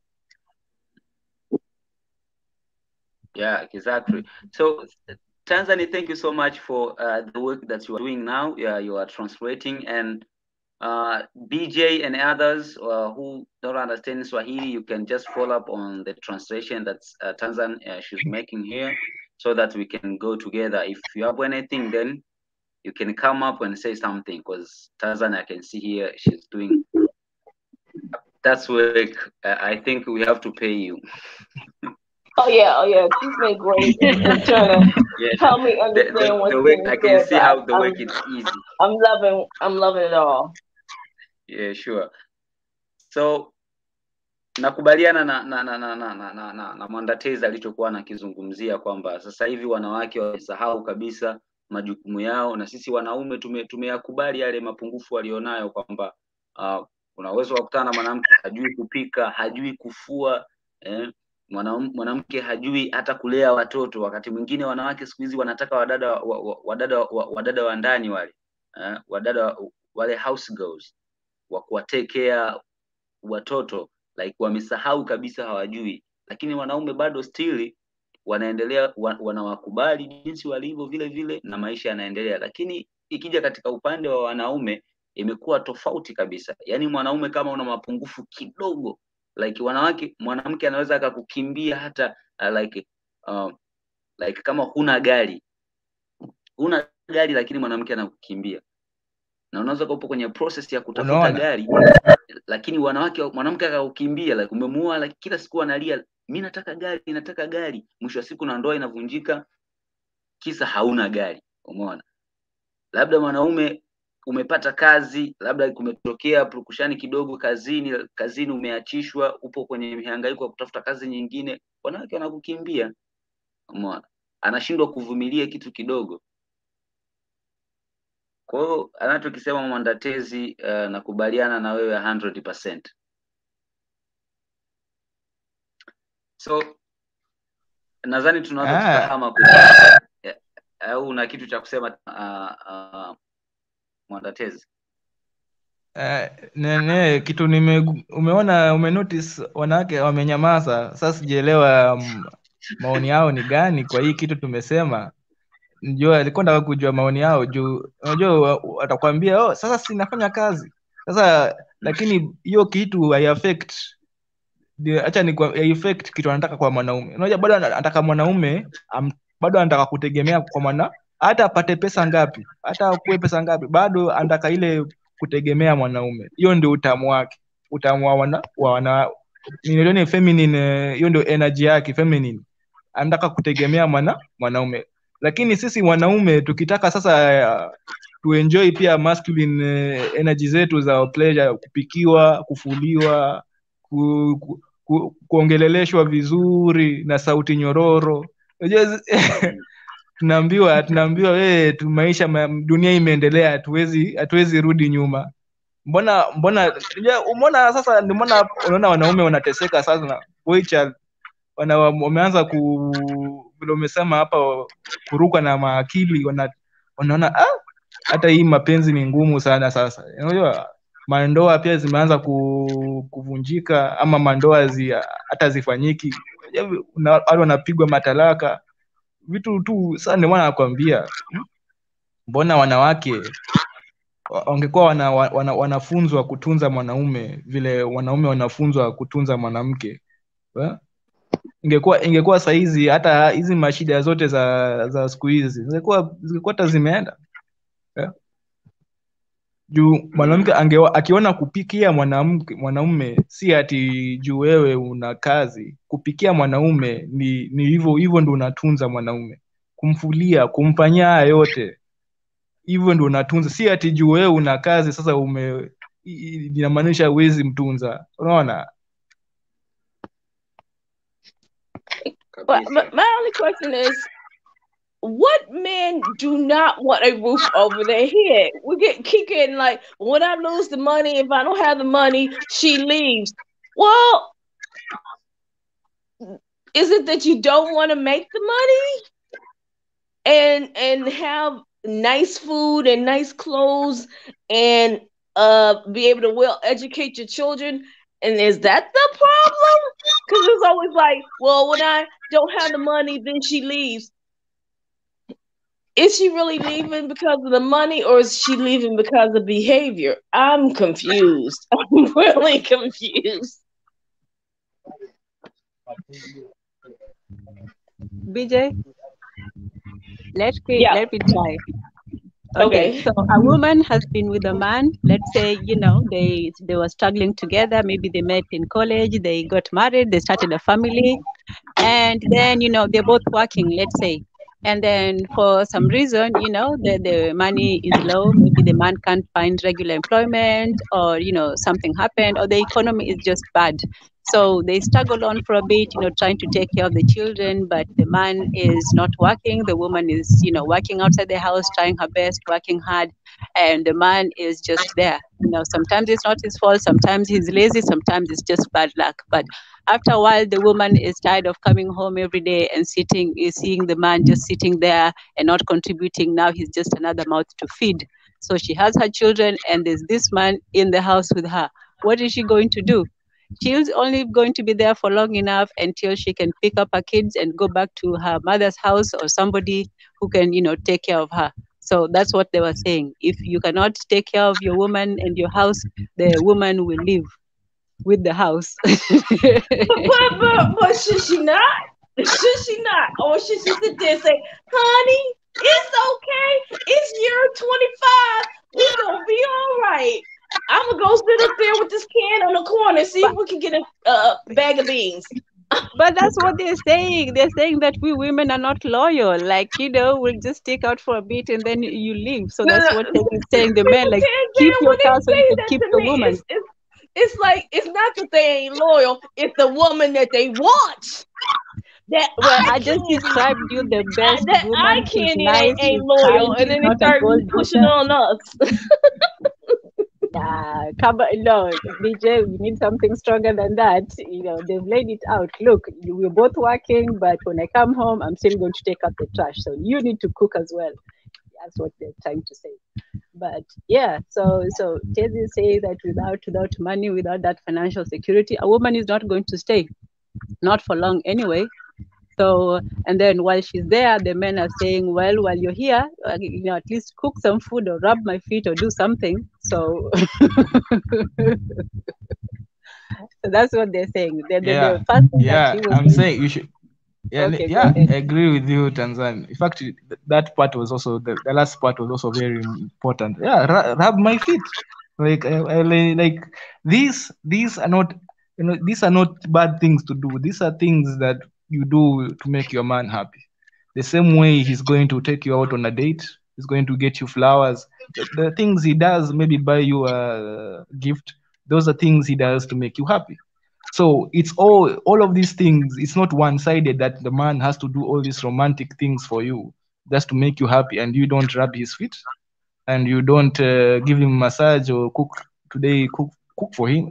Yeah, exactly. So Tanzania, thank you so much for the work that you are doing now. You are translating, and BJ and others who don't understand Swahili, you can just follow up on the translation that Tanzania she's making here, so that we can go together. If you have anything, then you can come up and say something, because Tanzania I can see here she's doing that's work. I think we have to pay you. Oh yeah. She's been great in trying to help me understand what's being said. I can see how the work is easy. I'm loving it all. Yeah, sure. So nakubaliana na Mwandatezi alichokuwa anakizungumzia kwamba sasa hivi wanawake wamesahau kabisa majukumu yao, na sisi wanaume tumeyakubali yale mapungufu walionayo, kwamba una uwezo wa kukutana na mwanamke hajui kupika, hajui kufua, mwanamke hajui hata kulea watoto. Wakati mwingine wanawake siku hizi wanataka wadada wa ndani wale, wadada wale house girls wa kuwa take care watoto, like wamesahau kabisa, hawajui. Lakini wanaume bado still wanaendelea, wanawakubali jinsi walivyo vile vile, na maisha yanaendelea. Lakini ikija katika upande wa wanaume imekuwa tofauti kabisa. Yani mwanaume kama una mapungufu kidogo, like mwanamke anaweza akakukimbia hata like kama huna gari lakini mwanamke anakukimbia, na unaweza kuwa kwenye process ya kutafuta gari, lakini mwanamke akakukimbia, like umemuoa, like kila siku analia, mimi nataka gari, mwisho wa siku na ndoa inavunjika kisa hauna gari. Umeona, labda mwanaume umepata kazi, labda kumetokea purukushani kidogo kazini umeachishwa, upo kwenye mihangaiko ya kutafuta kazi nyingine, wanawake wanakukimbia. Umeona, anashindwa kuvumilia kitu kidogo. Kwa hiyo anachokisema Mwandatezi nakubaliana na wewe 100%. So nadhani tunaweza tukahama au una kitu cha kusema Mwandatezi? Kitu umenotice wanawake wamenyamaza. Sasa sijaelewa maoni yao ni gani kwa hii kitu tumesema. Njoo alikuwa nataka kujua maoni yao, juu unajua atakwambia sasa si nafanya kazi sasa, lakini hiyo kitu hai affect, acha ni affect kitu anataka kwa mwanaume. Unajua bado anataka mwanaume bado anataka kutegemea kwa mwana, hata apate pesa ngapi, hata akuwe pesa ngapi, bado anataka ile kutegemea mwanaume. Hiyo ndio utamu wake, utamu wa ni feminine. Hiyo ndio energy yake feminine, anataka kutegemea mwanaume. Lakini sisi wanaume tukitaka sasa tuenjoy pia masculine energy zetu za pleasure, kupikiwa, kufuliwa, kuongeleleshwa vizuri na sauti nyororo. Unajua tunaambiwa wewe maisha dunia imeendelea, hatuwezi rudi nyuma. Mbona sasa mbona unaona wanaume wanateseka sasa na boy child wameanza vile umesema hapa kuruka na maakili, wanaona hata hii mapenzi ni ngumu sana sasa. Unajua mandoa pia zimeanza kuvunjika, ama mandoa hata zifanyiki, watu wanapigwa matalaka vitu tu. Sasa ndio maana nakwambia mbona wanawake wangekuwa wanafunzwa kutunza mwanaume vile wanaume wanafunzwa kutunza mwanamke, ingekuwa saizi hata hizi mashida zote za siku hizi zingekuwa hata zimeenda. Juu mwanamke akiona kupikia mwanaume si ati juu wewe una kazi. Kupikia mwanaume ni hivyo ndio unatunza mwanaume, kumfulia, kumfanyia haya yote, hivyo ndio unatunza. Si ati juu wewe una kazi sasa inamaanisha huwezi mtunza. Unaona? But my only question is, what men do not want a roof over their head? We keep getting like, when I lose the money, if I don't have the money, she leaves. Well, is it that you don't want to make the money and have nice food and nice clothes and be able to well educate your children? And is that the problem? Because it's always like, well, when I don't have the money, then she leaves. Is she really leaving because of the money, or is she leaving because of behavior? I'm confused. I'm really confused. BJ, let me try. Okay. So a woman has been with a man, let's say, they were struggling together. Maybe they met in college, they got married, they started a family, and then, they're both working, let's say. And then for some reason, the money is low. Maybe the man can't find regular employment, or, something happened, or the economy is just bad. So they struggle on for a bit, trying to take care of the children, but the man is not working. The woman is, working outside the house, trying her best, working hard, and the man is just there. Sometimes it's not his fault, sometimes he's lazy, sometimes it's just bad luck. But after a while, the woman is tired of coming home every day and seeing the man just sitting there and not contributing. Now he's just another mouth to feed. So she has her children, and there's this man in the house with her. What is she going to do? She's only going to be there for long enough until she can pick up her kids and go back to her mother's house, or somebody who can, take care of her. So that's what they were saying. If you cannot take care of your woman and your house, the woman will leave with the house. but should she not? Should she not? Or should she sit there and say, honey, it's okay. It's year 25. We're going to be all right. I'm going to go sit up there with this can on the corner and see if we can get a bag of beans. But that's what they're saying. They're saying that we women are not loyal. Like, we'll just stick out for a bit and then you leave. So that's what they're saying. The men, like, keep your car so you can keep the woman. It's like, it's not that they ain't loyal. It's the woman that they want. I just described you the best woman. I can't nice, ain't loyal, and then they start pushing on us. No, BJ, we need something stronger than that. They've laid it out. Look, we're both working, but when I come home, I'm still going to take out the trash. So you need to cook as well. That's what they're trying to say. But yeah, so Tezi say that without money, without that financial security, a woman is not going to stay, not for long anyway. So, and then while she's there, the men are saying, well, while you're here, at least cook some food or rub my feet or do something. So, so that's what they're saying. I'm saying you should. Yeah, okay, I agree with you, Tanzan. In fact, that part was also the last part was also very important. Yeah, rub my feet. Like these are not, these are not bad things to do. These are things that you do to make your man happy. The same way he's going to take you out on a date, He's going to get you flowers. The things he does, maybe buy you a gift. Those are things he does to make you happy. So it's all of these things. It's not one-sided that the man has to do all these romantic things for you just to make you happy, and you don't rub his feet, and you don't give him massage or cook for him.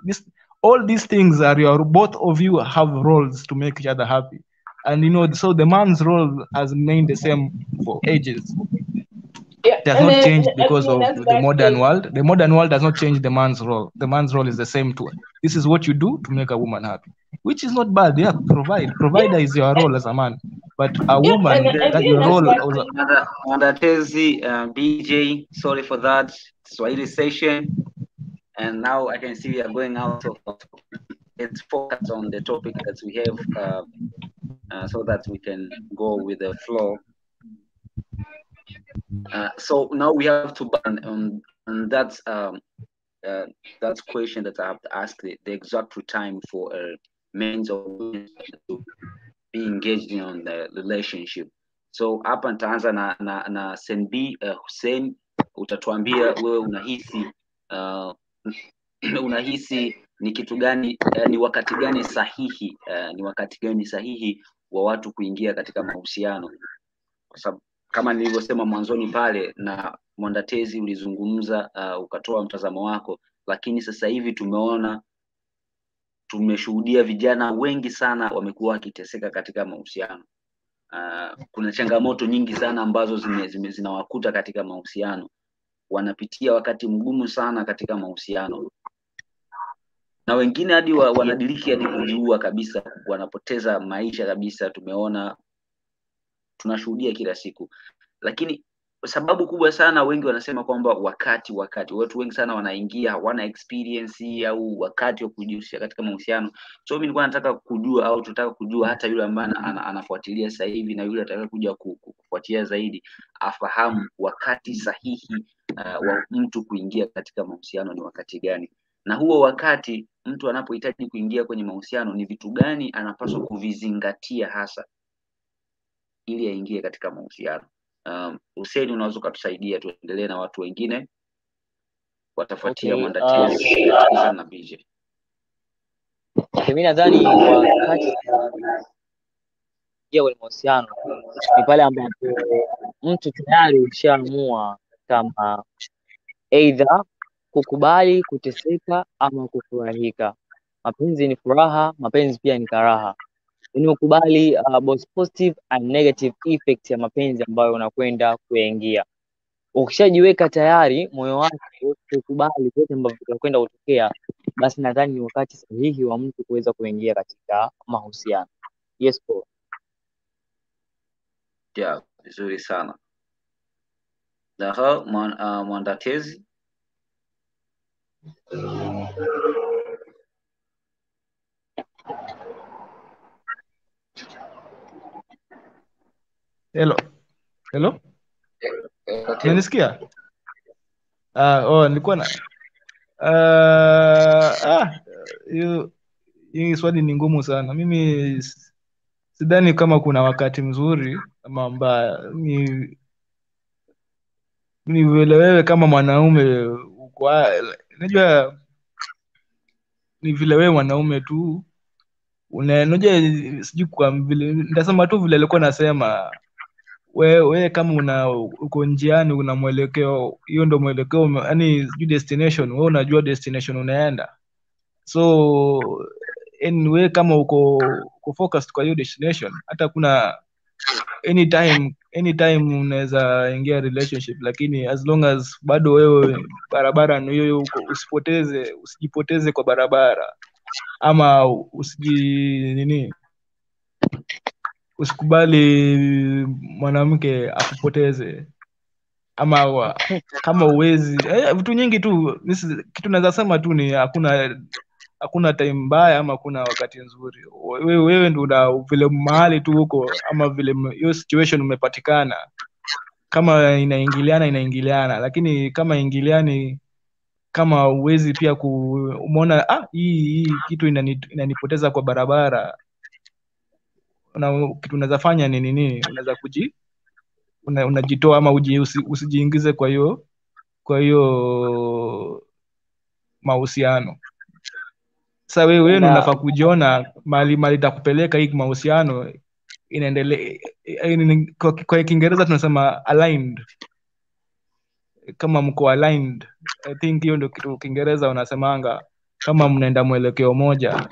All these things are both of you have roles to make each other happy. And so the man's role has remained the same for ages. It has not changed because of the modern world. The modern world does not change the man's role. The man's role is the same too. This is what you do to make a woman happy, which is not bad. Yeah, provider is your role as a man, but a woman, that your role. Wandatezi, BJ, sorry for that Swahili session, and now I can see we are going out of topic. Let's focus on the topic that we have, so that we can go with the flow. So now we have to ban on that question that I have to ask, the exact time for men or women to be engaged in the relationship. So hapa nitaanza na Senbi Hussein, utatuambia wewe unahisi ni kitu gani, ni wakati gani sahihi, wa watu kuingia katika mahusiano, kwa sababu kama nilivyosema mwanzoni pale na Mwandatezi ulizungumza, ukatoa mtazamo wako, lakini sasa hivi tumeshuhudia vijana wengi sana wamekuwa wakiteseka katika mahusiano. Kuna changamoto nyingi sana ambazo zinawakuta katika mahusiano. Wanapitia wakati mgumu sana katika mahusiano, na wengine hadi wanadiriki hadi kujiua kabisa, wanapoteza maisha kabisa. Tunashuhudia kila siku. Lakini sababu kubwa sana, wengi wanasema kwamba wakati watu wengi sana wanaingia hawana experience au wakati wa kujihusisha katika mahusiano. So mimi nilikuwa nataka kujua, au tutaka kujua, hata yule ambaye anafuatilia sasa hivi na yule atakaye kuja kufuatilia zaidi, afahamu wakati sahihi wa mtu kuingia katika mahusiano ni wakati gani, na huo wakati mtu anapohitaji kuingia kwenye mahusiano ni vitu gani anapaswa kuvizingatia hasa ili aingie katika mahusiano. Hussein, unaweza kutusaidia tuendelee na watu wengine watafuatia Mwandatezi na BJ. Mimi nadhani wakati kwenye mahusiano ni pale ambapo mtu tayari ushaamua kama either kukubali kuteseka ama kufurahika. Mapenzi ni furaha, mapenzi pia ni karaha. Yaani ukubali both positive and negative effects ya mapenzi ambayo unakwenda kuingia. Ukishajiweka tayari moyo wako kukubali yote ambavyo vitakwenda kutokea, basi nadhani ni wakati sahihi wa mtu kuweza kuingia katika mahusiano. Yes Paul. Yeah, vizuri sana. Mwandatezi. Hello? Unanisikia? Nilikuwa na hii swali ni ngumu sana. Mimi sidhani kama kuna wakati mzuri ama mbaya. Ni vile wewe kama mwanaume unajua, ni vile wewe mwanaume tu unajua, sijui kwa vile nitasema tu vile alikuwa nasema, wewe kama uko njiani una mwelekeo, hiyo ndio mwelekeo, yani sijui destination, wewe unajua destination unaenda. So anyway, kama uko focused kwa hiyo destination, hata kuna anytime unaweza ingia relationship, lakini as long as bado wewe barabara ni hiyo, usijipoteze kwa barabara, ama usikubali mwanamke akupoteze, ama kama uwezi vitu nyingi tu. Kitu naweza sema tu ni hakuna time mbaya ama kuna wakati nzuri. Wewe ndio vile mahali tu huko, ama vile hiyo situation umepatikana. Kama inaingiliana, lakini kama ingiliani, kama uwezi pia umeona hii kitu inanipoteza kwa barabara, na kitu unaweza fanya ni nini? Unaweza unajitoa ama usijiingize kwa hiyo mahusiano. Sasa wewe unafaa kujiona mali itakupeleka hii mahusiano inaendelea. Kwa Kiingereza tunasema aligned, kama mko aligned. I think hiyo ndio kitu Kiingereza unasemanga, kama mnaenda mwelekeo moja,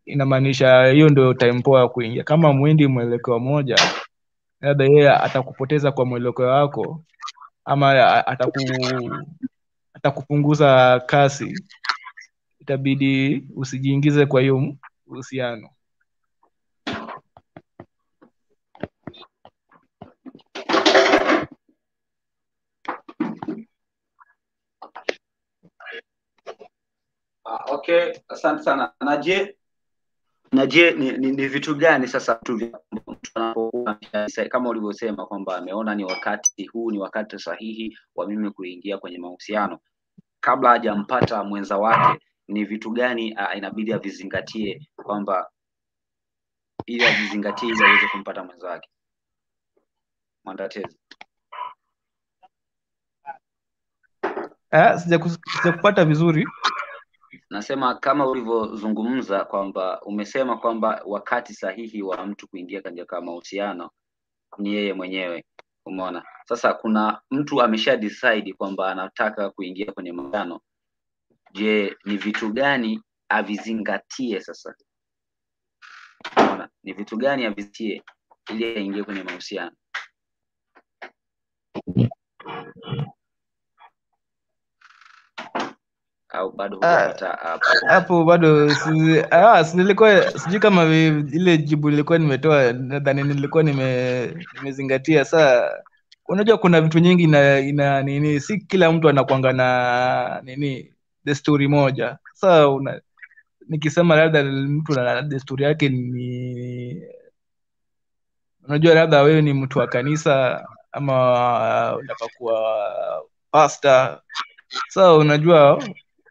inamaanisha hiyo ndio time poa kuingia. Kama mwendi mwelekeo moja, labda yeye atakupoteza kwa mwelekeo wako, ama atakupunguza kasi, itabidi usijiingize kwa hiyo uhusiano. Okay, asante sana. Na je ni vitu gani sasa tu anapokuwa kama ulivyosema kwamba ameona ni wakati sahihi wa mimi kuingia kwenye mahusiano, kabla hajampata mwenza wake, ni vitu gani inabidi avizingatie kwamba ili avizingatie ili aweze kumpata mwenza wake? Mwandatezi. Sijakupata vizuri. Nasema kama ulivyozungumza kwamba umesema kwamba wakati sahihi wa mtu kuingia katika mahusiano ni yeye mwenyewe. Umeona? Sasa kuna mtu amesha decide kwamba anataka kuingia kwenye mahusiano. Je, ni vitu gani avizingatie sasa? Umeona? Ni vitu gani avizingatie ili aingie kwenye mahusiano? Au bado hujapata hapo? Bado nilikuwa sijui kama ile jibu nilikuwa nimetoa, nadhani nilikuwa nimezingatia. Saa unajua kuna vitu nyingi ina nini, si kila mtu anakuanga na nini desturi moja. Saa nikisema labda mtu na desturi yake ni, unajua labda wewe ni mtu wa kanisa ama unataka kuwa pastor. So unajua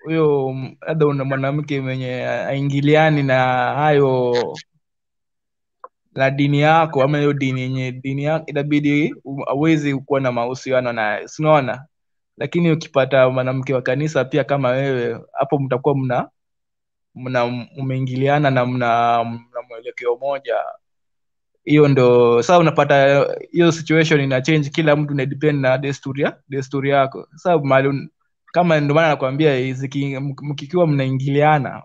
huyo labda una mwanamke mwenye aingiliani na hayo la dini yako, ama hiyo dini yako, itabidi hawezi kuwa na mahusiano naye, unaona. Lakini ukipata mwanamke wa kanisa pia kama wewe, hapo mtakuwa mmeingiliana na mna mwelekeo moja. Hiyo ndo sasa unapata hiyo situation ina change, kila mtu na depend na desturi yako. Sasa mali kama ndio maana nakwambia mkikiwa mnaingiliana,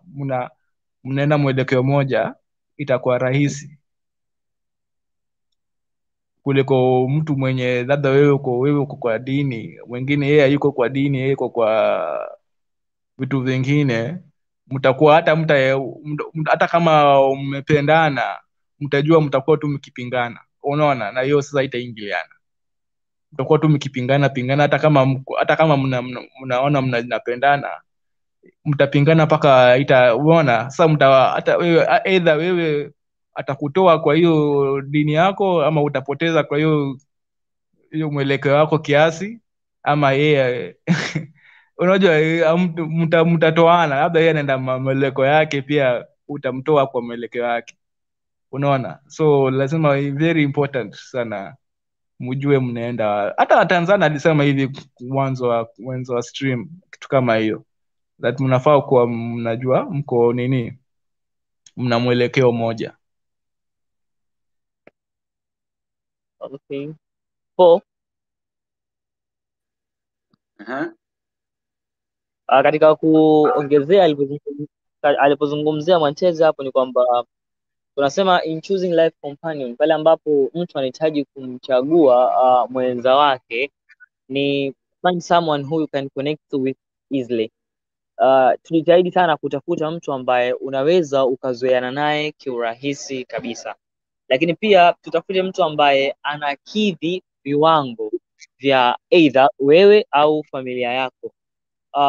mnaenda mwelekeo moja, itakuwa rahisi kuliko mtu mwenye labda wewe uko kwa dini, mwingine yeye yuko kwa dini, yeye yuko kwa vitu vingine. Mtakuwa hata kama mmependana, mtajua mtakuwa tu mkipingana, unaona, na hiyo sasa itaingiliana. Mtakuwa tu mkipingana hata kama mnaona mnapendana, mtapingana mpaka unaona. Sasa hata wewe either wewe atakutoa kwa hiyo dini yako, ama utapoteza kwa hiyo mwelekeo wako kiasi, ama yeye unajua mtatoana, labda yeye anaenda mwelekeo yake, pia utamtoa kwa mwelekeo yake, unaona. So lazima, very important sana mjue mnaenda. Hata Tanzania alisema hivi mwanzo wa stream, kitu kama hiyo, that mnafaa kuwa mnajua mko nini, mna mwelekeo moja. Okay. Po. Katika kuongezea alipozungumzia Mwanteze hapo, ni kwamba tunasema in choosing life companion, pale ambapo mtu anahitaji kumchagua mwenza wake, ni find someone who you can connect with easily. Tujitahidi sana kutafuta mtu ambaye unaweza ukazoeana naye kiurahisi kabisa, lakini pia tutafute mtu ambaye anakidhi viwango vya either wewe au familia yako.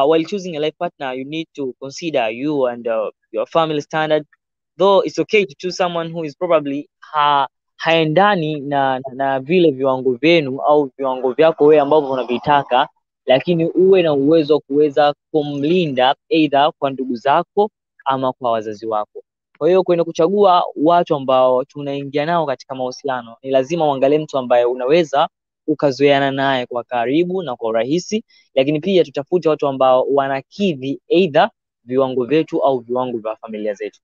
While choosing a life partner, you need to consider you and your family standard. Though it's okay to choose someone who is probably haendani na vile viwango vyenu au viwango vyako wewe ambavyo unavitaka, lakini uwe na uwezo wa kuweza kumlinda either kwa ndugu zako ama kwa wazazi wako. Kwa hiyo kwenye kuchagua watu ambao tunaingia nao katika mahusiano, ni lazima uangalie mtu ambaye unaweza ukazoeana naye kwa karibu na kwa urahisi, lakini pia tutafute watu ambao wanakidhi either viwango vyetu au viwango vya familia zetu.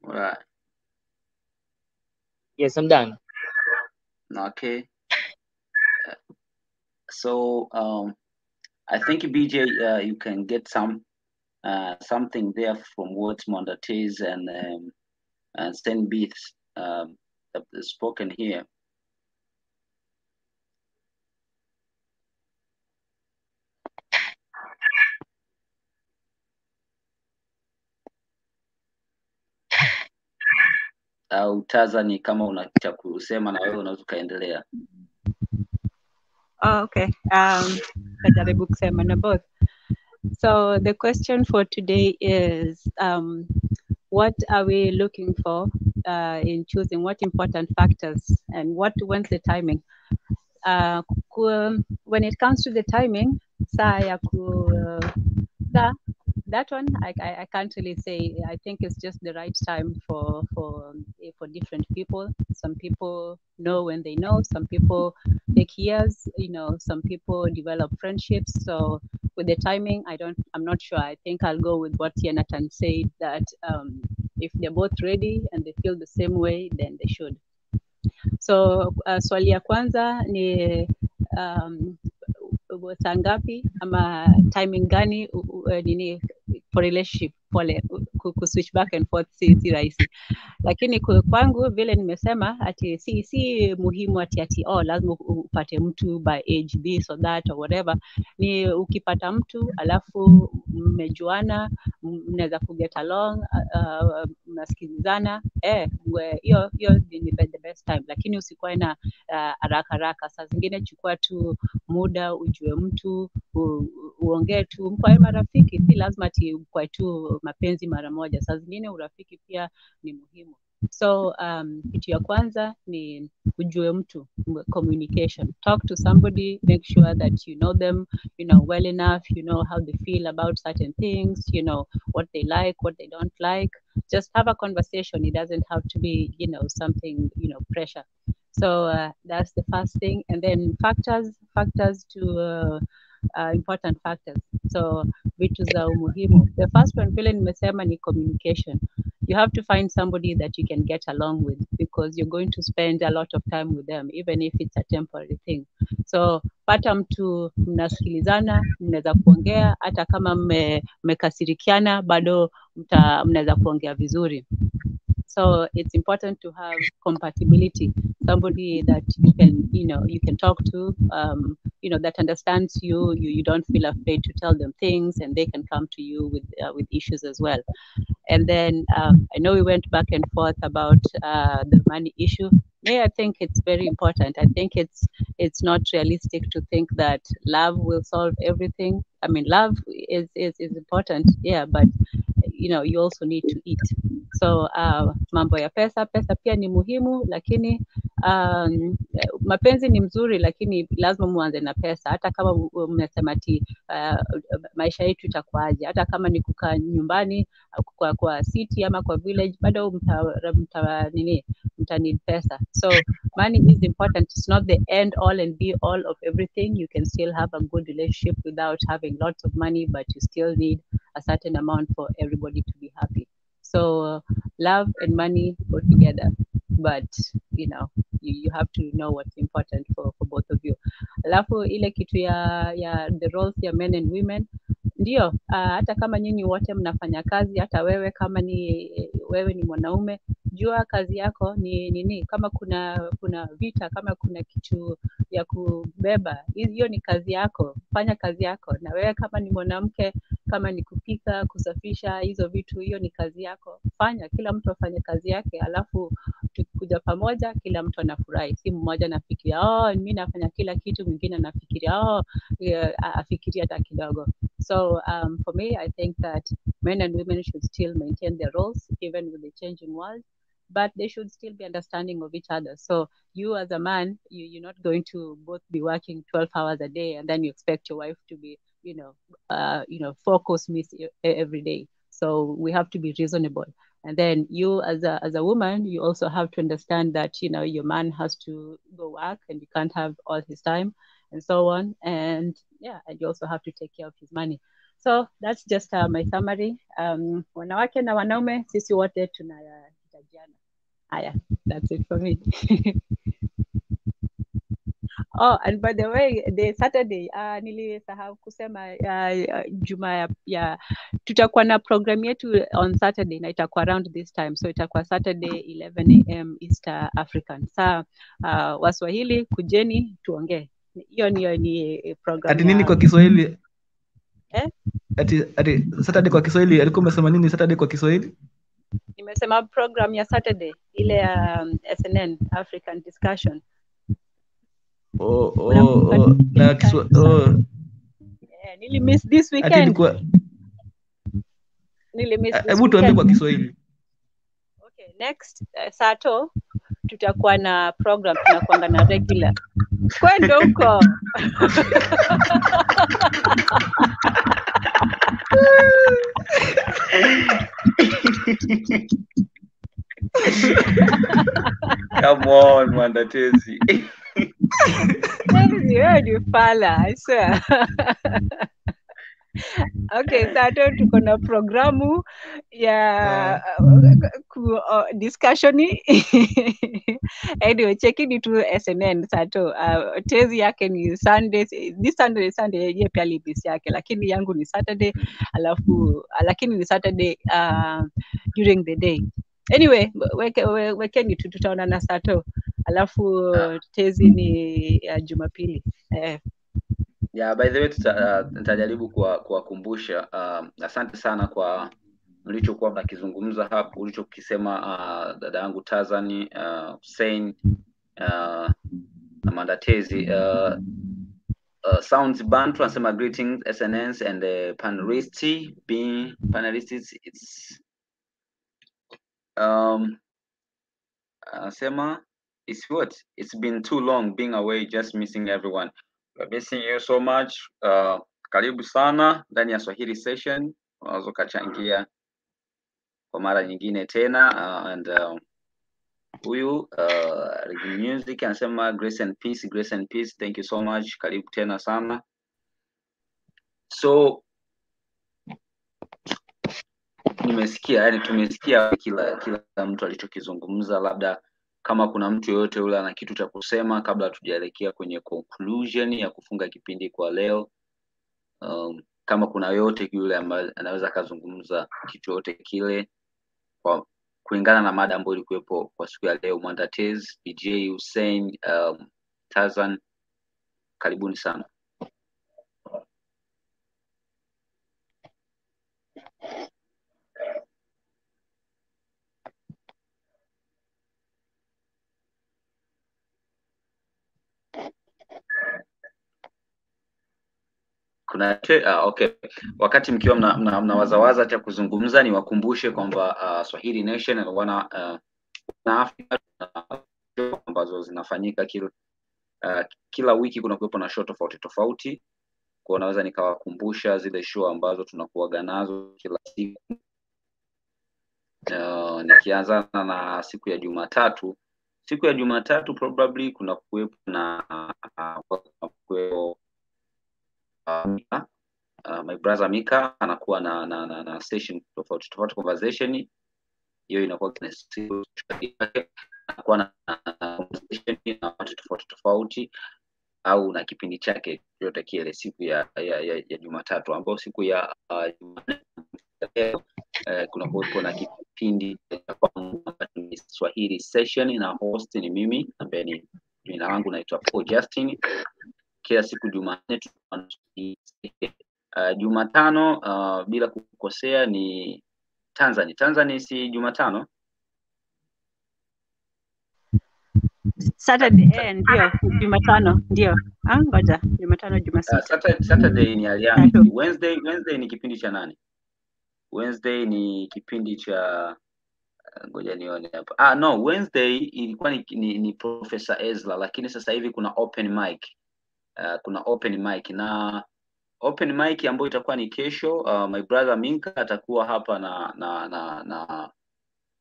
Right. Yes, I'm done. Okay. So I think BJ, you can get something there from what Mondates and Sten Beats have spoken here. Au Tazani, kama una cha kusema na wewe unaweza ukaendelea. Oh, okay. Najaribu kusema na both. So the question for today is, what are we looking for in choosing? What important factors, and when's the timing? When it comes to the timing, that one I can't really say. I think it's just the right time for different people. Some people know when they know. Some people take years. Some people develop friendships. So with the timing, I'm not sure. I think I'll go with what Yanatan said, that if they're both ready and they feel the same way, then they should. So swali ya kwanza ni saa ngapi ama timing gani nini for relationship, pole switch back and forth si rahisi, lakini kwangu vile nimesema ati si muhimu ati lazima upate mtu by age this or that or whatever. Ni ukipata mtu alafu mmejuana, mnaweza kuget along, mnasikilizana, hiyo ni the best time, lakini usikuwe na haraka. Saa zingine chukua tu muda, ujue mtu, uongee tu, mkwae marafiki. Si lazima ati mkwae tu mapenzi mara moja. Saa zingine urafiki pia ni muhimu. So kitu ya kwanza ni ujue mtu, communication. Talk to somebody, make sure that you know them, well enough, how they feel about certain things, what they like, what they don't like. Just have a conversation. It doesn't have to be, something, pressure. So that's the first thing. And then factors to important factors. So vitu za umuhimu. The first one vile nimesema ni communication. You have to find somebody that you can get along with, because you're going to spend a lot of time with them, even if it's a temporary thing. So pata mtu mnasikilizana, mnaweza kuongea, hata kama mmekasirikiana bado mnaweza kuongea vizuri. So it's important to have compatibility, somebody that you can talk to, that understands you. You don't feel afraid to tell them things, and they can come to you with issues as well. And then I know we went back and forth about the money issue. I think it's very important. I think it's not realistic to think that love will solve everything. I mean, love is important, yeah, but you also need to eat. So mambo ya pesa pia ni muhimu, lakini mapenzi ni mzuri, lakini lazima muanze na pesa. Hata kama mnasema ati maisha yetu itakuaje, hata kama ni kukaa nyumbani kwa city ama kwa village, bado mta need pesa. So money is important. It's not the end all and be all of everything. You can still have a good relationship without having lots of money, but you still need a certain amount for everybody to be happy. So love and money go together, but you have to know what's important for both of you. Alafu ile kitu ya the roles ya men and women, ndio hata kama nyinyi wote mnafanya kazi, hata wewe kama wewe ni mwanaume, jua kazi yako ni nini. Kama kuna vita, kama kuna kitu ya kubeba, hiyo ni kazi yako, fanya kazi yako. Na wewe kama ni mwanamke, kama ni kupika, kusafisha, hizo vitu, hiyo ni kazi yako, fanya. Kila mtu afanye kazi yake, alafu tukikuja pamoja kila mtu anafurahi. Si mmoja nafikiria mimi nafanya kila kitu, mwingine anafikiria afikiria hata kidogo. So for me, I think that men and women should still maintain their roles even with the changing world, but they should still be understanding of each other. So you as a man, you're not going to both be working 12 hours a day and then you expect your wife to be, 4-course meals every day. So we have to be reasonable. And then you as a woman, you also have to understand that, your man has to go work and you can't have all his time and so on. And and you also have to take care of his money. So that's just my summary. Wanawake na wanaume sisi wote tunahitajiana. Haya, that's it for me. Oh, and by the way, the Saturday, nilisahau kusema juma ya tutakuwa na program yetu on Saturday na itakuwa around this time. So itakuwa Saturday 11 a.m. East African. Saa Waswahili kujeni tuongee. Hiyo ni program. Ati nini kwa Kiswahili? Ati Saturday kwa Kiswahili, alikuwa umesema nini Saturday kwa Kiswahili? Nimesema program ya Saturday ile ya SNN African Discussion. Na Kiswahili. Nilimiss this weekend. Hebu tuambie kwa Kiswahili. Okay, next Sato tutakuwa na program, tunakuanga na regular. Kwenda huko. Come on, Mwandatezi. You fala, I swear. Okay, Sato tuko na programu ya discussion. Anyway, check it to SNN Sato. Tezi yake ni Sunday. This Sunday yeye pia libisi yake, lakini yangu ni Saturday, lakini ni Saturday during the day. Anyway, wekeni tutaona na Sato. Alafu tezi ni Jumapili. Yeah, by the way nitajaribu kuwakumbusha. Asante sana kwa mlichokuwa mnakizungumza hapo, ulichokisema dada yangu Tazani, Hussein, Amanda Tezi. Sounds Bantu anasema greetings SNNs and the panelists. Being panelists, anasema it's what? It's been too long being away, just missing everyone. We're missing you so much. Karibu sana ndani ya Swahili session. Unaweza kachangia kwa mara nyingine tena. And huyu music anasema grace and peace, grace and peace. Thank you so much. Karibu tena sana. So tumesikia kila mtu alichokizungumza. Labda kama kuna mtu yoyote yule ana kitu cha kusema kabla tujaelekea kwenye conclusion ya kufunga kipindi kwa leo. Kama kuna yote yule ambaye anaweza kazungumza kitu yote kile kwa kulingana na mada ambayo ilikuwepo kwa siku ya leo. Mwandatez, DJ Hussein, Tazan, karibuni sana. Okay. Wakati mkiwa mnawazawaza hata kuzungumza, ni wakumbushe kwamba Swahili Nation wana Afrika ambazo zinafanyika kila wiki. Kuna kuwepo na show tofauti. Kwa naweza nikawakumbusha zile show ambazo tunakuaga nazo kila siku. Nikianza na siku ya Jumatatu. Siku ya Jumatatu probably kuna kuwepo na my brother Mika anakuwa na session tofauti conversation. Hiyo inakuwa ni siku yake, anakuwa na conversation na watu tofauti au na kipindi chake yote kile siku ya Jumatatu, ambapo siku ya Jumanne kuna kuwepo na kipindi cha Swahili session na host ni mimi ambaye ni jina langu naitwa Paul Justin. Kila siku Jumanne Jumatano bila kukosea ni Tanzania si Jumatano? Saturday ndio Jumatano ndio. Ngoja Jumatano Jumasita. Saturday ni Alliance. Wednesday ni kipindi cha nani? Wednesday ni kipindi cha Ngoja nione hapa. No, Wednesday ilikuwa ni Professor Ezra, lakini sasa hivi kuna open mic. Kuna open mic na open mic ambayo itakuwa ni kesho. My brother Minka atakuwa hapa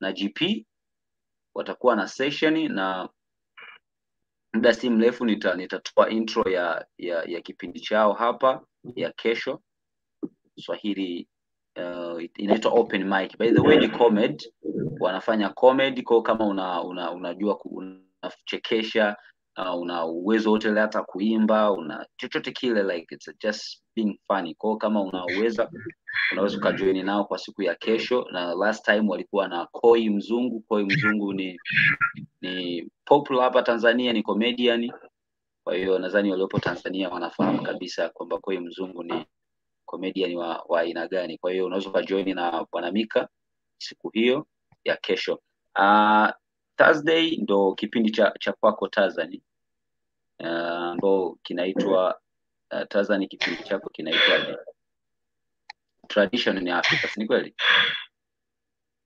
na GP, watakuwa na session, na muda si mrefu nitatoa intro ya kipindi chao hapa ya kesho. Swahili inaitwa open mic. By the way, ni comedy, wanafanya comedy. Kwa kama unajua unachekesha, una uwezo wote hata kuimba, una chochote kile, like it's just being funny. Kwa kama unaweza ukajoin nao kwa siku ya kesho. Na last time walikuwa na Koi Mzungu. Koi Mzungu ni popular hapa Tanzania, ni comedian. Kwa hiyo nadhani waliopo Tanzania wanafahamu kabisa kwamba Koi Mzungu ni comedian wa aina gani. Kwa hiyo unaweza kujoin na Bwana Mika siku hiyo ya kesho. Thursday ndo kipindi cha kwako Tanzania, ambao kinaitwa Tanzania, kipindi chako kinaitwa Tradition in Africa, si kweli?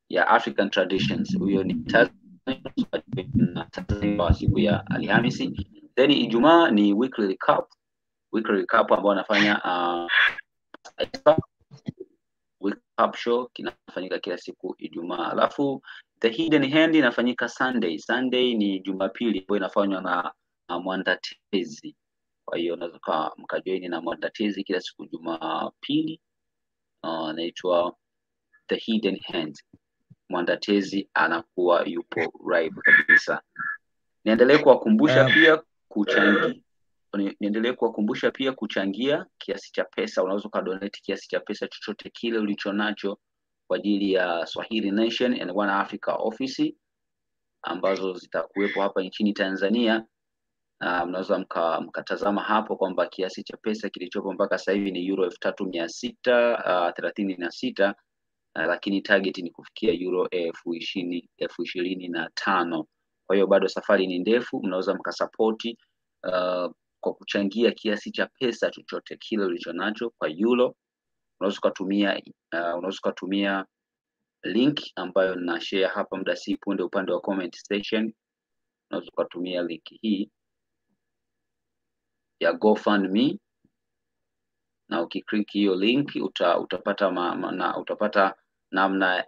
Ya African Traditions. Huyo ni Tanzania siku ya Alhamisi. Then Ijumaa ni weekly recap. Weekly recap ambao wanafanya recap show kinafanyika kila siku Ijumaa. Alafu The Hidden Hand inafanyika Sunday. Sunday ni Jumapili ambayo inafanywa na mwandatezi. Kwa hiyo unaweza mkajoin na mwandatezi kila siku Jumapili. Inaitwa The Hidden Hand. Mwandatezi anakuwa yupo live kabisa. Niendelee kuwakumbusha pia kuchangia kiasi cha pesa. Unaweza kudonate kiasi cha pesa chochote kile ulichonacho kwa ajili ya Swahili Nation and One Africa Office ambazo zitakuwepo hapa nchini Tanzania. Mnaweza mkatazama hapo kwamba kiasi cha pesa kilichopo mpaka sasa hivi ni euro 3636, lakini target ni kufikia euro 20,025. Kwa hiyo bado safari ni ndefu. Mnaweza mkasapoti kwa kuchangia kiasi cha pesa chochote kile ulichonacho kwa euro. Unaweza kutumia link ambayo na share hapa muda si punde upande wa comment section. Unaweza kutumia link hii ya GoFundMe, na ukiklik hiyo link utapata namna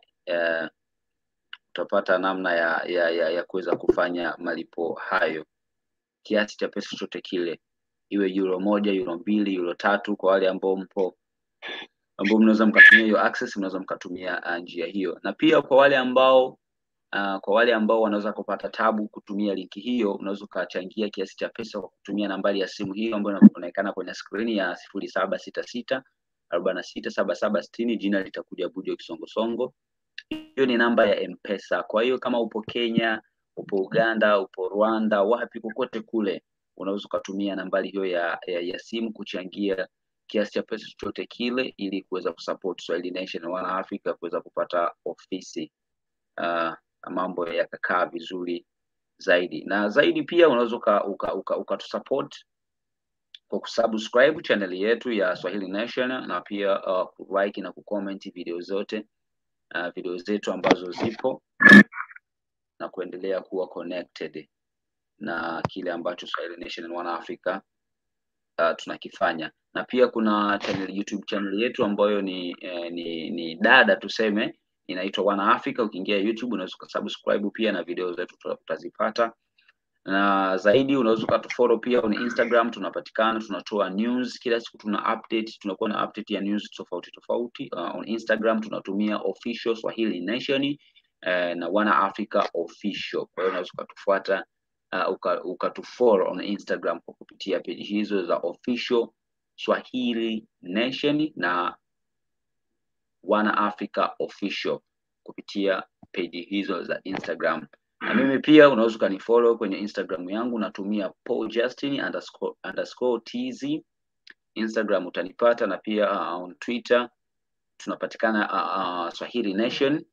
ya kuweza kufanya malipo hayo. Kiasi cha pesa chochote kile, iwe euro 1, euro 2, euro 3. Kwa wale ambao mnaweza mkatumia hiyo access, mnaweza mkatumia njia hiyo. Na pia kwa wale ambao wanaweza kupata tabu kutumia linki hiyo, unaweza ukachangia kiasi cha pesa kwa kutumia nambari ya simu hiyo ambayo inaonekana kwenye screen ya 0766 467760. Jina litakuja Bujo Kisongosongo. Hiyo ni namba ya M-Pesa. Kwa hiyo kama upo Kenya, upo Uganda, upo Rwanda, wapi kokote kule, unaweza kutumia nambari hiyo ya simu kuchangia kiasi cha pesa chochote kile ili kuweza kusupport Swahili Nation na One Africa kuweza kupata ofisi, mambo yakakaa vizuri zaidi. Na zaidi pia unaweza ukatusupport kwa kusubscribe channel yetu ya Swahili Nation, na pia like na kucomment video zetu ambazo zipo, na kuendelea kuwa connected na kile ambacho Swahili Nation and One Africa tunakifanya. Na pia kuna YouTube channel yetu ambayo ni dada tuseme, inaitwa One Africa. Ukiingia YouTube unaweza kusubscribe pia na video zetu utazipata. Na zaidi unaweza kutufollow pia on Instagram. Tunapatikana, tunatoa news kila siku, tunakuwa na update ya news tofauti. On Instagram tunatumia official Swahili Nation na One Africa official. Kwa hiyo unaweza kutufuata ukatufollow on Instagram kwa kupitia page hizo za official Swahili Nation na One Africa official kupitia page hizo za Instagram. Na mimi pia unaweza kunifollow kwenye Instagram yangu, natumia paul_justin_tz. Instagram utanipata, na pia on Twitter tunapatikana Swahili Nation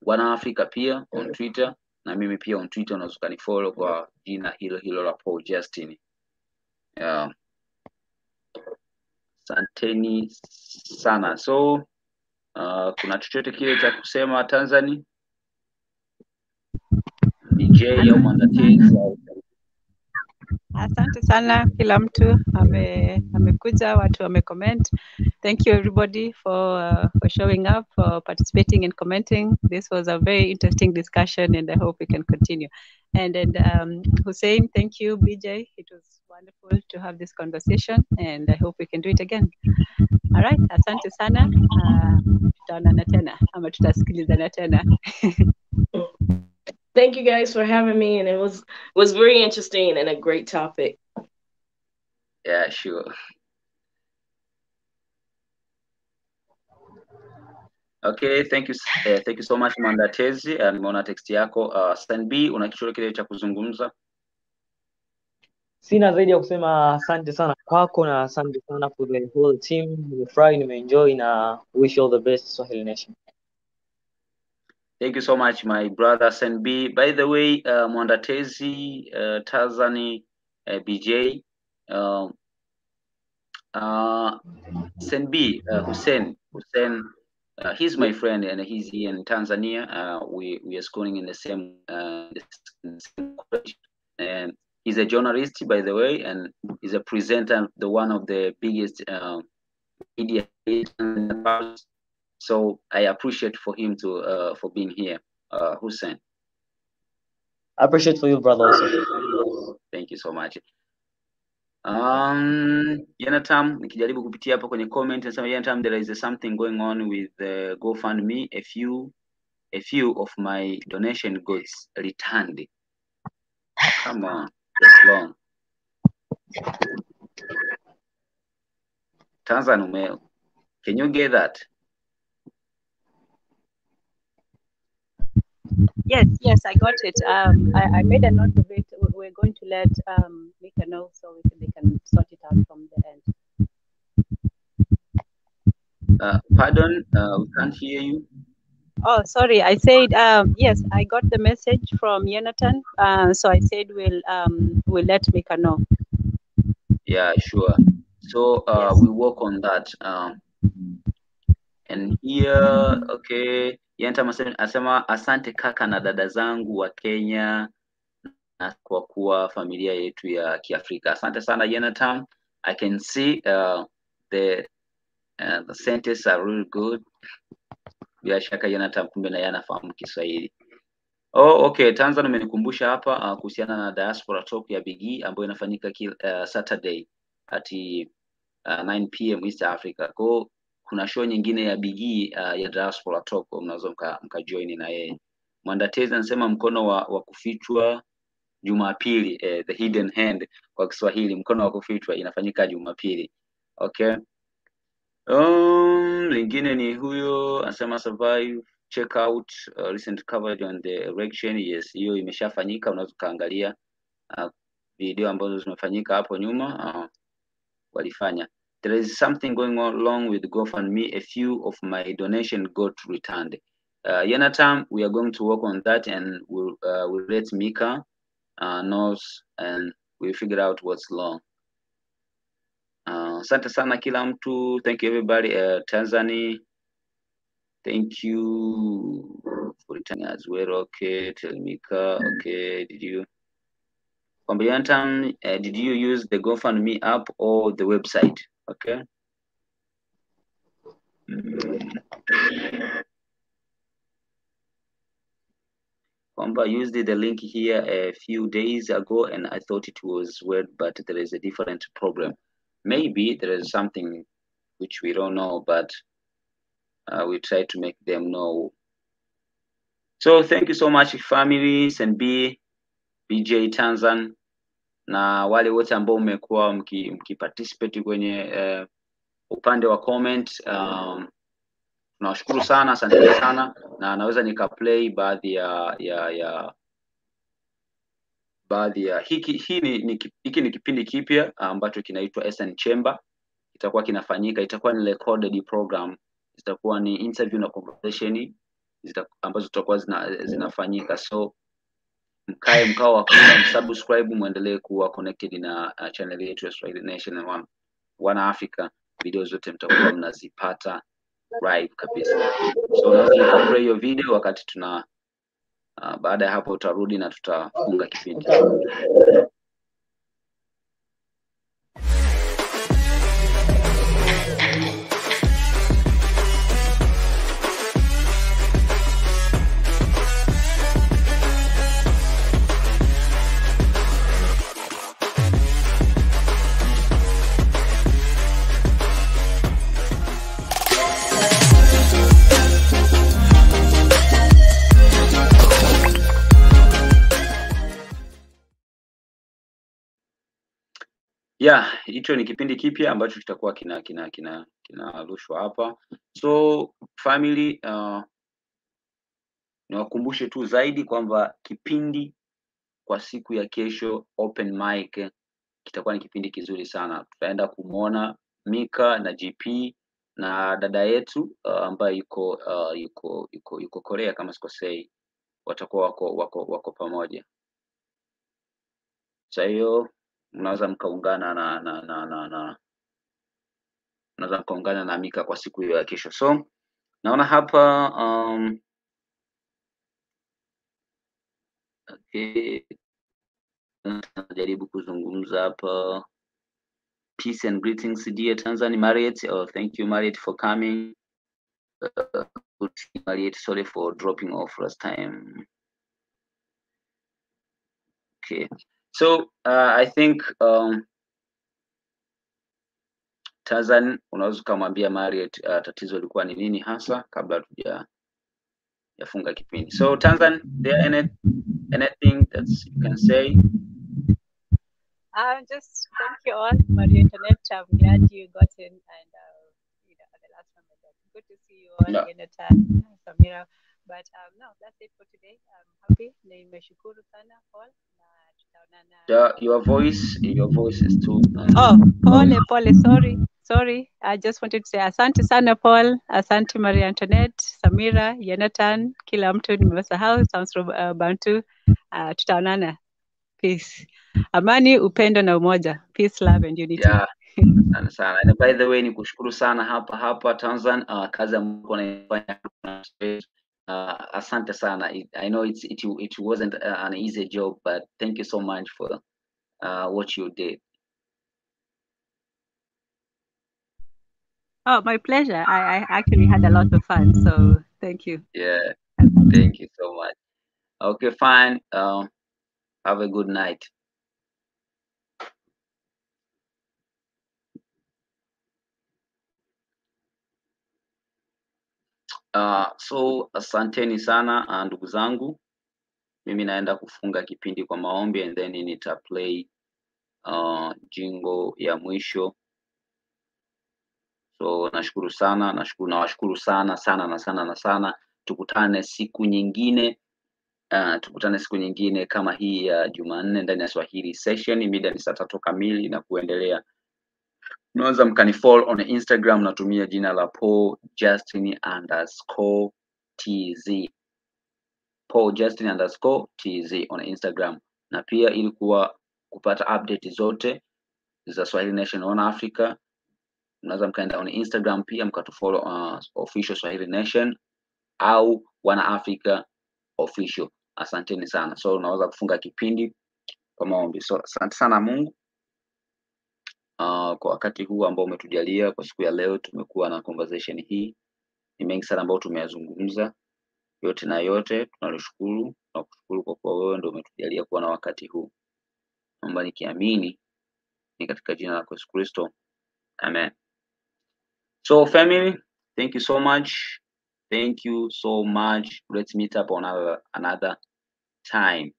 One Africa pia on Twitter, na mimi pia on Twitter unaweza kunifollow kwa jina hilo la Paul Justin. Asanteni sana. So kuna chochote kile cha kusema Tanzania? BJ au Mwandatezi au Asante sana kila mtu amekuja, watu wamecomment. Thank you everybody for showing up, for participating and commenting. This was a very interesting discussion and I hope we can continue. And Hussein, thank you. BJ, it was wonderful to have this conversation and I hope we can do it again. All right, asante sana. Tutaonana tena ama tutasikilizana tena. Thank you guys for having me, and it was very interesting and a great topic. Yeah, sure. Okay, thank you so much Mwandatezi. Nimeona text yako. SNB, una kitu kile cha kuzungumza? Sina zaidi ya kusema asante sana kwako na asante sana for the whole team. Nimefurahi, nimeenjoy na wish all the best Swahili Nation. Thank you so much, my brother SNB. By the way, Mwandatezi, Tanzani, BJ, SNB, Hussein, he's my friend and he's here in Tanzania. We are schooling in the same college, and he's a journalist, by the way, and he's a presenter, one of the biggest media. So I appreciate for him for being here, Hussein. I appreciate for you, brother, also. Thank you so much. Yanatam, nikijaribu kupitia hapo kwenye comment, nasema Yanatam, there is something going on with the GoFundMe. A few of my donation goods returned. Come on, that's long. Tanzania, can you get that? Yes, I got it. I made a note of it. We're going to let Mika know so they can sort it out from the end. Pardon, we can't hear you. Oh, sorry. I said yes. I got the message from Jonathan. So I said we'll let Mika know. Yeah, sure. So Yes. we work on that. And here, okay, Yanta asema asante kaka na dada zangu wa Kenya na kwa kuwa familia yetu ya Kiafrika. Asante sana Jonathan. I can see the sentences are really good. Bila shaka Jonathan kumbe na yanafahamu Kiswahili. Oh, okay. Tanzania umenikumbusha hapa kuhusiana na diaspora talk ya Bigi ambayo inafanyika Saturday at 9 p.m. East Africa. Kwa kuna show nyingine ya Bigi ya diaspora talk, mnaweza mkajoin na yeye. Mwandatezi anasema mkono wa kufichwa Jumapili, the hidden hand kwa Kiswahili, mkono wa kufichwa inafanyika Jumapili. Okay. Lingine ni huyo anasema survive, check out recent coverage on the election. Yes, hiyo imeshafanyika, unaweza kaangalia video ambazo zimefanyika hapo nyuma walifanya. There is something going on along with GoFundMe. A few of my donation got returned. Yanatam, we are going to work on that and we'll let Mika knows and we'll figure out what's wrong. Asante sana kila mtu. Thank you everybody. Tanzania, thank you for returning as well. Okay, tell Mika. Okay, did you use the GoFundMe app or the website? Okay. I used the link here a few days ago and I thought it was weird, but there is a different problem. Maybe there is something which we don't know, but we try to make them know. So thank you so much families and BJ Tanzan na wale wote ambao umekuwa mkiparticipate kwenye upande wa comment. Tunawashukuru sana, asante sana, na naweza nikaplay baadhi ya hiki ni kipindi kipya ambacho kinaitwa SN Chamber. Itakuwa kinafanyika, itakuwa ni recorded program, itakuwa ni interview na conversation ambazo zitakuwa zinafanyika. So mkao wa subscribe, muendelee kuwa connected na channel yetu ya Swahili Nation One Africa. Video zote mtakuwa mnazipata live kabisa. So naweza nikaplay hiyo video wakati Baada ya hapo utarudi na tutafunga kipindi. Yeah, hicho ni kipindi kipya ambacho kitakuwa kinarushwa hapa. So family, niwakumbushe tu zaidi kwamba kipindi kwa siku ya kesho open mic kitakuwa ni kipindi kizuri sana. Tutaenda kumwona Mika na GP na dada yetu ambaye yuko Korea kama sikosei, watakuwa wako pamoja. Sasa hiyo mnaweza mkaungana na Mika kwa siku hiyo ya kesho. So naona hapa okay, najaribu kuzungumza hapa. Peace and greetings dear Tanzania Marriott. Thank you Marriott for coming. Marriott, sorry for dropping off last time. Okay, so I think Tanzan, unaweza kumwambia Marriott tatizo lilikuwa ni nini hasa kabla yafunga kipindi. So Tanzan, there anything that you can say? Just thank you all, Maria Antoinette. I'm glad you got in, and the last one. Good to see you all, Yenatan, Samira. But no, that's it for today. I'm happy. Nimeshukuru sana Paul. Your voice is too. Sorry. I just wanted to say asante sana Paul, asante Maria Antoinette, Samira, Yenatan, kila mtu nimewasahau, sounds from Bantu. Tutaonana. Peace. Amani, upendo na umoja. Peace, love and unity. Yeah. Sana. And by the way, nikushukuru sana hapa Tanzan, kazi ambayo unaifanya. Asante sana. I know it wasn't an easy job, but thank you so much for what you did. Oh, my pleasure. I actually had a lot of fun, so thank you. Yeah, thank you so much. Okay, fine. Have a good night. So asanteni sana ndugu zangu. Mimi naenda kufunga kipindi kwa maombi and then nita play jingle ya mwisho. So nashukuru sana, nawashukuru sana. Tukutane siku nyingine. Tukutane siku nyingine kama hii ya Jumanne ndani ya Swahili session, mida ni saa 3 kamili na kuendelea. Unaweza mkanifollow on Instagram, natumia jina la paul_justin_tz. paul_justin_tz on Instagram. Na pia ili kupata update zote za Swahili Nation on Africa, unaweza mkaenda on Instagram pia mkatufollow official Swahili Nation au Wana Africa official. Asanteni sana. So unaweza kufunga kipindi kwa maombi. So asante sana Mungu kwa wakati huu ambao umetujalia kwa siku ya leo. Tumekuwa na conversation hii, ni mengi sana ambayo tumeyazungumza. Yote na yote tunashukuru na kushukuru kwa kuwa wewe ndio umetujalia kuwa na wakati huu. Naomba nikiamini ni katika jina la Yesu Kristo. Amen. So family, thank you so much. Thank you so much. Let's meet up on another time.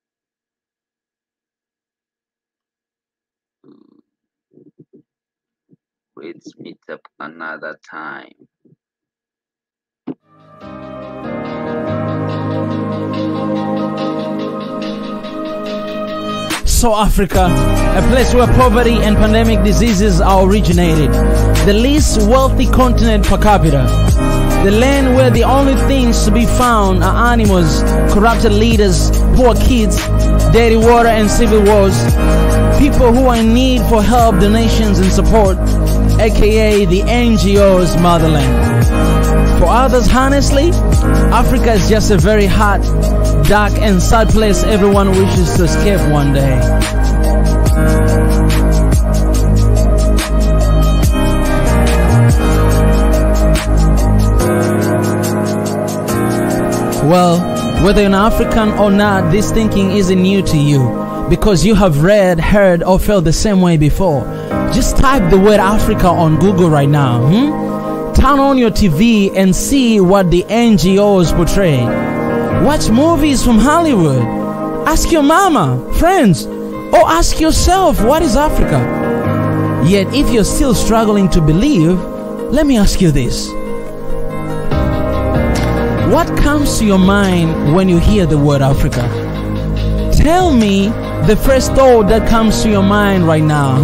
Let's meet up another time. So Africa, a place where poverty and pandemic diseases are originated. The least wealthy continent per capita. The land where the only things to be found are animals, corrupted leaders, poor kids, dirty water and civil wars. People who are in need for help, donations and support. aka the NGO's motherland. For others, honestly, Africa is just a very hot, dark and sad place everyone wishes to escape one day. Well, whether you're an African or not, this thinking isn't new to you, because you have read, heard or felt the same way before. Just type the word Africa on Google right now. Turn on your TV and see what the NGOs portray. Watch movies from Hollywood. Ask your mama, friends, or ask yourself, what is Africa? Yet if you're still struggling to believe, let me ask you this. What comes to your mind when you hear the word Africa? Tell me the first thought that comes to your mind right now.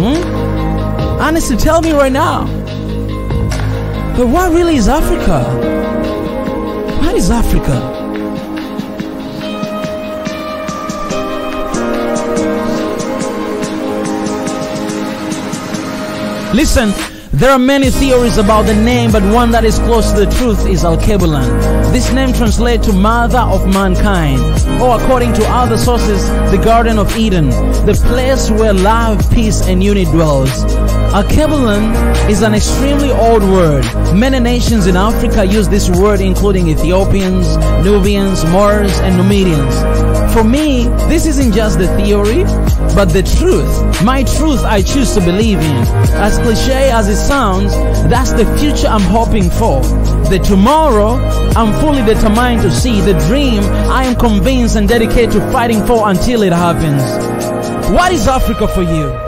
Honestly, tell me right now. But what really is Africa? What is Africa? Listen, there are many theories about the name, but one that is close to the truth is Al-Kebulan. This name translates to Mother of Mankind, or according to other sources, the Garden of Eden, the place where love, peace and unity dwells. Al-Kebulan is an extremely old word. Many nations in Africa use this word, including Ethiopians, Nubians, Moors and Numidians. For me, this isn't just the theory, but the truth. My truth I choose to believe in. As cliche as it sounds, that's the future I'm hoping for. The tomorrow I'm fully determined to see. The dream I am convinced and dedicated to fighting for until it happens. What is Africa for you?